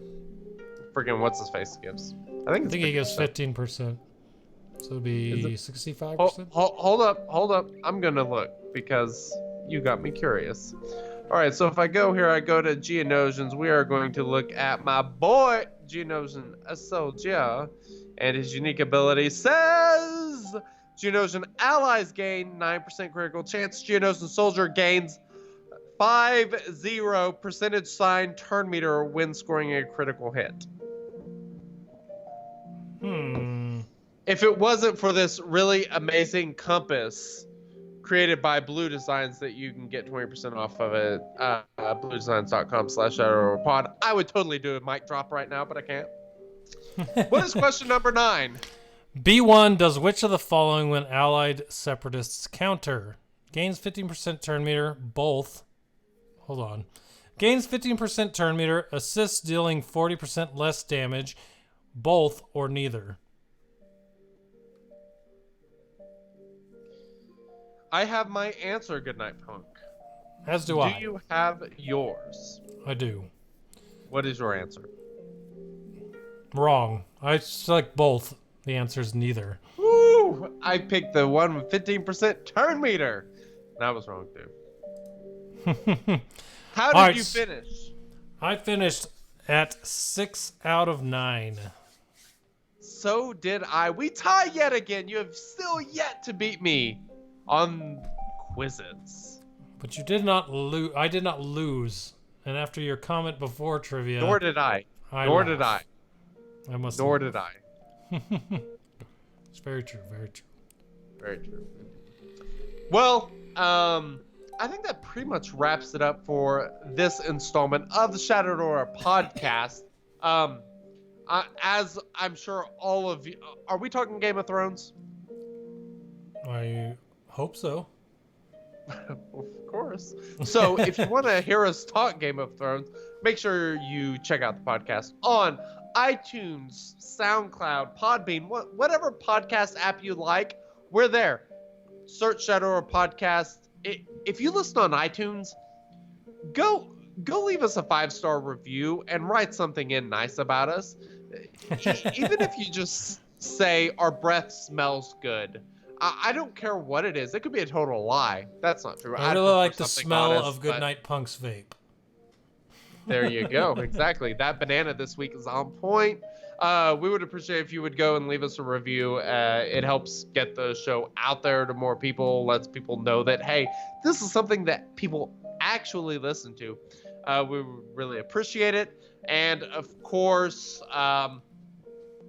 freaking what's his face gives. I think he gives 15%. So it'd be 65%. Hold up. I'm gonna look because you got me curious. All right, so if I go here, I go to Geonosians. We are going to look at my boy Geonosian Ahsoka, and his unique ability says Geonosian allies gain 9% critical chance. Geonosian soldier gains 50 percentage sign turn meter when scoring a critical hit. If it wasn't for this really amazing compass created by Blue Designs that you can get 20% off of it, bluedesigns.com/ShadowRoarPod, I would totally do a mic drop right now, but I can't. What is question number 9? B1 does which of the following when allied separatists counter? Gains 15% turn meter, both. Hold on. Gains 15% turn meter, assists dealing 40% less damage, both or neither. I have my answer, Goodnight Punk. As do I. Do you have yours? I do. What is your answer? Wrong. I select both. The answer is neither. Woo! I picked the one with 15% turn meter. That was wrong, too. How did you finish? I finished at 6 out of 9. So did I. We tie yet again. You have still yet to beat me on quizzes. But you did not lose. I did not lose. And after your comment before trivia, Nor did I. I Nor laugh. did I. I must. Nor laugh. did I. It's very true. Very true. Very true. Well, I think that pretty much wraps it up for this installment of the Shattered Aura podcast. As I'm sure all of you, are we talking Game of Thrones? I hope so. Of course. So if you want to hear us talk Game of Thrones, make sure you check out the podcast on iTunes, SoundCloud, Podbean, whatever podcast app you like. We're there. Search Shadow or Podcast. If you listen on iTunes, go leave us a 5-star review and write something in nice about us. Even if you just say our breath smells good. I don't care what it is. It could be a total lie. That's not true. I I'd really prefer like the something smell honest, of but Goodnight Punk's vape. there you go. Exactly. That banana this week is on point. We would appreciate if you would go and leave us a review. It helps get the show out there to more people, lets people know that, hey, this is something that people actually listen to. We would really appreciate it. And of course,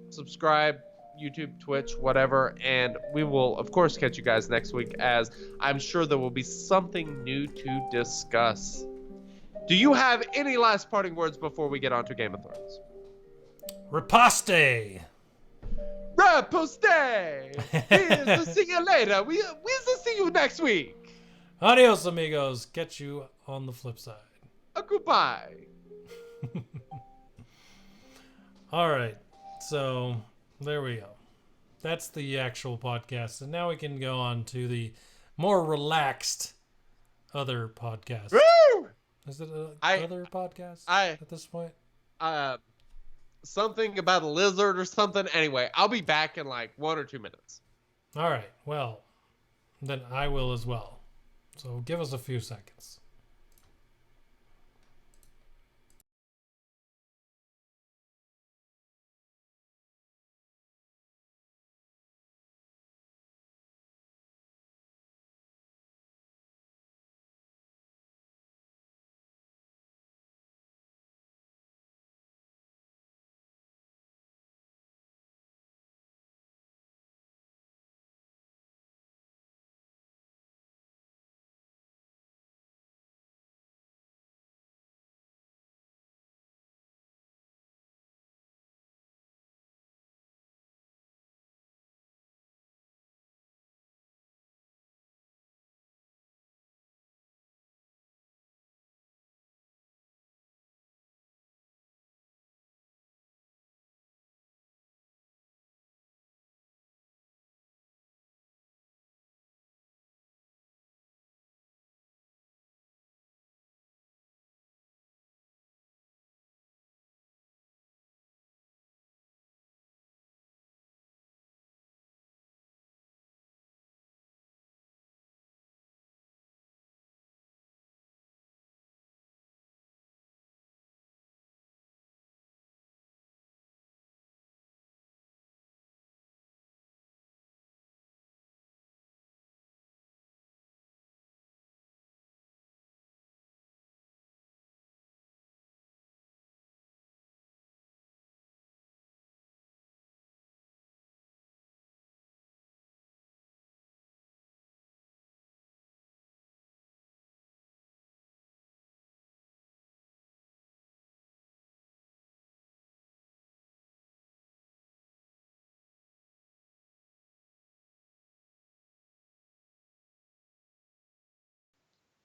subscribe, YouTube, Twitch, whatever. And we will, of course, catch you guys next week, as I'm sure there will be something new to discuss. Do you have any last parting words before we get on to Game of Thrones? Riposte! Raposte! We'll see you later. We'll see you next week. Adios, amigos. Catch you on the flip side. Goodbye. All right. So, there we go. That's the actual podcast. And now we can go on to the more relaxed other podcast. Woo! Is it other podcast at this point? Something about a lizard or something. Anyway, I'll be back in like 1 or 2 minutes. All right. Well, then I will as well. So give us a few seconds.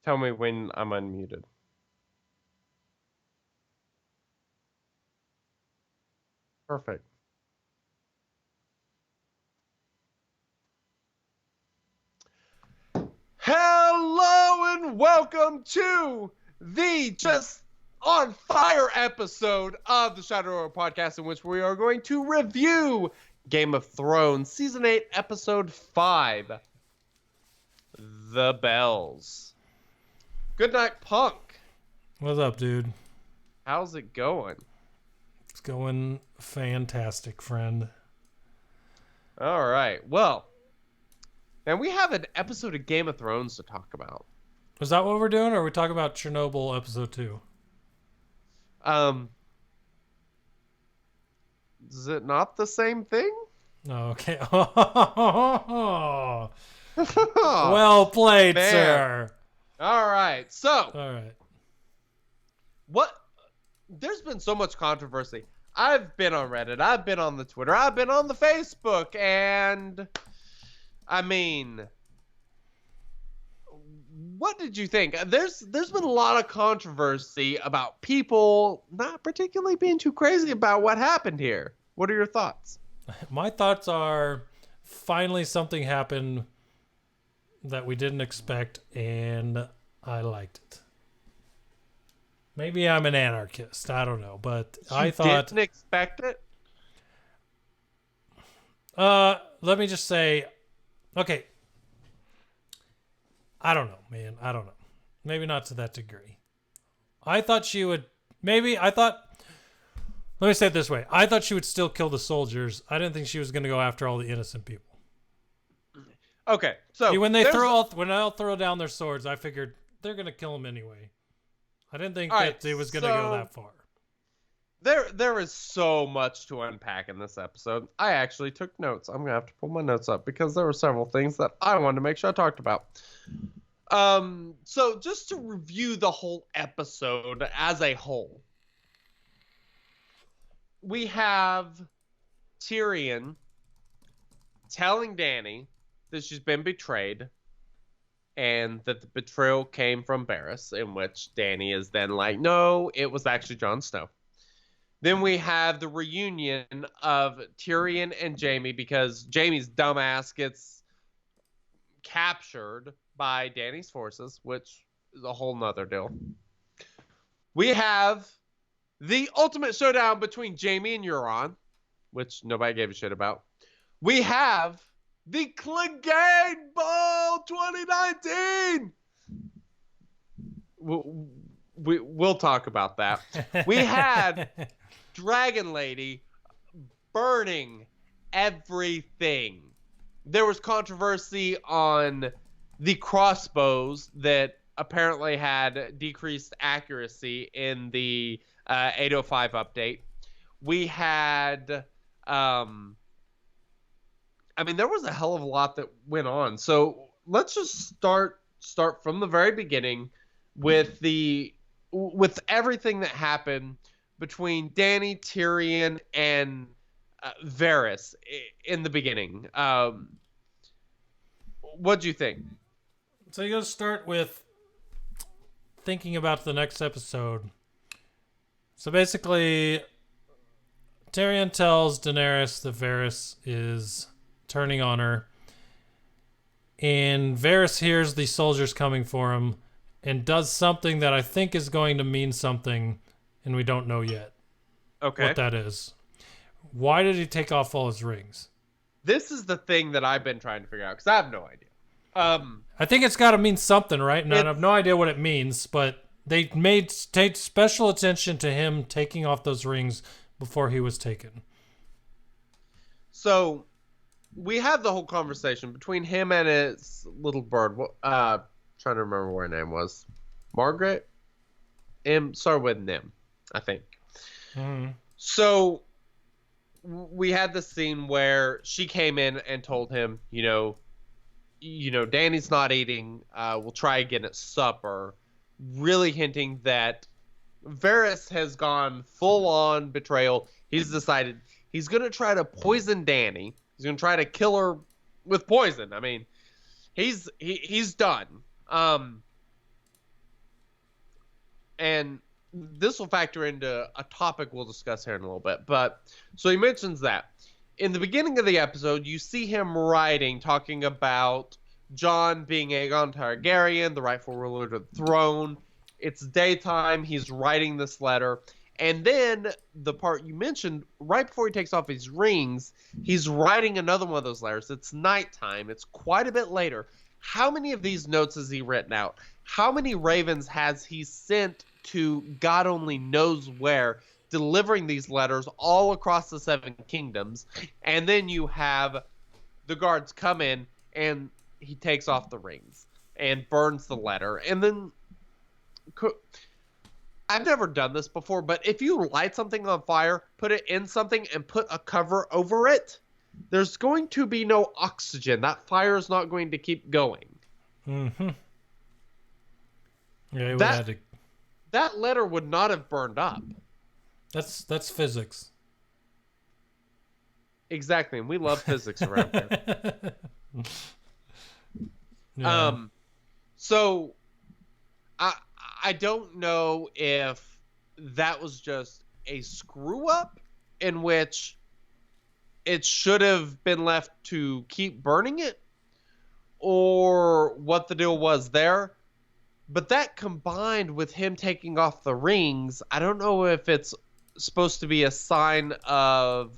Tell me when I'm unmuted. Perfect. Hello and welcome to the Just on Fire episode of the Shadow Roar podcast, in which we are going to review Game of Thrones Season 8, Episode 5, The Bells. Good night, Punk. What's up, dude? How's it going? It's going fantastic, friend. All right. Well, and we have an episode of Game of Thrones to talk about. Is that what we're doing, or are we talking about Chernobyl episode 2? Is it not the same thing? Oh, okay. Well played, Man. sir. All right. So, All right. there's been so much controversy. I've been on Reddit, I've been on the Twitter, I've been on the Facebook, and I mean, what did you think? There's been a lot of controversy about people not particularly being too crazy about what happened here. What are your thoughts? My thoughts are, finally something happened that we didn't expect, and I liked it. Maybe I'm an anarchist. I don't know, but I thought. Didn't expect it. Let me just say, Okay. I don't know, man. I don't know. Maybe not to that degree. I thought she would. Let me say it this way. I thought she would still kill the soldiers. I didn't think she was going to go after all the innocent people. Okay, so when they throw down their swords, I figured they're going to kill them anyway. I didn't think that it was going to go that far. There is so much to unpack in this episode. I actually took notes. I'm going to have to pull my notes up because there were several things that I wanted to make sure I talked about. So just to review the whole episode as a whole. We have Tyrion telling Dany that she's been betrayed and that the betrayal came from Varys, in which Dany is then like, no, it was actually Jon Snow. Then we have the reunion of Tyrion and Jaime because Jaime's dumbass gets captured by Dany's forces, which is a whole nother deal. We have the ultimate showdown between Jaime and Euron, which nobody gave a shit about. We have the Clegane Bowl 2019. We'll talk about that. We had Dragon Lady burning everything. There was controversy on the crossbows that apparently had decreased accuracy in the 805 update. We had, there was a hell of a lot that went on. So let's just start from the very beginning with everything that happened between Dany, Tyrion, and Varys in the beginning. What'd you think? So you're going to start with thinking about the next episode. So basically, Tyrion tells Daenerys that Varys is turning on her. And Varys hears the soldiers coming for him and does something that I think is going to mean something, and we don't know yet what that is. Why did he take off all his rings? This is the thing that I've been trying to figure out, because I have no idea. I think it's got to mean something, right? And I have no idea what it means, but they take special attention to him taking off those rings before he was taken. So we have the whole conversation between him and his little bird. Trying to remember what her name was. Margaret? Started with Nim, I think. Mm-hmm. So we had the scene where she came in and told him, Dany's not eating. We'll try again at supper. Really hinting that Varys has gone full-on betrayal. He's decided he's going to try to poison Dany. He's going to try to kill her with poison. I mean, he's done. And this will factor into a topic we'll discuss here in a little bit. But so he mentions that. In the beginning of the episode, you see him writing, talking about Jon being Aegon Targaryen, the rightful ruler of the throne. It's daytime. He's writing this letter. And then the part you mentioned, right before he takes off his rings, he's writing another one of those letters. It's nighttime. It's quite a bit later. How many of these notes has he written out? How many ravens has he sent to God only knows where, delivering these letters all across the Seven Kingdoms? And then you have the guards come in and he takes off the rings and burns the letter. And then I've never done this before, but if you light something on fire, put it in something and put a cover over it, there's going to be no oxygen. That fire is not going to keep going. Mm-hmm. Yeah, that letter would not have burned up. That's physics. Exactly, and we love physics around here. Yeah. So I don't know if that was just a screw up in which it should have been left to keep burning it, or what the deal was there. But that combined with him taking off the rings, I don't know if it's supposed to be a sign of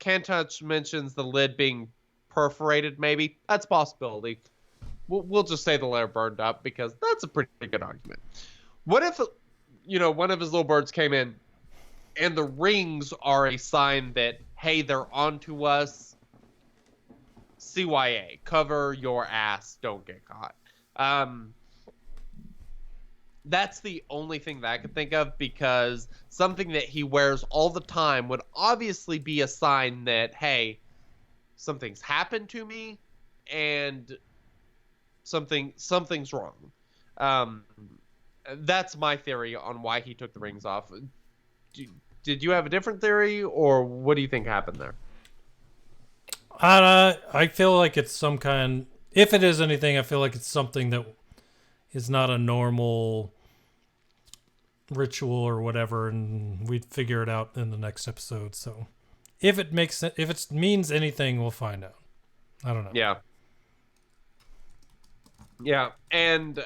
Cantouch mentions the lid being perforated. Maybe that's a possibility. We'll just say the layer burned up because that's a pretty good argument. What if, one of his little birds came in and the rings are a sign that, hey, they're onto us. CYA, cover your ass, don't get caught. That's the only thing that I could think of, because something that he wears all the time would obviously be a sign that, hey, something's happened to me and something's wrong. That's my theory on why he took the rings off. Did you have a different theory, or what do you think happened there? I feel like it's some kind. If it is anything, I feel like it's something that is not a normal ritual or whatever, and we'd figure it out in the next episode. So, if it means anything, we'll find out. I don't know. Yeah, and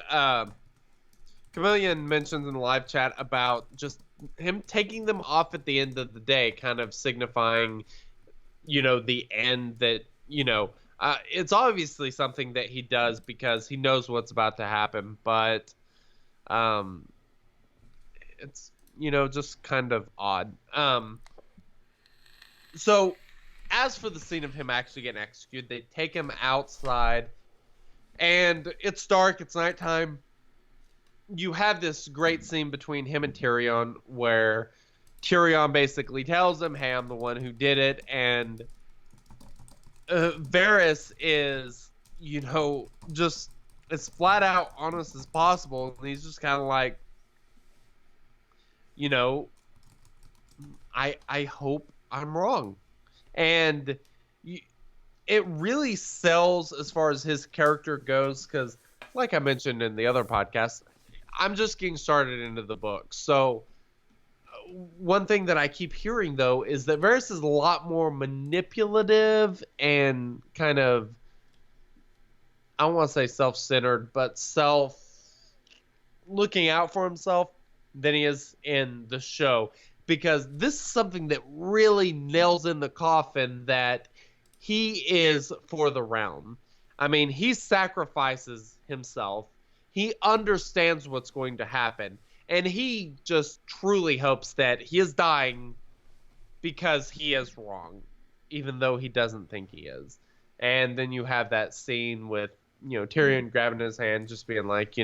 Chameleon mentions in the live chat about just him taking them off at the end of the day, kind of signifying, the end that, it's obviously something that he does because he knows what's about to happen, but it's, just kind of odd. So as for the scene of him actually getting executed, they take him outside and it's dark, it's nighttime. You have this great scene between him and Tyrion where Tyrion basically tells him, hey, I'm the one who did it, and Varys is, just as flat out honest as possible, and he's just kind of like, I hope I'm wrong. And it really sells as far as his character goes, because like I mentioned in the other podcast, I'm just getting started into the book. So one thing that I keep hearing, though, is that Varys is a lot more manipulative and kind of, I don't want to say self-centered, but looking out for himself than he is in the show. Because this is something that really nails in the coffin that he is for the realm. I mean, he sacrifices himself. He understands what's going to happen. And he just truly hopes that he is dying because he is wrong, even though he doesn't think he is. And then you have that scene with, Tyrion grabbing his hand, just being like,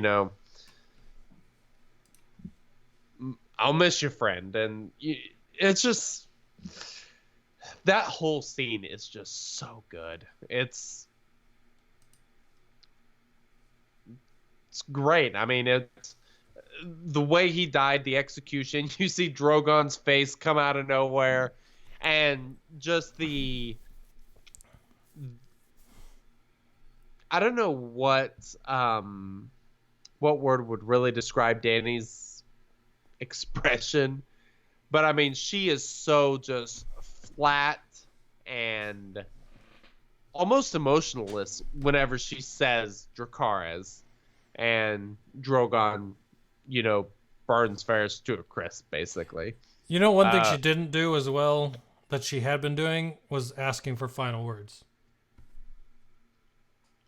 I'll miss you, friend. And it's just, that whole scene is just so good. It's great. I mean, it's the way he died, the execution. You see Drogon's face come out of nowhere, and just I don't know what word would really describe Dany's expression, but I mean, she is so just flat and almost emotionless whenever she says Dracarys, and Drogon, burns Varys to a crisp, basically. One thing she didn't do as well that she had been doing was asking for final words.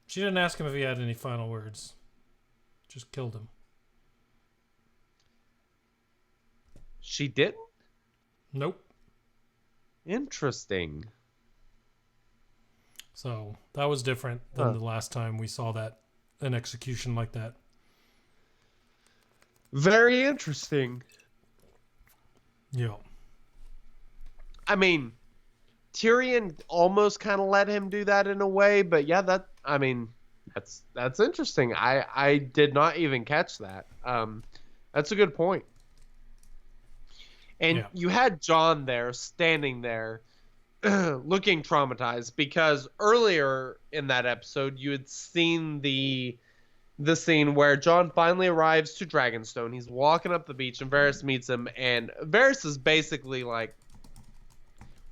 She didn't ask him if he had any final words. Just killed him. She didn't? Nope. Interesting. So that was different than the last time we saw an execution like that. Very interesting. Yeah. I mean, Tyrion almost kind of let him do that in a way, but yeah, that's interesting. I did not even catch that. That's a good point. And you had Jon there, standing there, looking traumatized, because earlier in that episode, you had seen the scene where Jon finally arrives to Dragonstone. He's walking up the beach, and Varys meets him, and Varys is basically like,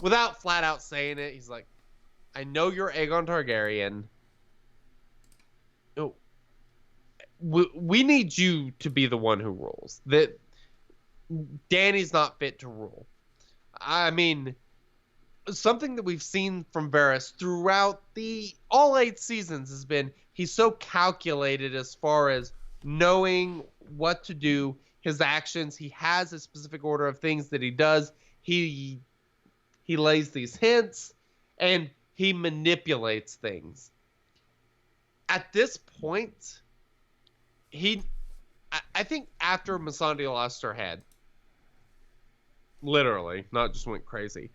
without flat out saying it, he's like, I know you're Aegon Targaryen. No, we need you to be the one who rules. That Dany's not fit to rule. I mean, something that we've seen from Varys throughout all 8 seasons has been he's so calculated as far as knowing what to do, his actions. He has a specific order of things that he does. He lays these hints and he manipulates things. At this point, I think after Missandei lost her head, literally, not just went crazy,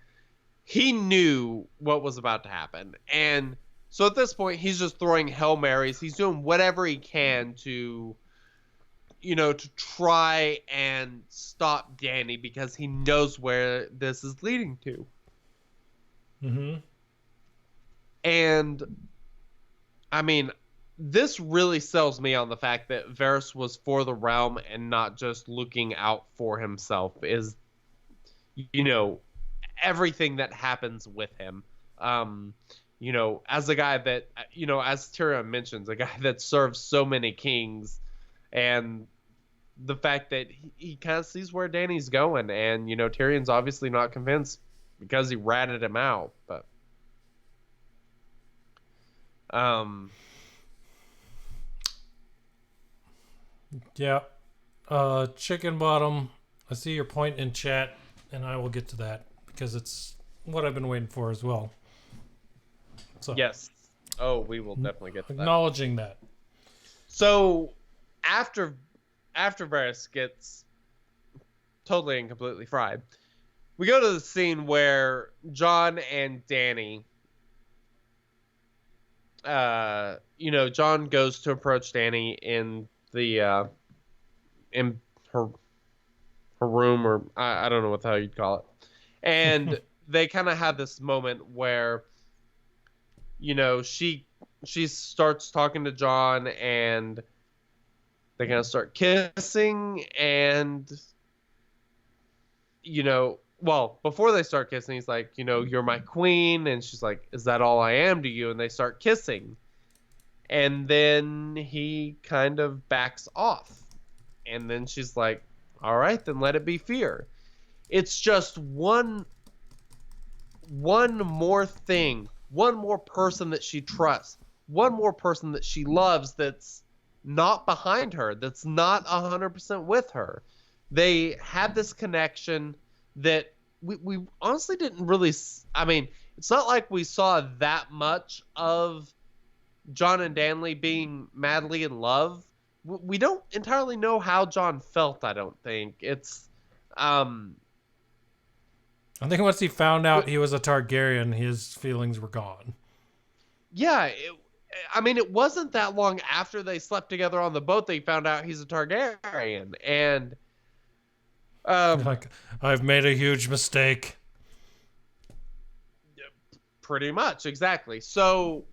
he knew what was about to happen. And so at this point, he's just throwing Hail Marys. He's doing whatever he can to try and stop Dany because he knows where this is leading to. Mm-hmm. And, I mean, this really sells me on the fact that Varys was for the realm and not just looking out for himself, is, everything that happens with him. As a guy that, as Tyrion mentions, a guy that serves so many kings, and the fact that he kind of sees where Dany's going, and, Tyrion's obviously not convinced because he ratted him out, but yeah. Chicken Bottom, I see your point in chat, and I will get to that because it's what I've been waiting for as well. So yes. Oh, we will definitely get to that. Acknowledging that. So after Varys gets totally and completely fried, we go to the scene where Jon and Dany, Jon goes to approach Dany in the in her room, or I don't know what the hell you'd call it, and they kind of have this moment where she starts talking to Jon, and they kind of start kissing, and well, before they start kissing, he's like, you're my queen, and she's like, is that all I am to you? And they start kissing, and then he kind of backs off, and then she's like, all right, then let it be fear. It's just one more thing, one more person that she trusts, one more person that she loves that's not behind her, that's not 100% with her. They had this connection that we honestly didn't really, I mean, it's not like we saw that much of Jon and Danley being madly in love. We don't entirely know how Jon felt, I don't think. It's I think once he found out he was a Targaryen, his feelings were gone. Yeah, it wasn't that long after they slept together on the boat that he found out he's a Targaryen, and like, I've made a huge mistake. Pretty much, exactly. So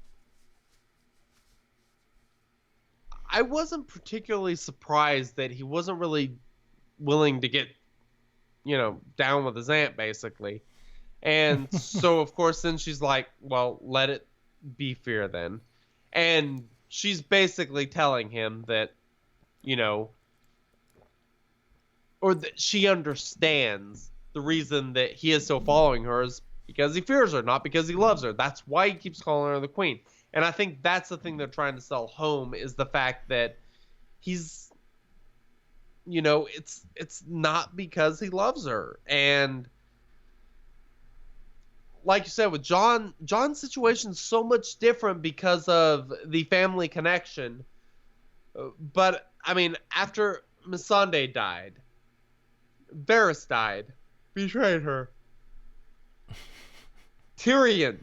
I wasn't particularly surprised that he wasn't really willing to get, down with his aunt, basically. And so, of course, then she's like, well, let it be fear then. And she's basically telling him that, or that she understands the reason that he is still following her is because he fears her, not because he loves her. That's why he keeps calling her the queen. And I think that's the thing they're trying to sell home, is the fact that he's, it's not because he loves her. And like you said, with Jon's situation is so much different because of the family connection. But, after Missandei died, Varys died, betrayed her. Tyrion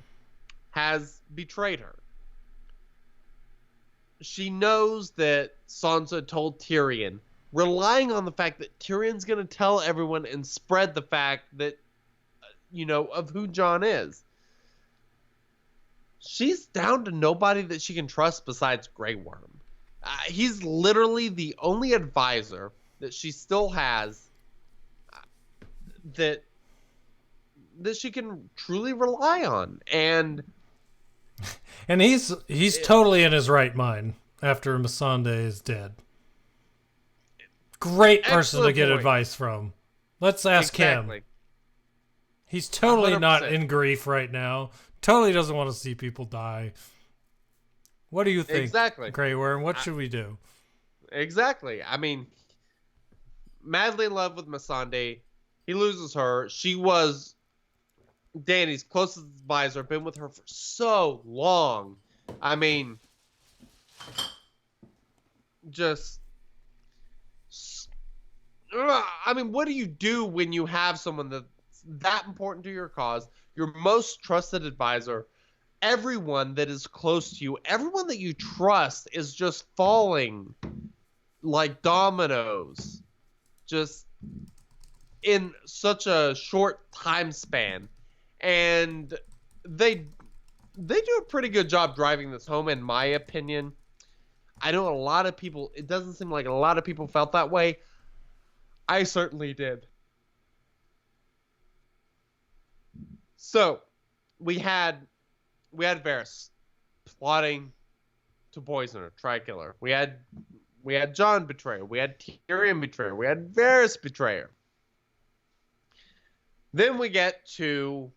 has betrayed her. She knows that Sansa told Tyrion, relying on the fact that Tyrion's going to tell everyone and spread the fact that, of who Jon is. She's down to nobody that she can trust besides Grey Worm. He's literally the only advisor that she still has that she can truly rely on. And he's totally in his right mind after Missandei is dead. Great person to get advice from. Let's ask him. He's totally not 100%. in grief right now. Totally doesn't want to see people die. What do you think, Exactly. Grey Worm? What should we do? Exactly. I mean, madly in love with Missandei. He loses her. She was Danny's closest advisor, been with her for so long. I mean, just... what do you do when you have someone that's that important to your cause, your most trusted advisor, everyone that is close to you, everyone that you trust is just falling like dominoes, just in such a short time span. And they do a pretty good job driving this home, in my opinion. I know a lot of people, it doesn't seem like a lot of people felt that way. I certainly did. So, we had Varys plotting to poison her, try kill her. We had Jon betrayer. We had Tyrion betrayer. We had Varys betrayer. Then we get to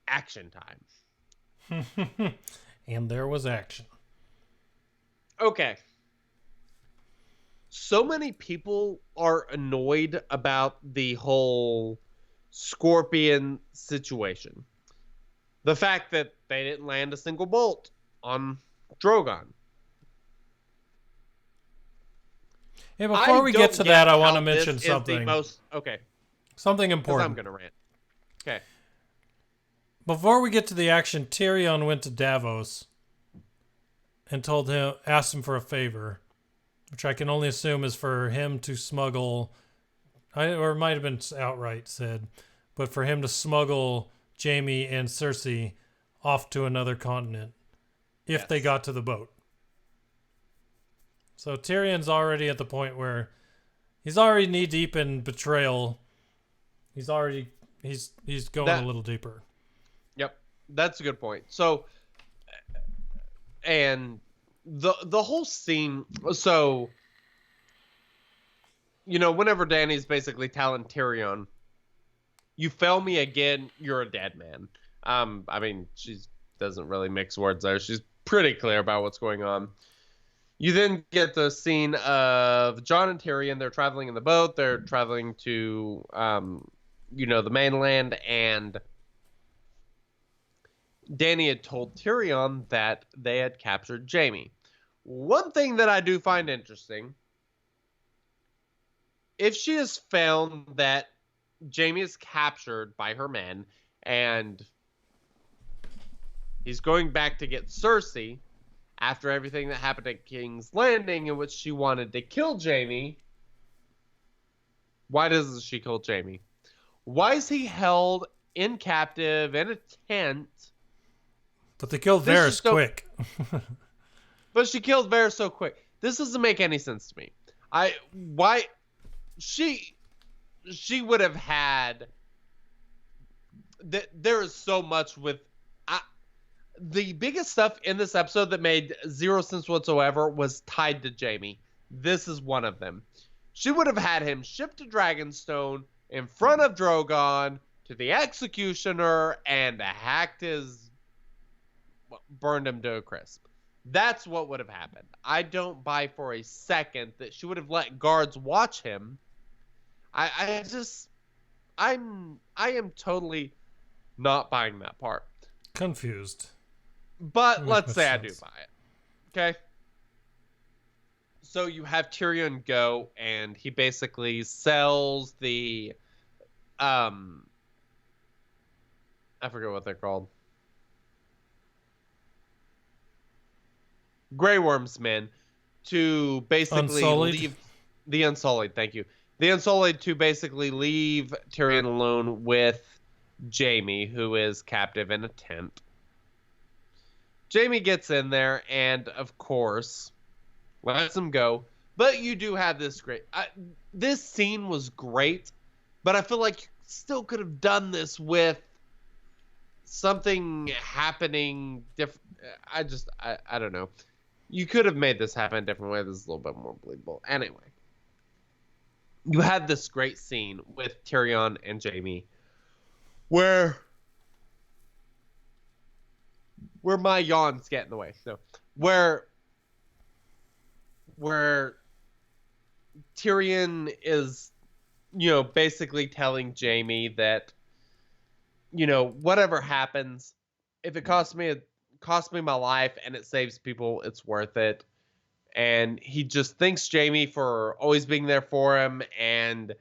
action time. And there was action. Okay. So many people are annoyed about the whole Scorpion situation. The fact that they didn't land a single bolt on Drogon. Yeah, before we get to that, I want to mention something. Something important. I'm going to rant. Okay. Before we get to the action, Tyrion went to Davos and asked him for a favor, which I can only assume is for him to smuggle, or it might have been outright said, but for him to smuggle Jaime and Cersei off to another continent if they got to the boat. So Tyrion's already at the point where he's already knee deep in betrayal. He's going a little deeper. Yep, that's a good point. So, and the whole scene. So, whenever Dany's basically telling Tyrion, "You fail me again, you're a dead man." She doesn't really mix words there. She's pretty clear about what's going on. You then get the scene of Jon and Tyrion. They're traveling in the boat. They're traveling to, the mainland, and Dany had told Tyrion that they had captured Jaime. One thing that I do find interesting, if she has found that Jaime is captured by her men, and he's going back to get Cersei after everything that happened at King's Landing, in which she wanted to kill Jaime, why doesn't she kill Jaime? Why is he held in captive in a tent? But they killed Varys quick. But she killed Varys so quick. This doesn't make any sense to me. Why she would have had there is so much with the biggest stuff in this episode that made zero sense whatsoever was tied to Jaime. This is one of them. She would have had him shipped to Dragonstone in front of Drogon to the Executioner and burned him to a crisp. That's what would have happened. I don't buy for a second that she would have let guards watch him. I am totally not buying that part. Confused. But let's say I do buy it. Okay? So you have Tyrion go, and he basically sells the... I forget what they're called. Grey Worm's men to basically leave... The Unsullied, thank you. The Unsullied to basically leave Tyrion alone with Jaime, who is captive in a tent. Jaime gets in there and, of course, lets him go. But you do have this great... this scene was great, but I feel like you still could have done this with something happening different. I don't know. You could have made this happen a different way. This is a little bit more believable. Anyway. you had this great scene with Tyrion and Jaime where my yawns get in the way. So where Tyrion is, basically telling Jaime that, whatever happens, if it costs me my life and it saves people, it's worth it. And he just thanks Jaime for always being there for him, and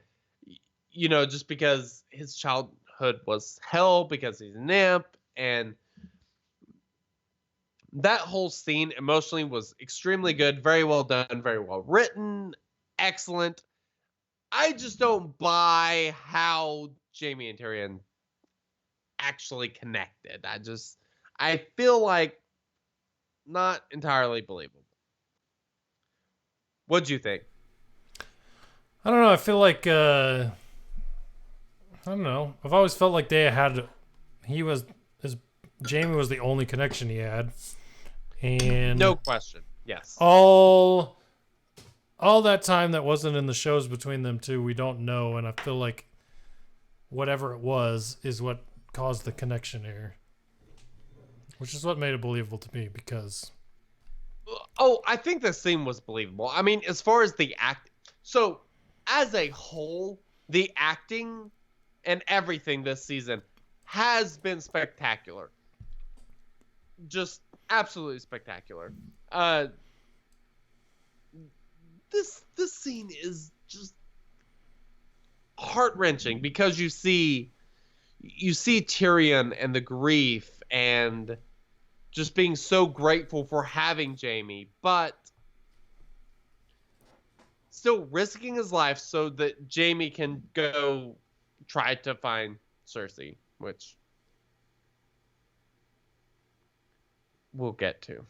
just because his childhood was hell because he's an imp, and that whole scene emotionally was extremely good, very well done, very well written, excellent. I just don't buy how Jaime and Tyrion actually connected. I feel like not entirely believable. What'd you think? I don't know. I feel like I don't know. I've always felt like Jaime was the only connection he had, and No question. Yes. all that time that wasn't in the shows between them two, we don't know, and I feel like whatever it was is what caused the connection here, which is what made it believable to me because. Oh, I think the scene was believable. I mean, as far as the so as a whole, the acting and everything this season has been spectacular. Just absolutely spectacular. This scene is just heart-wrenching because you see Tyrion and the grief and just being so grateful for having Jaime, but still risking his life so that Jaime can go try to find Cersei, which we'll get to.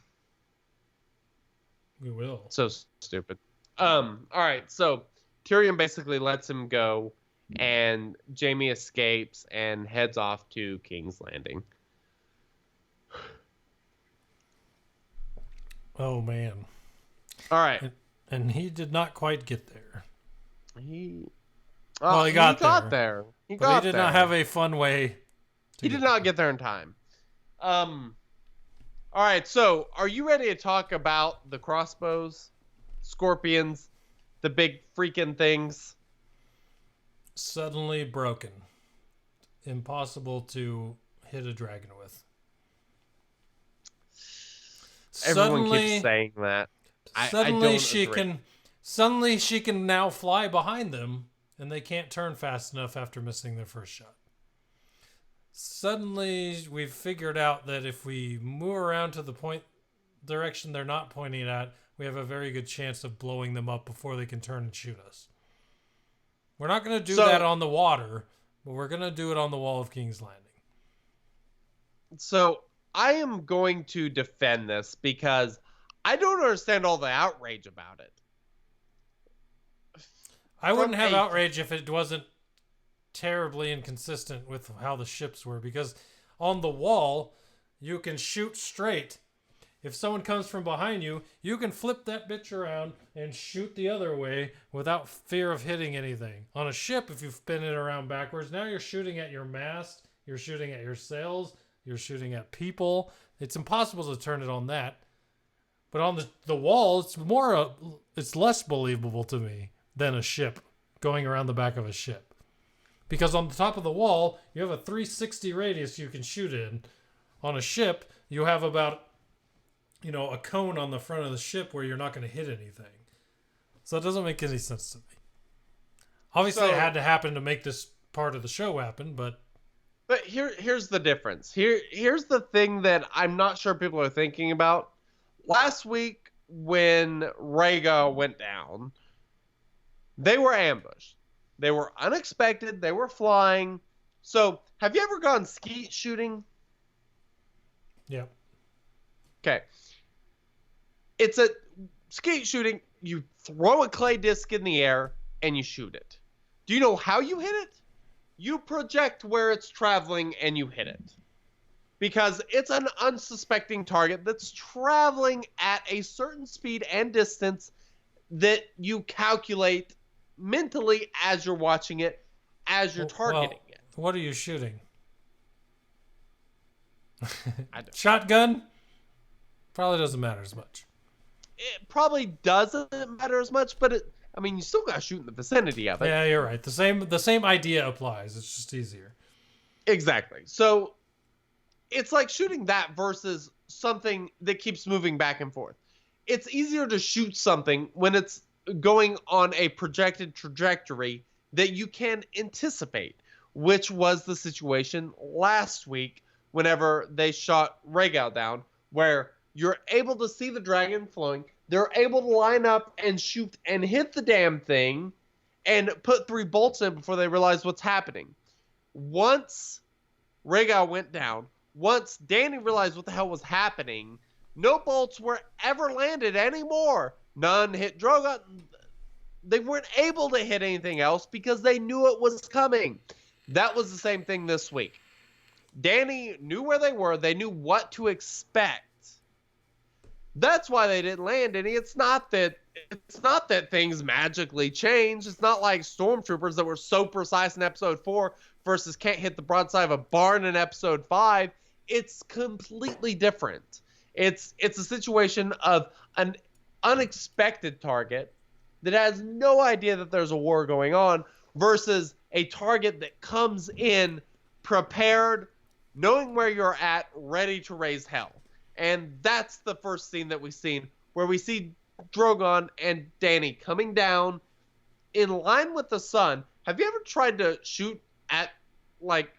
We will. So stupid. All right, so Tyrion basically lets him go, and Jaime escapes and heads off to King's Landing. Oh man. All right. And he did not quite get there. He got there. He did not have a fun way. He did not get there in time. All right, so are you ready to talk about the crossbows, scorpions, the big freaking things? Suddenly broken. Impossible to hit a dragon with. Everyone keeps saying that. Suddenly she can now fly behind them, and they can't turn fast enough after missing their first shot. Suddenly we've figured out that if we move around to the direction they're not pointing at, we have a very good chance of blowing them up before they can turn and shoot us. We're not going to do that on the water, but we're going to do it on the wall of King's Landing. So I am going to defend this because I don't understand all the outrage about it. I wouldn't have outrage if it wasn't terribly inconsistent with how the ships were, because on the wall you can shoot straight. If someone comes from behind you, you can flip that bitch around and shoot the other way without fear of hitting anything. On a ship, if you spin it around backwards, now you're shooting at your mast, you're shooting at your sails, you're shooting at people. It's impossible to turn it on that. But on the wall, it's less believable to me than a ship going around the back of a ship. Because on the top of the wall, you have a 360 radius you can shoot in. On a ship, you have about, a cone on the front of the ship where you're not going to hit anything. So it doesn't make any sense to me. Obviously, it had to happen to make this part of the show happen, but here's the difference. Here's the thing that I'm not sure people are thinking about. Last week, when Rhaegar went down, they were ambushed. They were unexpected. They were flying. So, have you ever gone skeet shooting? Yeah. Okay. It's a skeet shooting. You throw a clay disc in the air and you shoot it. Do you know how you hit it? You project where it's traveling and you hit it. Because it's an unsuspecting target that's traveling at a certain speed and distance that you calculate mentally as you're watching it, as you're targeting it. What are you shooting? I don't- Shotgun? Probably doesn't matter as much. It probably doesn't matter as much, but you still got to shoot in the vicinity of it. Yeah, you're right. The same idea applies. It's just easier. Exactly. So it's like shooting that versus something that keeps moving back and forth. It's easier to shoot something when it's going on a projected trajectory that you can anticipate, which was the situation last week whenever they shot Rhaegal down, where you're able to see the dragon flowing. They're able to line up and shoot and hit the damn thing and put 3 bolts in before they realize what's happening. Once Rhaegal went down, once Dany realized what the hell was happening, no bolts were ever landed anymore. None hit Drogon. They weren't able to hit anything else because they knew it was coming. That was the same thing this week. Dany knew where they were. They knew what to expect. That's why they didn't land any. It's not that things magically change. It's not like stormtroopers that were so precise in episode 4 versus can't hit the broadside of a barn in episode 5. It's completely different. It's a situation of an unexpected target that has no idea that there's a war going on versus a target that comes in prepared, knowing where you're at, ready to raise hell. And that's the first scene that we've seen, where we see Drogon and Dany coming down in line with the sun. Have you ever tried to shoot at, like,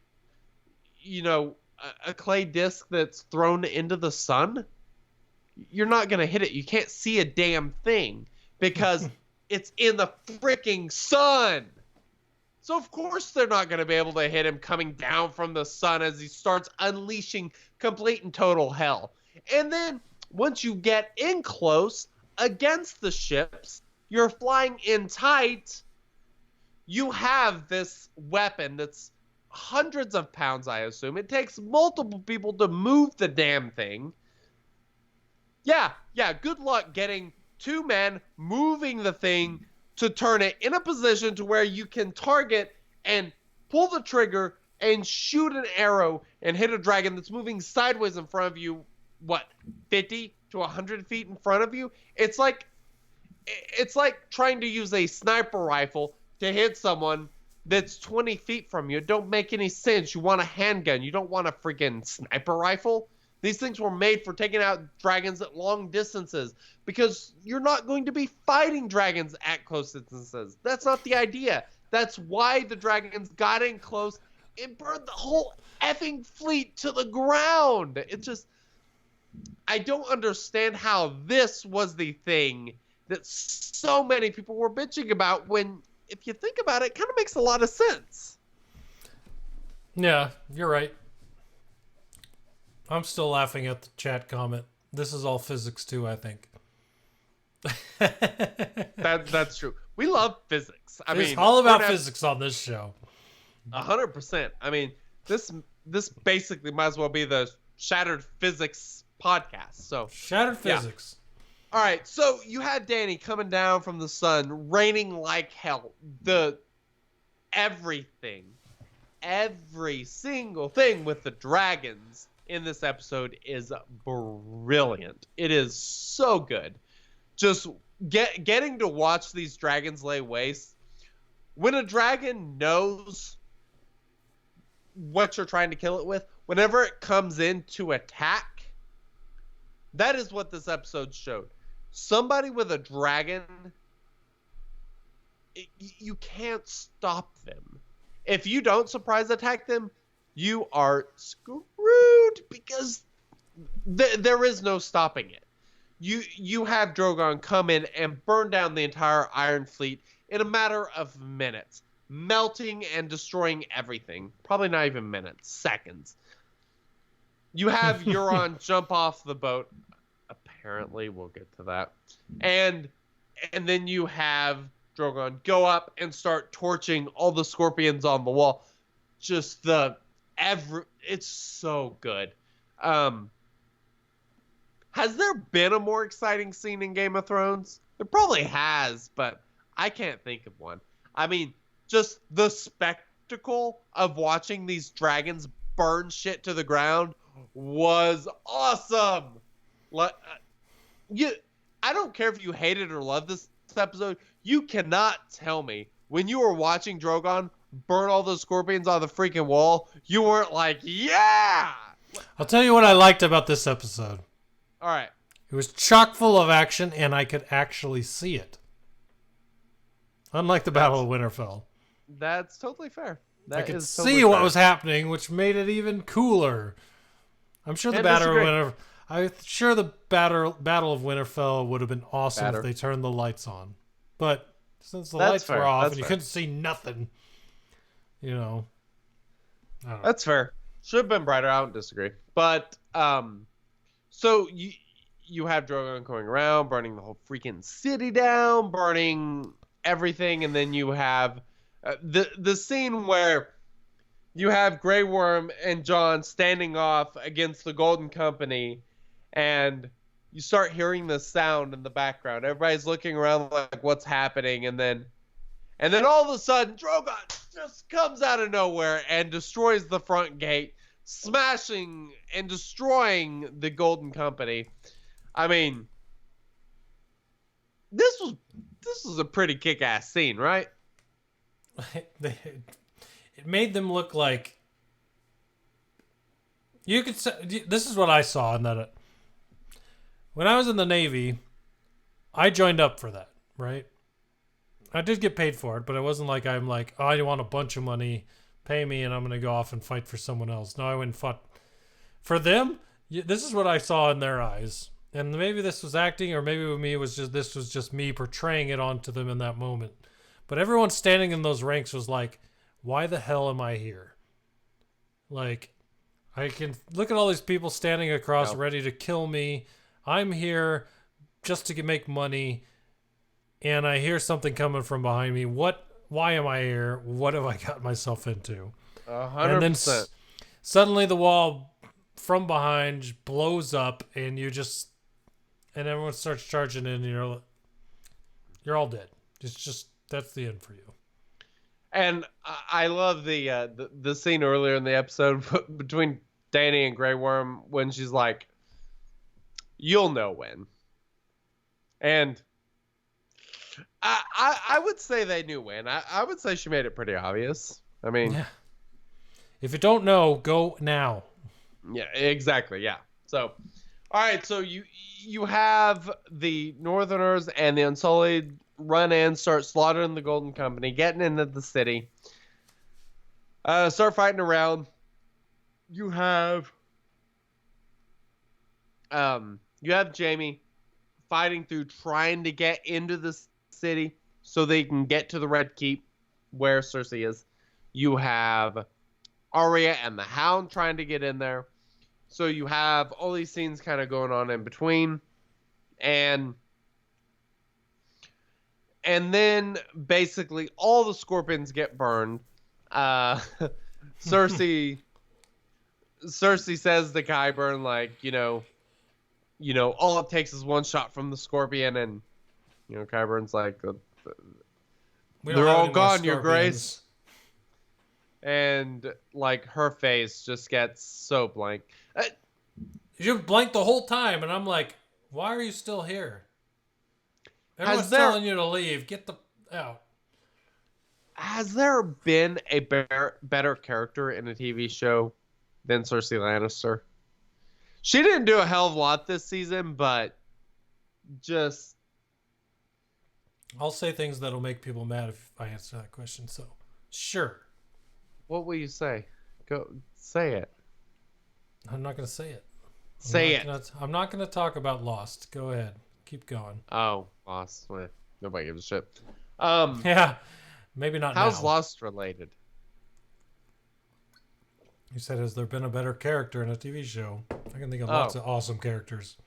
a clay disc that's thrown into the sun? You're not going to hit it. You can't see a damn thing because it's in the freaking sun. So, of course, they're not going to be able to hit him coming down from the sun as he starts unleashing complete and total hell. And then once you get in close against the ships, you're flying in tight. You have this weapon that's hundreds of pounds, I assume. It takes multiple people to move the damn thing. Yeah, good luck getting 2 men moving the thing to turn it in a position to where you can target and pull the trigger and shoot an arrow and hit a dragon that's moving sideways in front of you, 50 to 100 feet in front of you? It's like trying to use a sniper rifle to hit someone that's 20 feet from you. It don't make any sense. You want a handgun. You don't want a freaking sniper rifle. These things were made for taking out dragons at long distances because you're not going to be fighting dragons at close distances. That's not the idea. That's why the dragons got in close and burned the whole effing fleet to the ground. It just... I don't understand how this was the thing that so many people were bitching about when, if you think about it, it kind of makes a lot of sense. Yeah, you're right. I'm still laughing at the chat comment. This is all physics too, I think. That's true. We love physics. It's all about physics on this show. 100%. I mean, this basically might as well be the Shattered Physics podcast. So Shattered Physics. Yeah. All right, so you had Dany coming down from the sun, raining like hell. Every single thing with the dragons in this episode is brilliant. It is so good. Just getting to watch these dragons lay waste. When a dragon knows what you're trying to kill it with, whenever it comes in to attack, that is what this episode showed. Somebody with a dragon, you can't stop them. If you don't surprise attack them, you are screwed because there is no stopping it. You have Drogon come in and burn down the entire Iron Fleet in a matter of minutes, melting and destroying everything. Probably not even minutes, seconds. You have Euron jump off the boat. Apparently, we'll get to that. And then you have Drogon go up and start torching all the scorpions on the wall. Just it's so good. Has there been a more exciting scene in Game of Thrones? There probably has, but I can't think of one. I mean, just the spectacle of watching these dragons burn shit to the ground was awesome. I don't care if you hated or loved this episode. You cannot tell me when you were watching Drogon burn all those scorpions on the freaking wall, you weren't like, yeah! I'll tell you what I liked about this episode. All right. It was chock full of action, and I could actually see it. Unlike the Battle of Winterfell. That's totally fair. I could see what was happening, which made it even cooler. I'm sure the Battle of Winterfell would have been awesome if they turned the lights on. But since the lights were off and you couldn't see nothing, you know. I don't know. That's fair. Should have been brighter. I don't disagree. But so you have Drogon going around, burning the whole freaking city down, burning everything, and then you have the scene where you have Grey Worm and Jon standing off against the Golden Company, and you start hearing the sound in the background. Everybody's looking around like, what's happening? And then all of a sudden, Drogon just comes out of nowhere and destroys the front gate, smashing and destroying the Golden Company. I mean, this was a pretty kick-ass scene, right? It made them look like you could say. This is what I saw in that. When I was in the Navy, I joined up for that, right? I did get paid for it, but it wasn't like I'm like, oh, I want a bunch of money, pay me, and I'm going to go off and fight for someone else. No, I went and fought for them. This is what I saw in their eyes, and maybe this was acting, or maybe with me this was just me portraying it onto them in that moment. But everyone standing in those ranks was like, why the hell am I here? Like, I can look at all these people standing across ready to kill me. I'm here just to make money, and I hear something coming from behind me. Why am I here? What have I got myself into? 100%. And then suddenly the wall from behind blows up, and and everyone starts charging in, and you're all dead. It's just, that's the end for you. And I love the scene earlier in the episode between Dany and Grey Worm when she's like, you'll know when. And I would say they knew when. I would say she made it pretty obvious. I mean, yeah. If you don't know, go now. Yeah, exactly. Yeah. So, all right. So you have the Northerners and the Unsullied run in, start slaughtering the Golden Company, getting into the city, start fighting around. You have Jaime fighting through, trying to get into the city so they can get to the Red Keep where Cersei is. You have Arya and the Hound trying to get in there. So you have all these scenes kind of going on in between, and then basically all the scorpions get burned. Cersei says to Qyburn, like, all it takes is one shot from the scorpion, and Qyburn's like, they're all gone, Your Grace. And like her face just gets so blank. You blanked the whole time, and I'm like, why are you still here? Everyone's telling you to leave. Get the out. Has there been a better character in a TV show than Cersei Lannister? She didn't do a hell of a lot this season, but just... I'll say things that'll make people mad if I answer that question, so sure. What will you say? Go say it. I'm not going to say it. I'm not going to talk about Lost. Go ahead. Keep going. Oh, Lost. Well, nobody gives a shit. Yeah, maybe not now. How's Lost related? You said, has there been a better character in a TV show? I can think of lots of awesome characters.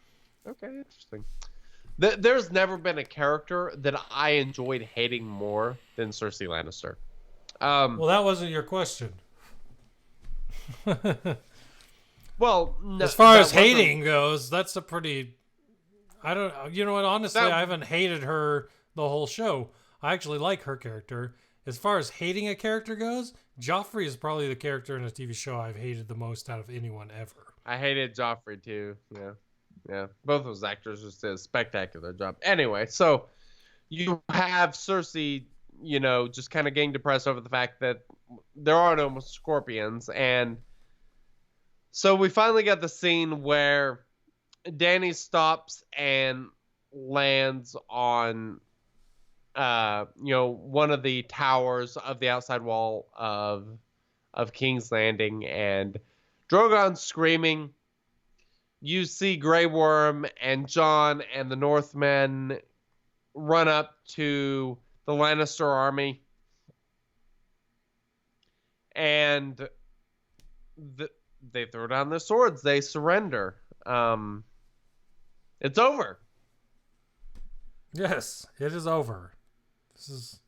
Okay, interesting. There's never been a character that I enjoyed hating more than Cersei Lannister. Well, that wasn't your question. Well, no, as far as hating goes, that's a pretty... I don't... You know what? Honestly, I haven't hated her the whole show. I actually like her character. as far as hating a character goes, Joffrey is probably the character in a TV show I've hated the most out of anyone ever. I hated Joffrey too. Yeah. Both those actors just did a spectacular job. Anyway, so you have Cersei, just kind of getting depressed over the fact that there are no scorpions, and so we finally got the scene where Dany stops and lands on one of the towers of the outside wall of King's Landing, and Drogon's screaming. You see Grey Worm and Jon and the Northmen run up to the Lannister army, and they throw down their swords. They surrender. It's over. Yes, it is over. This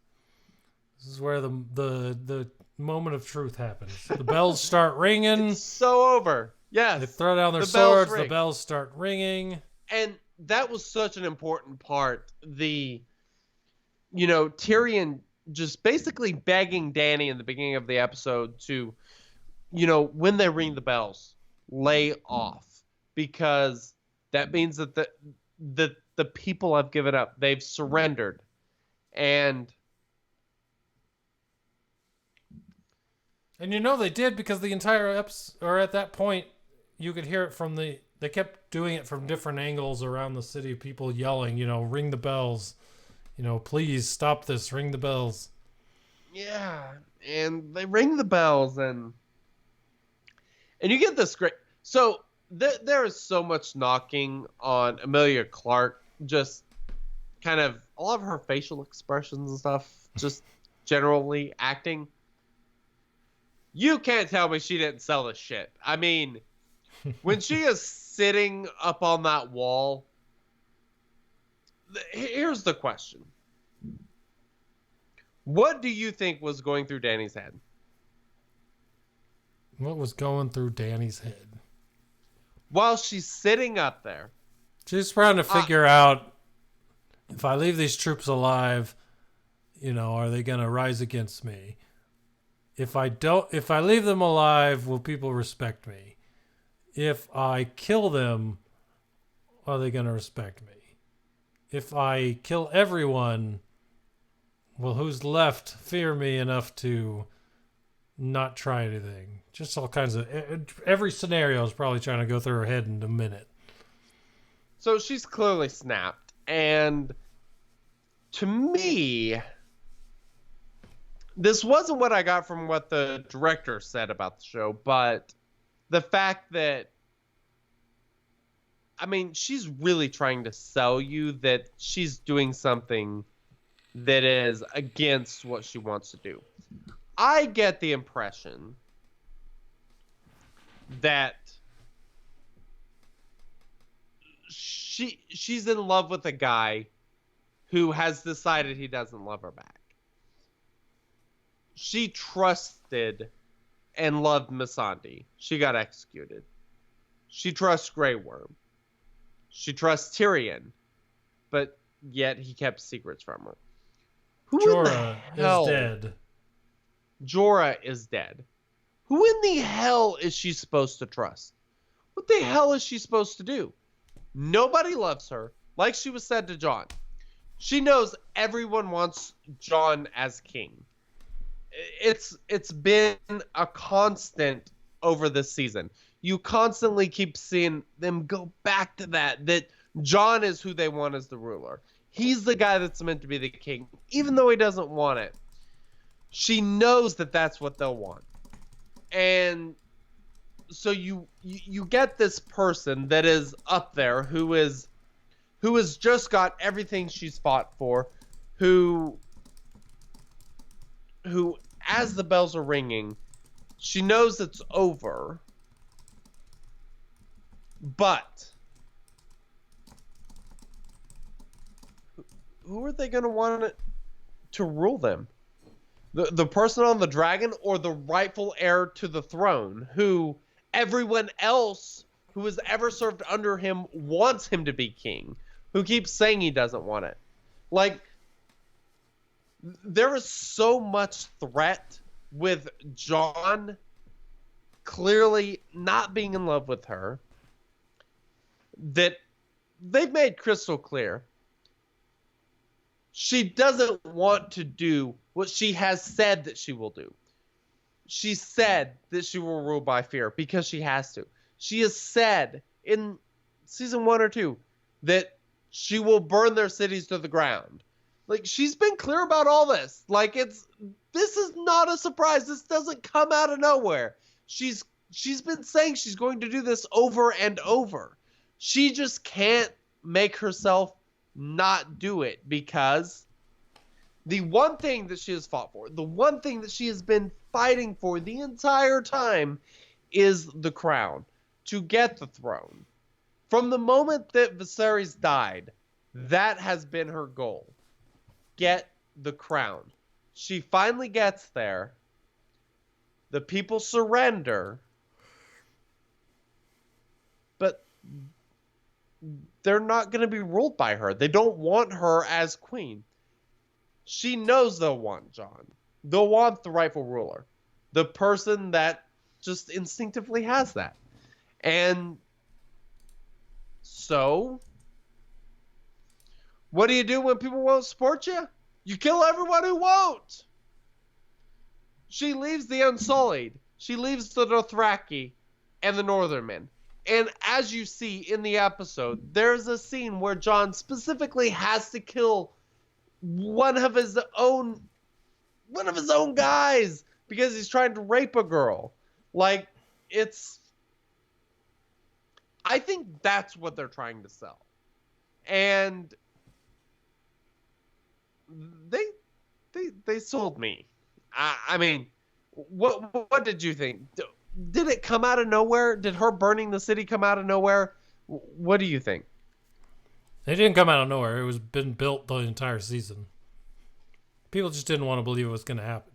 is where the moment of truth happens. The bells start ringing. It's so over. Yes. They throw down their The bells swords. ring. The bells start ringing. And that was such an important part. Tyrion just basically begging Dany in the beginning of the episode to, when they ring the bells, lay off, because that means that the people have given up. They've surrendered. And they did, because the entire episode, or at that point, you could hear it from they kept doing it from different angles around the city, people yelling, ring the bells, please stop this, ring the bells. Yeah, and they ring the bells, and you get this great. So there is so much knocking on Emilia Clarke, just kind of a lot of her facial expressions and stuff, just generally acting. You can't tell me she didn't sell this shit. I mean, when she is sitting up on that wall, here's the question. What do you think was going through Dany's head? What was going through Dany's head? While she's sitting up there. She's trying to figure out, if I leave these troops alive, are they going to rise against me? If I leave them alive, will people respect me? If I kill them, are they going to respect me? If I kill everyone, will who's left fear me enough to not try anything? Just all kinds of... Every scenario is probably trying to go through her head in a minute. So she's clearly snapped. And to me, this wasn't what I got from what the director said about the show, but the fact that, she's really trying to sell you that she's doing something that is against what she wants to do. I get the impression that she's in love with a guy who has decided he doesn't love her back. She trusted and loved Missandei. She got executed. She trusts Grey Worm. She trusts Tyrion, but yet he kept secrets from her. Jorah is dead. Jorah is dead. Who in the hell is she supposed to trust? What the hell is she supposed to do? Nobody loves her, like she was said to Jon. She knows everyone wants Jon as king. It's been a constant over this season. You constantly keep seeing them go back to that Jon is who they want as the ruler. He's the guy that's meant to be the king, even though he doesn't want it. She knows that that's what they'll want. And so you get this person that is up there who has just got everything she's fought for, who as the bells are ringing, she knows it's over, but who are they going to want to rule them? The person on the dragon, or the rightful heir to the throne, who everyone else who has ever served under him wants him to be king, who keeps saying he doesn't want it? Like, there is so much threat with John clearly not being in love with her that they've made crystal clear. She doesn't want to do what she has said that she will do. She said that she will rule by fear because she has to. She has said in season 1 or 2 that she will burn their cities to the ground. Like, she's been clear about all this. Like, this is not a surprise. This doesn't come out of nowhere. She's been saying she's going to do this over and over. She just can't make herself not do it, because the one thing that she has fought for, the one thing that she has been fighting for the entire time, is the crown, to get the throne. From the moment that Viserys died, that has been her goal. Get the crown. She finally gets there. The people surrender. But they're not going to be ruled by her. They don't want her as queen. She knows they'll want Jon. They'll want the rightful ruler. The person that just instinctively has that. And so, what do you do when people won't support you? You kill everyone who won't. She leaves the Unsullied. She leaves the Dothraki and the Northernmen. And as you see in the episode, there's a scene where Jon specifically has to kill one of his own guys because he's trying to rape a girl. Like, I think that's what they're trying to sell. And they sold me. I mean, what did you think? Did it come out of nowhere? Did her burning the city come out of nowhere? What do you think? It didn't come out of nowhere. It was been built the entire season. People just didn't want to believe it was going to happen.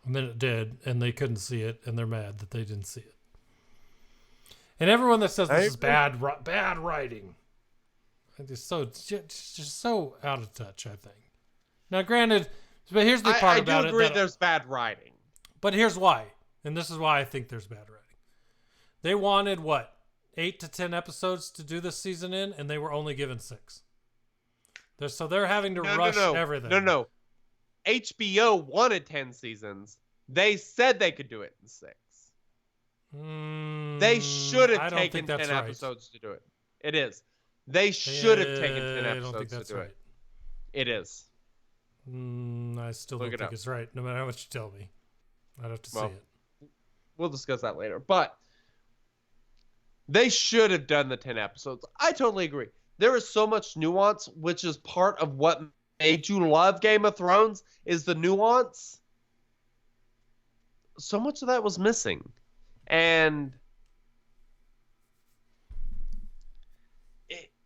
And then it did, and they couldn't see it, and they're mad that they didn't see it. And everyone that says this is bad writing, it's just so out of touch, I think. Now, granted, but here's the part about it. I do agree there's bad writing. But here's why. And this is why I think there's bad writing. They wanted, 8 to 10 episodes to do this season in, and they were only given 6. So they're having to rush everything. No. HBO wanted 10 seasons. They said they could do it in 6. They should have taken 10 episodes to do it. It is. They should have taken 10 episodes to do it. It is. I still don't think it's right, no matter how much you tell me. I'd have to see it. We'll discuss that later. But they should have done the 10 episodes. I totally agree. There is so much nuance, which is part of what made you love Game of Thrones, is the nuance. So much of that was missing. And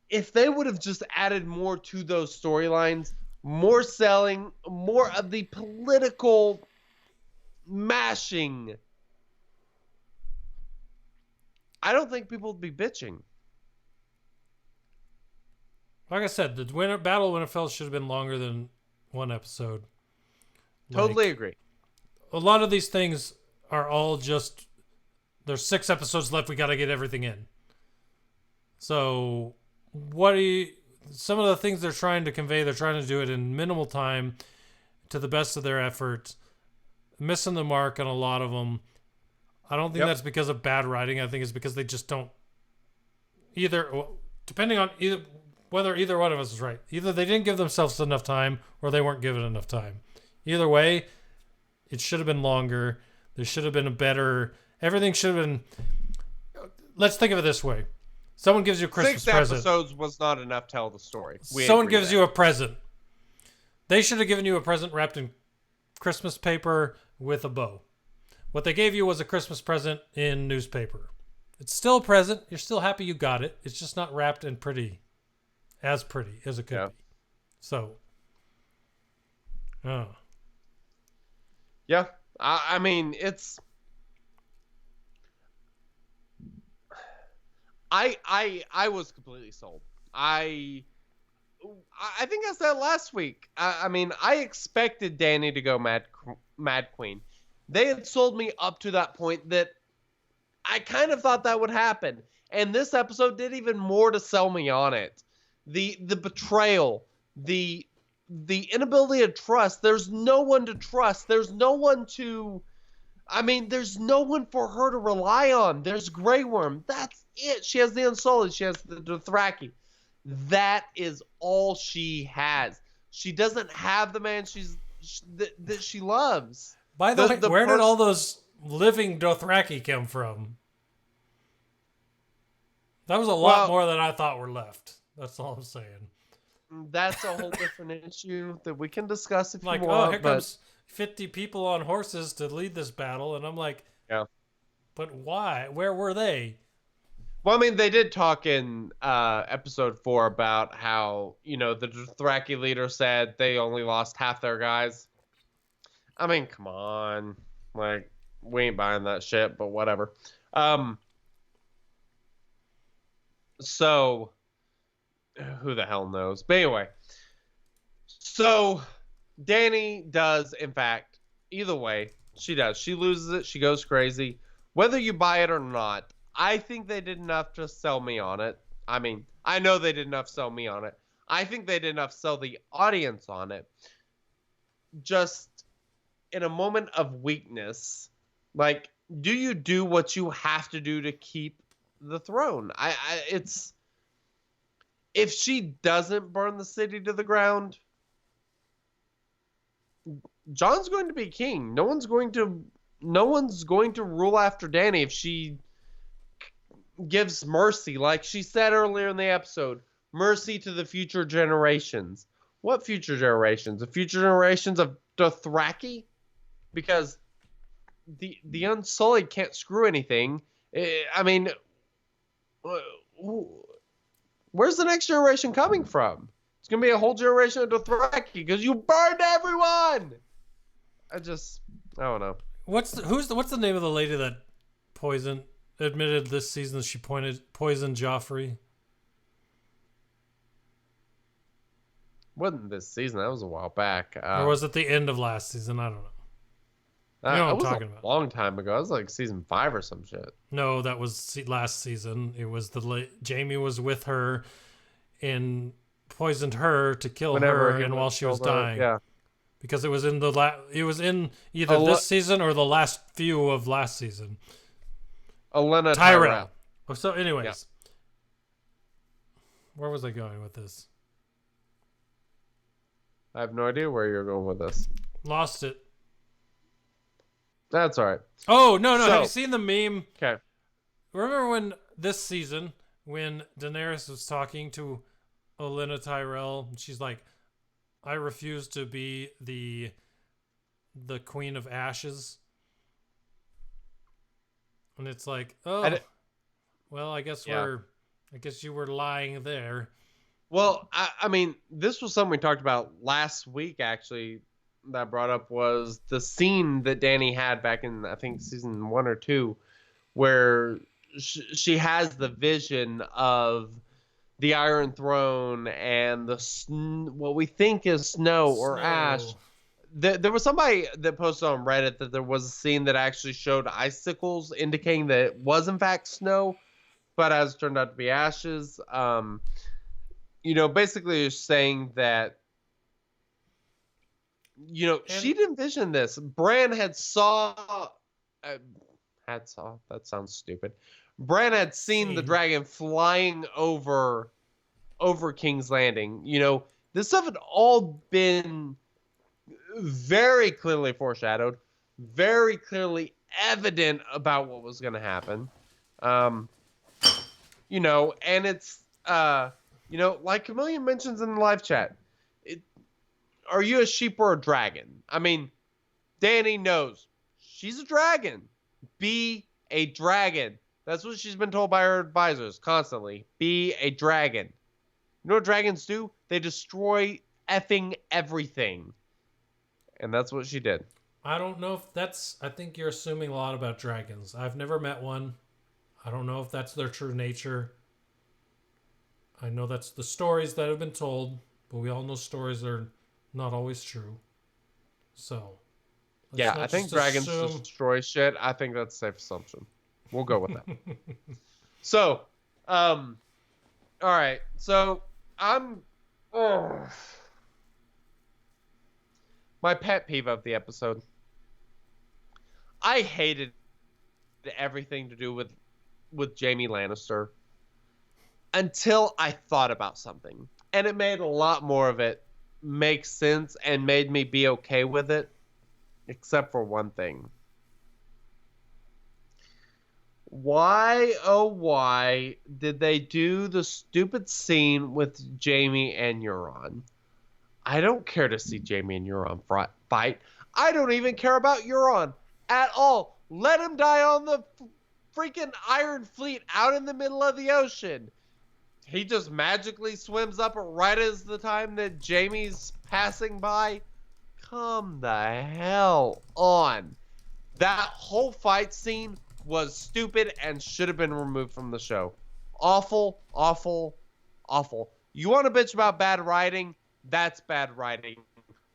if they would have just added more to those storylines, more selling, more of the political mashing, I don't think people would be bitching. Like I said, the Battle of Winterfell should have been longer than one episode. Totally agree. A lot of these things are all just, there's 6 episodes left, we got to get everything in. So, some of the things they're trying to convey, they're trying to do it in minimal time to the best of their efforts, missing the mark on a lot of them. I don't think that's because of bad writing. I think it's because they just don't, depending on whether either one of us is right. Either they didn't give themselves enough time or they weren't given enough time. Either way, it should have been longer. There should have been everything should have been, let's think of it this way. Someone gives you a Christmas present. 6 episodes was not enough to tell the story. Someone gives you a present. They should have given you a present wrapped in Christmas paper with a bow. What they gave you was a Christmas present in newspaper. It's still a present. You're still happy you got it. It's just not wrapped in pretty as it could be. So, yeah. I mean, it's. I was completely sold. I I think I said last week. I mean, I expected Danny to go Mad Queen. They had sold me up to that point that I kind of thought that would happen. And this episode did even more to sell me on it. The betrayal, the inability to trust. There's no one to trust. There's no one to... I mean, there's no one for her to rely on. There's Grey Worm. That's it. She has the Unsullied. She has the Dothraki. That is all she has. She doesn't have the man that she loves. By the way, where did all those living Dothraki come from? That was a lot more than I thought were left. That's all I'm saying. That's a whole different issue that we can discuss if you want. Oh, here comes 50 people on horses to lead this battle, and I'm like, yeah. But why? Where were they? Well, I mean, they did talk in episode 4 about how, the Dothraki leader said they only lost half their guys. I mean, come on. Like, we ain't buying that shit, but whatever. So, who the hell knows? But anyway, so Danny does, in fact, either way, she does. She loses it. She goes crazy. Whether you buy it or not, I think they did enough to sell me on it. I mean, I know they did enough to sell me on it. I think they did enough to sell the audience on it. Just in a moment of weakness, like, do you do what you have to do to keep the throne? It's... If she doesn't burn the city to the ground, Jon's going to be king. No one's going to rule after Danny if she gives mercy, like she said earlier in the episode, mercy to the future generations. What future generations? The future generations of Dothraki? Because the Unsullied can't screw anything. I mean, where's the next generation coming from? It's gonna be a whole generation of Dothraki because you burned everyone. I don't know. What's the name of the lady that admitted this season that she poisoned Joffrey? Wasn't this season? That was a while back. Or was it the end of last season? I don't know. You know what I'm talking about. A long time ago. It was like season 5 or some shit. No, that was last season. It was Jamie was with her and poisoned her to kill her, and while she was dying. Yeah. Because it was in either this season or the last few of last season. Olenna Tyrell. So anyways. Yeah. Where was I going with this? I have no idea where you're going with this. Lost it. That's all right. Oh, no. Have you seen the meme? Okay. Remember when this season, when Daenerys was talking to Olenna Tyrell, she's like, I refuse to be the Queen of Ashes. And it's like, oh, well, I guess you were lying there. Well, I mean, this was something we talked about last week, actually, that brought up was the scene that Dany had back in, I think, season 1 or 2, where she has the vision of the Iron Throne and what we think is snow or ash. There was somebody that posted on Reddit that there was a scene that actually showed icicles, indicating that it was in fact snow, but as it turned out to be ashes. Basically you're saying that, she'd envisioned this. Bran that sounds stupid. Bran had seen the dragon flying over King's Landing. This stuff had all been very clearly foreshadowed, very clearly evident about what was going to happen. And it's, like Chameleon mentions in the live chat, are you a sheep or a dragon? I mean, Dany knows she's a dragon. Be a dragon. That's what she's been told by her advisors constantly. Be a dragon. You know what dragons do? They destroy effing everything. And that's what she did. I don't know if I think you're assuming a lot about dragons. I've never met one. I don't know if that's their true nature. I know that's the stories that have been told. but we all know stories are not always true. So, Yeah, I think dragons destroy shit. I think that's a safe assumption. We'll go with that. So, all right. So, my pet peeve of the episode. I hated everything to do with Jaime Lannister until I thought about something. And it made a lot more of it make sense and made me be okay with it, except for one thing. Why, oh why, did they do the stupid scene with Jaime and Euron? I don't care to see Jaime and Euron fight. I don't even care about Euron at all. Let him die on the freaking Iron Fleet out in the middle of the ocean. He just magically swims up right as the time that Jaime's passing by. Come the hell on. That whole fight scene was stupid and should have been removed from the show. Awful, awful, awful. You want to bitch about bad writing? That's bad writing.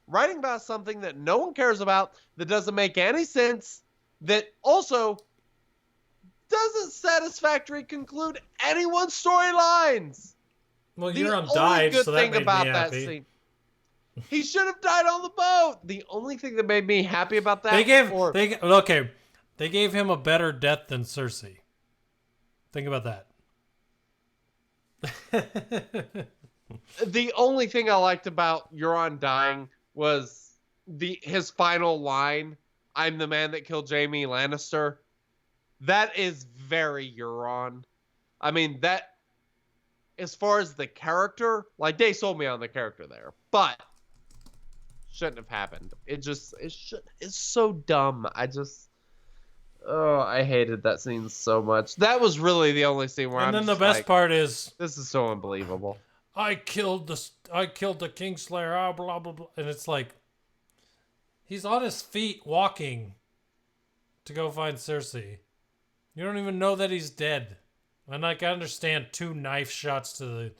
Writing about something that no one cares about, that doesn't make any sense, that also doesn't satisfactorily conclude anyone's storylines. Well, Euron died, so that made me happy. Scene, he should have died on the boat. The only thing that made me happy about that... They gave him a better death than Cersei. Think about that. The only thing I liked about Euron dying was his final line, "I'm the man that killed Jaime Lannister." That is very Euron. I mean, that, as far as the character, like, they sold me on the character there, but shouldn't have happened. It's so dumb. I hated that scene so much. That was really the only scene where and then the best part is, this is so unbelievable. I killed the Kingslayer, blah blah blah, and it's like he's on his feet walking to go find Cersei. You don't even know that he's dead. And like, I understand 2 knife shots to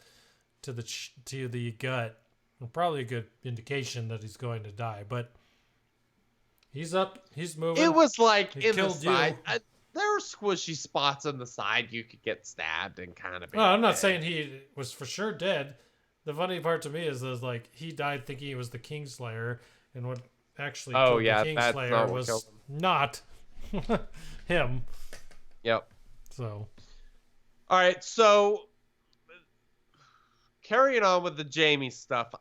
the gut, and probably a good indication that he's going to die. But he's up, he's moving. It was like he in the side. There were squishy spots on the side you could get stabbed and kind of be. No, I'm not saying he was for sure dead. The funny part to me is like he died thinking he was the Kingslayer, and what actually killed the Kingslayer was not him. Yep. So. All right, so carrying on with the Jaime stuff,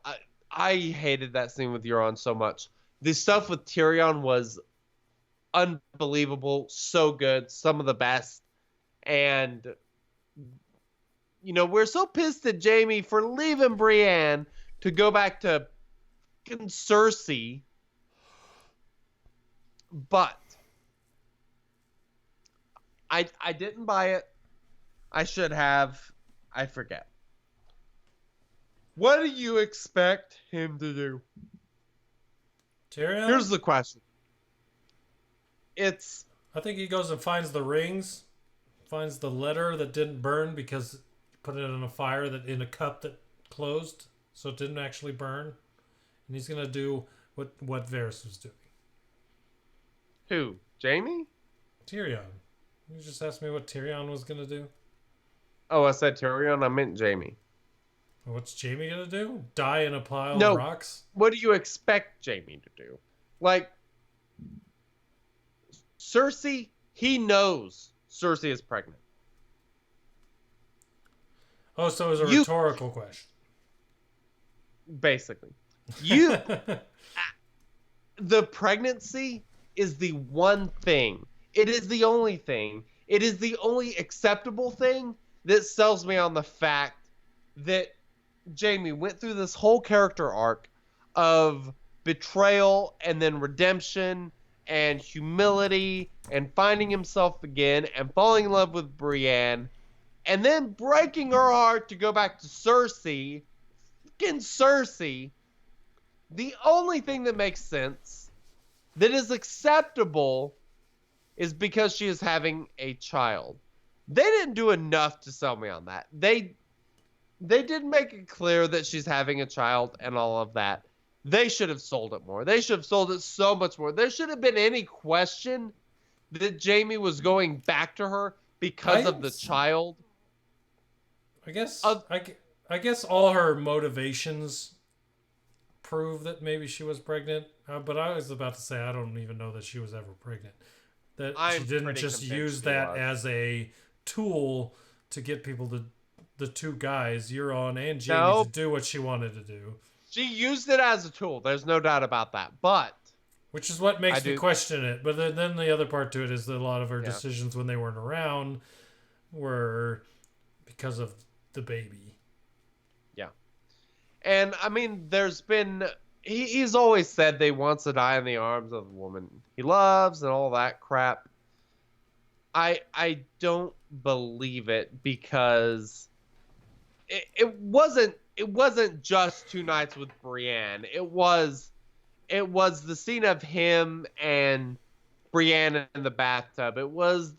I hated that scene with Euron so much. The stuff with Tyrion was unbelievable, so good, some of the best. And, you know, we're so pissed at Jaime for leaving Brienne to go back to Cersei. But I didn't buy it. I should have. I forget. What do you expect him to do? Tyrion? Here's the question. I think he goes and finds the rings, finds the letter that didn't burn because put it in a fire in a cup that closed, so it didn't actually burn. And he's gonna do what Varys was doing. Who? Jaime? Tyrion. You just asked me what Tyrion was gonna do. Oh, I said Tyrion. I meant Jaime. What's Jaime gonna do? Die in a pile of rocks? What do you expect Jaime to do? Like, Cersei, he knows Cersei is pregnant. Oh, so it was a rhetorical question. Basically. The pregnancy is the one thing. It is the only thing. It is the only acceptable thing that sells me on the fact that Jaime went through this whole character arc of betrayal and then redemption and humility and finding himself again and falling in love with Brienne and then breaking her heart to go back to Cersei. Fucking Cersei. The only thing that makes sense, that is acceptable, is because she is having a child. They didn't do enough to sell me on that. they did make it clear that she's having a child and all of that. They should have sold it more. They should have sold it so much more. There should have been any question that Jamie was going back to her because of the child. I guess I guess all her motivations prove that maybe she was pregnant. But I was about to say I don't even know that she was ever pregnant. That I'm she didn't pretty just convinced use she that was. as a tool to get people to the two guys, Euron and Jamie, Nope. to do what she wanted to do. She used it as a tool. There's no doubt about that. But Which is what makes I me do- question it. But then the other part to it is that a lot of her Yeah. decisions when they weren't around were because of the baby. yeah. And I mean, there's been he's always said they wants to die in the arms of the woman he loves and all that crap. I don't believe it because it wasn't just two nights with Brienne. It was the scene of him and Brienne in the bathtub. It was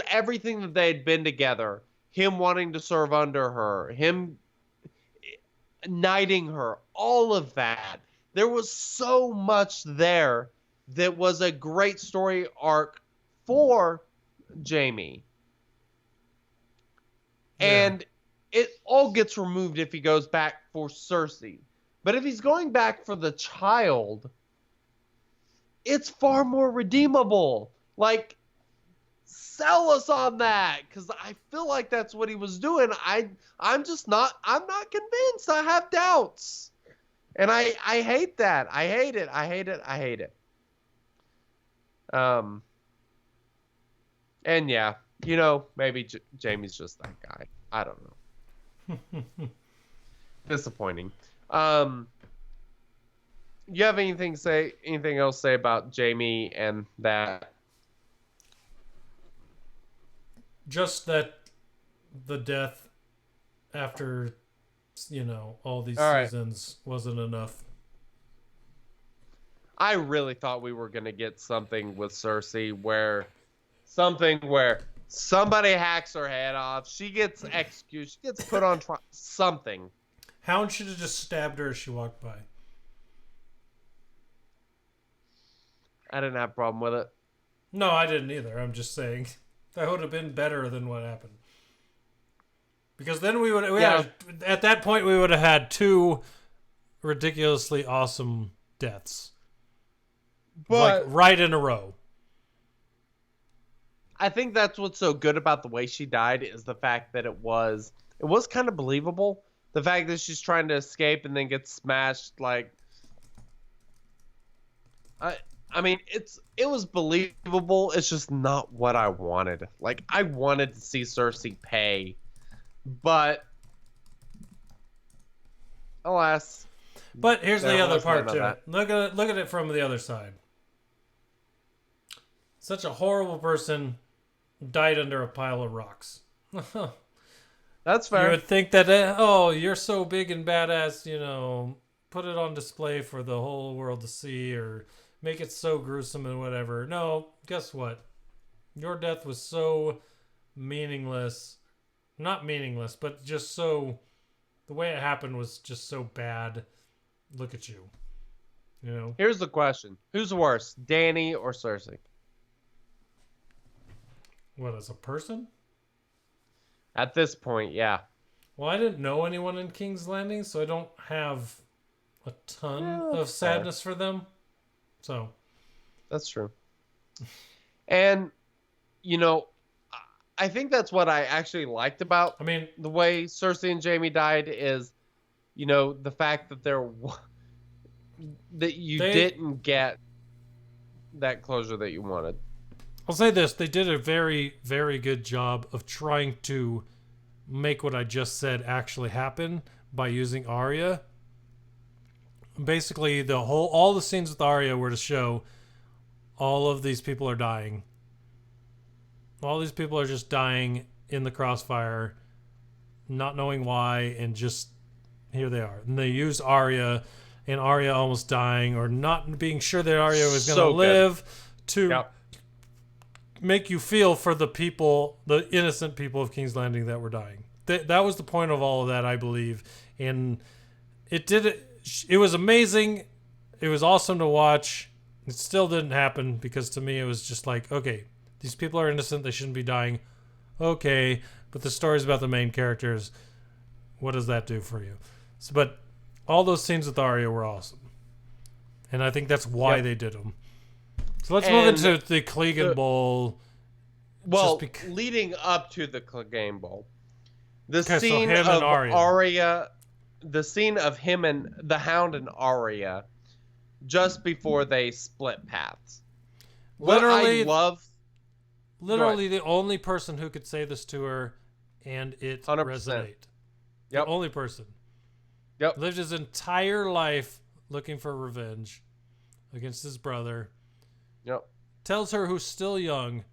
everything that they had been together. Him wanting to serve under her, him knighting her, all of that. There was so much there that was a great story arc for Jamie. Yeah. And it all gets removed if he goes back for Cersei. But if he's going back for the child, it's far more redeemable. Like, sell us on that, because I feel like that's what he was doing. I'm not convinced. I have doubts. And I hate that. I hate it. And yeah, maybe Jamie's just that guy. I don't know. Disappointing. You have anything else to say about Jamie and that? Just that the death after, all these All right. seasons wasn't enough. I really thought we were gonna get something with Cersei where somebody hacks her head off, she gets executed, she gets put on trial, something. Hound should have just stabbed her as she walked by. I didn't have a problem with it. No, I didn't either. I'm just saying that would have been better than what happened. Because then at that point we would have had two ridiculously awesome deaths. But like right in a row. I think that's what's so good about the way she died is the fact that it was kind of believable. The fact that she's trying to escape and then gets smashed, like, I mean, it was believable. It's just not what I wanted. Like, I wanted to see Cersei pay, but alas. But here's the other part to that. it. Look at it from the other side. Such a horrible person died under a pile of rocks. That's You fair. would think that, you're so big and badass, put it on display for the whole world to see or make it so gruesome and whatever. No, guess what? Your death was so meaningless. Not meaningless, but just so... The way it happened was just so bad. Look at you. Here's the question. Who's worse, Dany or Cersei? What, as a person? At this point, yeah. Well, I didn't know anyone in King's Landing, so I don't have a ton of sadness for them. So. That's true. And, I think that's what I actually liked about the way Cersei and Jamie died is, the fact that they didn't get that closure that you wanted. I'll say this. They did a very, very good job of trying to make what I just said actually happen by using Arya. Basically, all the scenes with Arya were to show all of these people are dying. All these people are just dying in the crossfire, not knowing why, and just here they are. And they use Arya, and Arya almost dying, or not being sure that Arya was going to live, to make you feel for the innocent people of King's Landing that were dying. that was the point of all of that, I believe. And it was amazing. It was awesome to watch. It still didn't happen because to me it was just like, okay, these people are innocent. They shouldn't be dying. Okay, but the story's about the main characters. What does that do for you? So, but all those scenes with Arya were awesome. And I think that's why they did them. So let's move into the Clegane Bowl. Well, leading up to the Clegane Bowl, the Okay, scene so him of and Arya. Arya, the scene of him and the Hound and Arya, just before they split paths. Literally, what I love. Literally, the only person who could say this to her, and it 100%. resonate. Yep. The only person. Yep. Lived his entire life looking for revenge against his brother. Yep. Tells her, who's still young,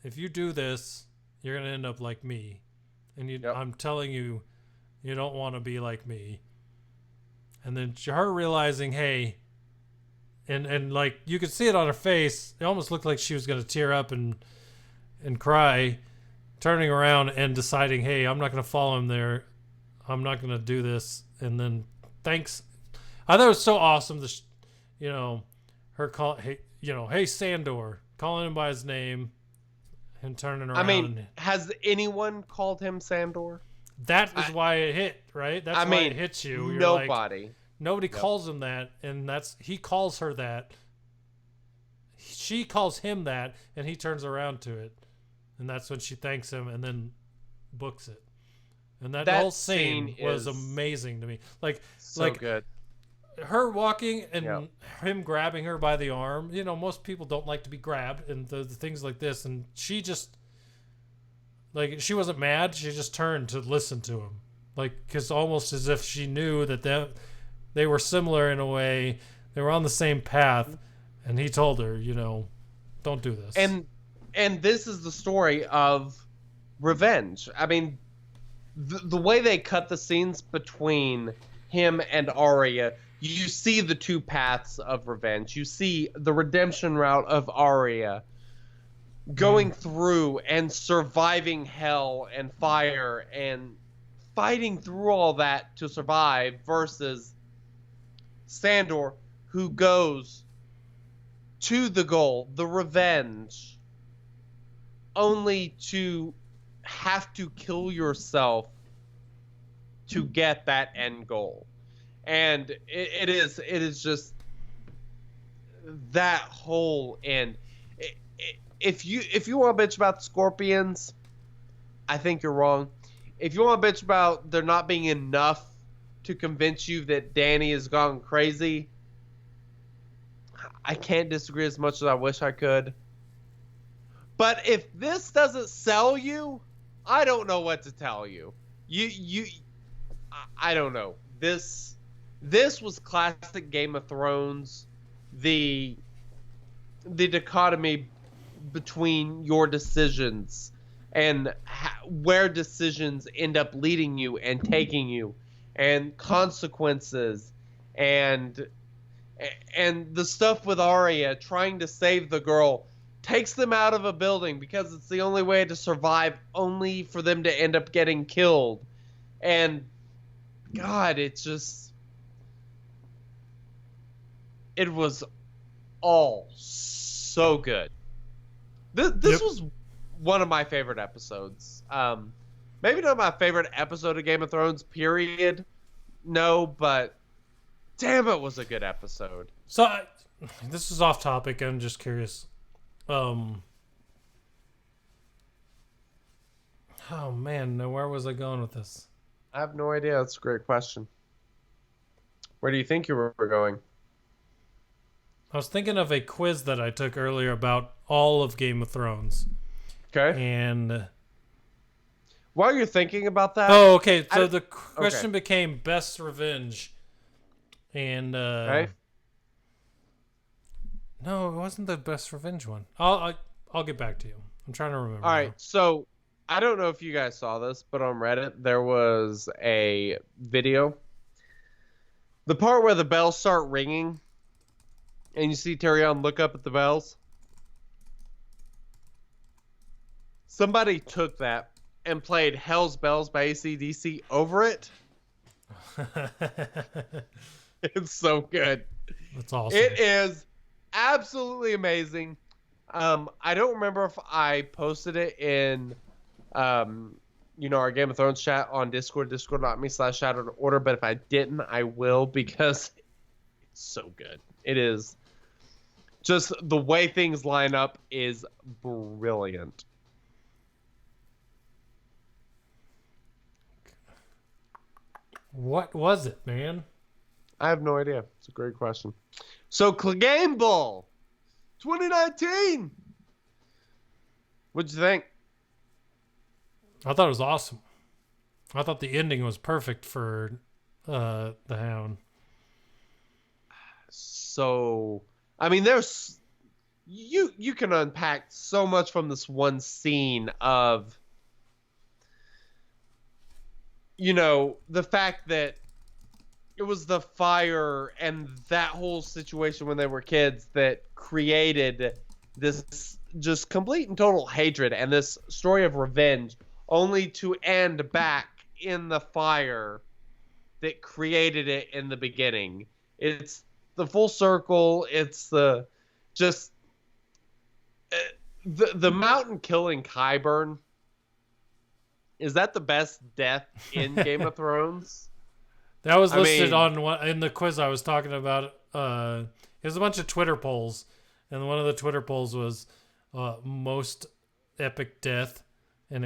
if you do this, you're going to end up like me. And I'm telling you, you don't want to be like me. And then her realizing, hey, and like you could see it on her face. It almost looked like she was going to tear up and cry, turning around and deciding, hey, I'm not going to follow him there. I'm not going to do this. And then thanks. I thought it was so awesome. Her call, hey, Sandor, calling him by his name and turning around. I mean, has anyone called him Sandor? That is why it hit, right? That's why it hits you. You're nobody. Like, nobody calls him that, and he calls her that. She calls him that, and he turns around to it. And that's when she thanks him and then books it. And that whole scene was amazing to me. So good. Her walking and him grabbing her by the arm. You know, most people don't like to be grabbed and the things like this. And she just, she wasn't mad. She just turned to listen to him. Because almost as if she knew that they were similar in a way. They were on the same path. And he told her, don't do this. And this is the story of revenge. I mean, the way they cut the scenes between him and Arya, you see the two paths of revenge. You see the redemption route of Arya going through and surviving hell and fire and fighting through all that to survive versus Sandor, who goes to the goal, the revenge, only to have to kill yourself to get that end goal. And it is just that whole end. If you want to bitch about the Scorpions, I think you're wrong. If you want to bitch about there not being enough to convince you that Dany has gone crazy, I can't disagree as much as I wish I could. But if this doesn't sell you, I don't know what to tell you. I don't know. This was classic Game of Thrones. The dichotomy between your decisions and where decisions end up leading you and taking you, and consequences, and the stuff with Arya trying to save the girl, takes them out of a building because it's the only way to survive, only for them to end up getting killed. And God, it was all so good. This was one of my favorite episodes. Maybe not my favorite episode of Game of Thrones, period. No, but damn, it was a good episode. So, this is off topic. I'm just curious. Oh man, now where was I going with this? I have no idea. That's a great question. Where do you think you were going? I was thinking of a quiz that I took earlier about all of Game of Thrones. Okay. And while you're thinking about that... Oh, okay. So the question became best revenge. And okay. No, it wasn't the best revenge one. I'll get back to you. I'm trying to remember. All right. So I don't know if you guys saw this, but on Reddit there was a video. The part where the bells start ringing and you see Tyrion look up at the bells. Somebody took that and played Hell's Bells by AC/DC over it. It's so good. That's awesome. It is absolutely amazing. I don't remember if I posted it in, our Game of Thrones chat on Discord, discord.me/shadowedorder, but if I didn't, I will, because it's so good. It is just the way things line up is brilliant. What was it, man? I have no idea. It's a great question. So, Game Ball 2019. What'd you think? I thought it was awesome. I thought the ending was perfect for the Hound. So, I mean, there's you can unpack so much from this one scene of, the fact that it was the fire and that whole situation when they were kids that created this just complete and total hatred and this story of revenge, only to end back in the fire that created it in the beginning. It's the full circle. It's the mountain killing Qyburn. Is that the best death in Game of Thrones? That was listed in the quiz I was talking about. It was a bunch of Twitter polls, and one of the Twitter polls was most epic death, and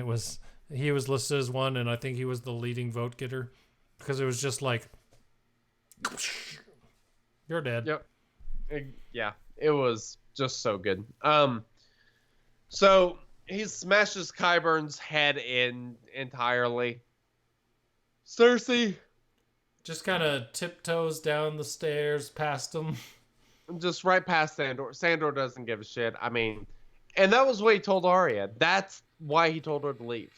he was listed as one, and I think he was the leading vote getter because it was just like, you're dead. Yep. Yeah, it was just so good. So he smashes Qyburn's head in entirely. Cersei just kind of tiptoes down the stairs past him. Just right past Sandor. Sandor doesn't give a shit. I mean, and that was what he told Arya. That's why he told her to leave.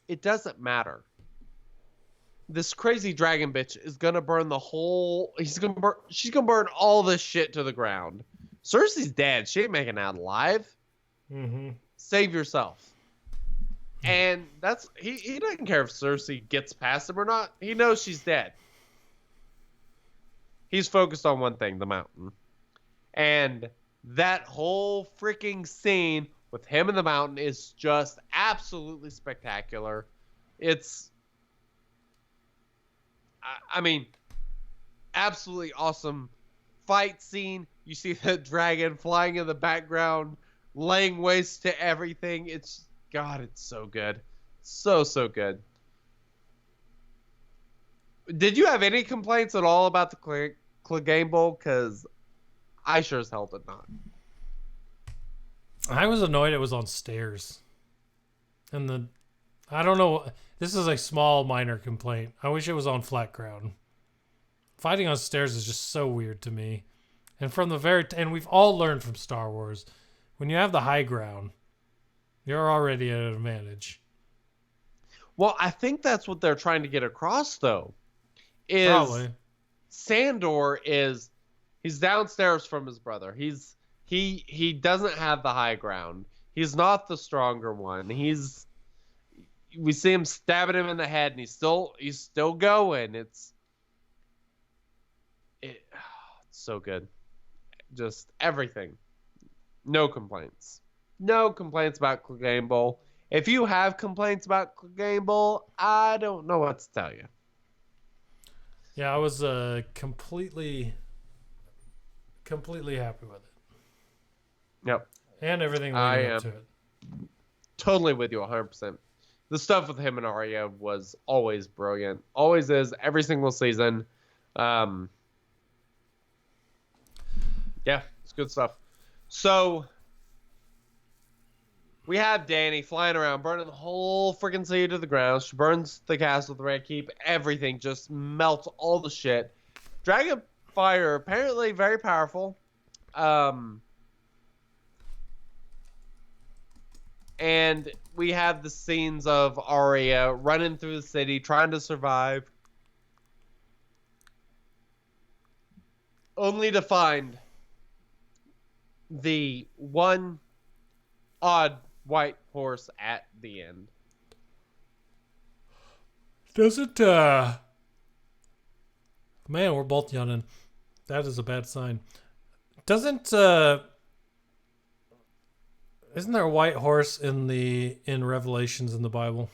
It doesn't matter. This crazy dragon bitch is gonna burn the whole. She's gonna burn all this shit to the ground. Cersei's dead. She ain't making it out alive. Mm-hmm. Save yourself. And that's he doesn't care if Cersei gets past him or not. He knows she's dead. He's focused on one thing, the mountain. And that whole freaking scene with him in the mountain is just absolutely spectacular. It's, I mean, absolutely awesome fight scene. You see the dragon flying in the background, laying waste to everything. It's so good. So good. Did you have any complaints at all about the Clegane Bowl? Because I sure as hell did not. I was annoyed it was on stairs. And I don't know. This is a small, minor complaint. I wish it was on flat ground. Fighting on stairs is just so weird to me. And and we've all learned from Star Wars, when you have the high ground, you're already at an advantage. Well, I think that's what they're trying to get across, though. Probably. Sandor he's downstairs from his brother. He doesn't have the high ground. He's not the stronger one. We see him stabbing him in the head, and he's still going. It's so good. Just everything. No complaints. No complaints about Clegane Bowl. If you have complaints about Clegane Bowl, I don't know what to tell you. Yeah, I was completely happy with it. Yep. And everything leading up to it. Totally with you 100%. The stuff with him and Arya was always brilliant. Always is, every single season. Yeah, it's good stuff. So we have Dany flying around, burning the whole freaking city to the ground. She burns the castle, the Red Keep, everything, just melts all the shit. Dragon fire, apparently very powerful. And we have the scenes of Arya running through the city, trying to survive, only to find the one odd white horse at the end. Doesn't man, we're both yawning. That is a bad sign. Doesn't isn't there a white horse in Revelations in the Bible?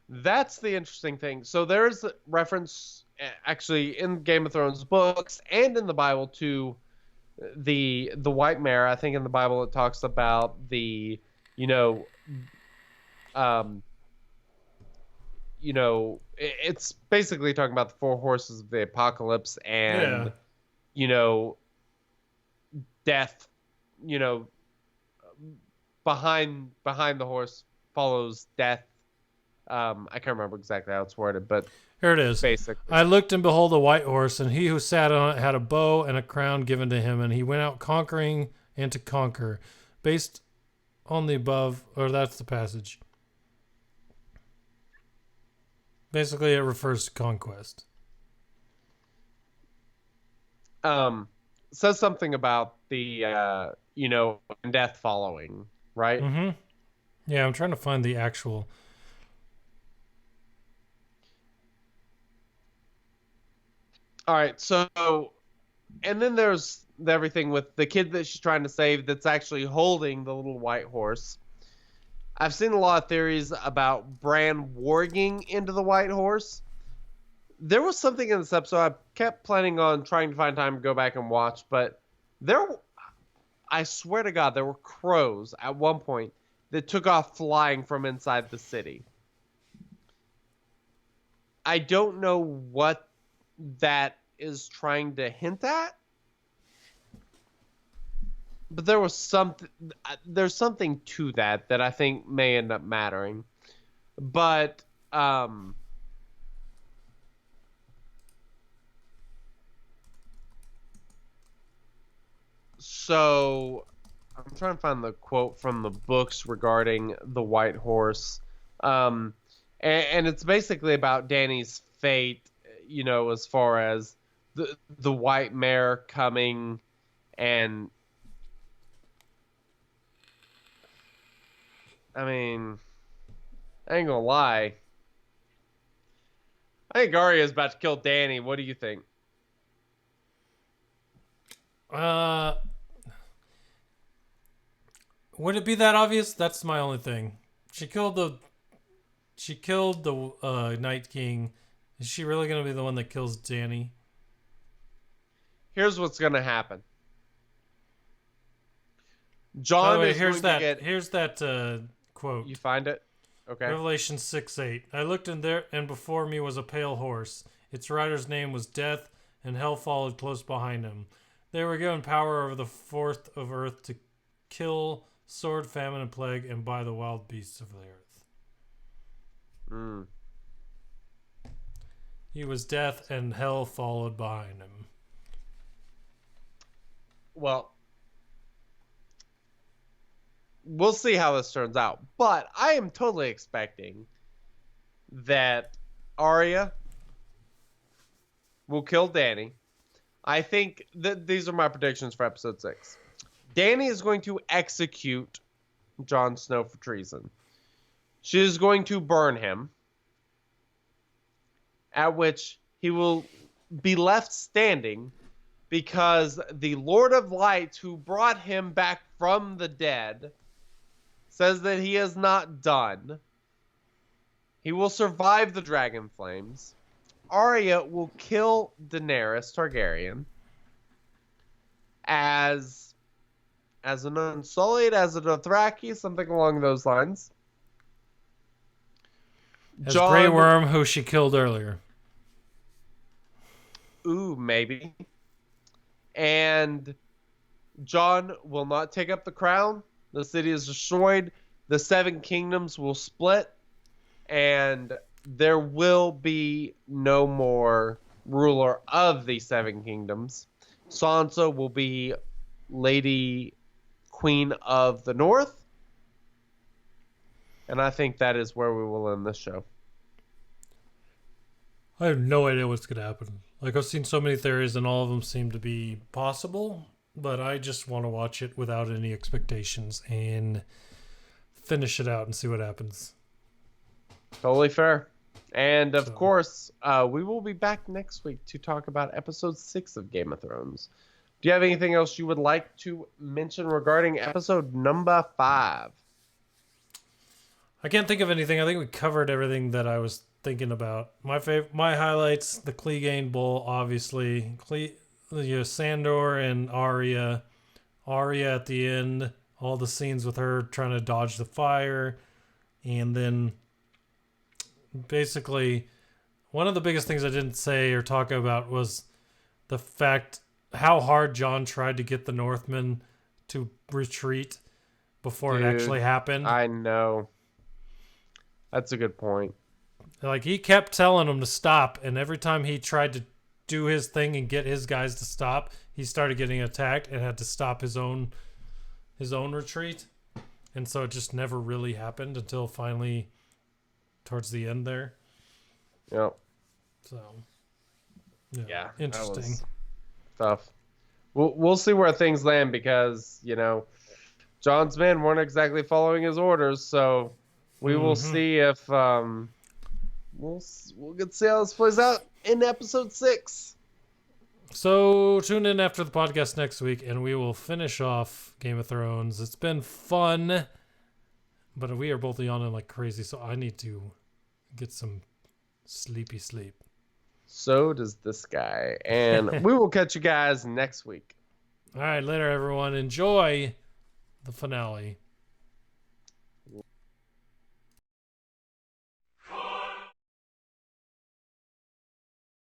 That's the interesting thing. So there's a reference actually in Game of Thrones books and in the Bible to the white mare. I think in the Bible it talks about the it's basically talking about the four horses of the apocalypse and death, behind the horse follows death. I can't remember exactly how it's worded, but here it is. Basically. I looked and behold a white horse, and he who sat on it had a bow and a crown given to him, and he went out conquering and to conquer. Based on the above, or that's the passage. Basically, it refers to conquest. Says something about the death following, right? Mm-hmm. Yeah, I'm trying to find the actual. All right, so, and then there's everything with the kid that she's trying to save that's actually holding the little white horse. I've seen a lot of theories about Bran warging into the white horse. There was something in this episode I kept planning on trying to find time to go back and watch, but I swear to God, there were crows at one point that took off flying from inside the city. I don't know what that is trying to hint at, but there's something to that I think may end up mattering. But so I'm trying to find the quote from the books regarding the white horse, and it's basically about Dany's fate, as far as the white mare coming, and I mean, I ain't gonna lie, I think Arya is about to kill Dany. What do you think? Would it be that obvious? That's my only thing. She killed the Night King. Is she really gonna be the one that kills Dany? Here's what's gonna happen. John is here's going to get... Here's that quote. You find it? Okay. Revelation 6:8. I looked in there, and before me was a pale horse. Its rider's name was Death, and hell followed close behind him. They were given power over the fourth of earth to kill, sword, famine, and plague, and by the wild beasts of the earth. He was death, and hell followed behind him. Well, we'll see how this turns out. But I am totally expecting that Arya will kill Dany. I think that these are my predictions for episode 6. Dany is going to execute Jon Snow for treason. She is going to burn him, at which he will be left standing because the Lord of Lights, who brought him back from the dead, says that he is not done. He will survive the dragon flames. Arya will kill Daenerys Targaryen as an Unsullied, as a Dothraki, something along those lines. As Grey Worm, who she killed earlier. Ooh, maybe. And Jon will not take up the crown. The city is destroyed. The 7 kingdoms will split. And there will be no more ruler of the 7 kingdoms. Sansa will be Lady Queen of the North. And I think that is where we will end this show. I have no idea what's going to happen. Like, I've seen so many theories, and all of them seem to be possible, but I just want to watch it without any expectations and finish it out and see what happens. Totally fair. And of So- course, we will be back next week to talk about episode 6 of Game of Thrones. Do you have anything else you would like to mention regarding episode number 5? I can't think of anything. I think we covered everything that I was thinking about. My highlights: the Clegane Bowl, obviously. Sandor and Arya. Arya at the end. All the scenes with her trying to dodge the fire, and then basically one of the biggest things I didn't say or talk about was the fact how hard Jon tried to get the Northmen to retreat before it actually happened. I know. That's a good point. Like, he kept telling them to stop, and every time he tried to do his thing and get his guys to stop, he started getting attacked and had to stop his own retreat. And so it just never really happened until finally towards the end there. Yep. So Yeah. interesting. That was tough. We'll see where things land because, Jon's men weren't exactly following his orders, so we will see if we'll get to see how this plays out in episode 6. So tune in after the podcast next week and we will finish off Game of Thrones. It's been fun, but we are both yawning like crazy, so I need to get some sleepy sleep. So does this guy. And we will catch you guys next week. All right, later everyone. Enjoy the finale.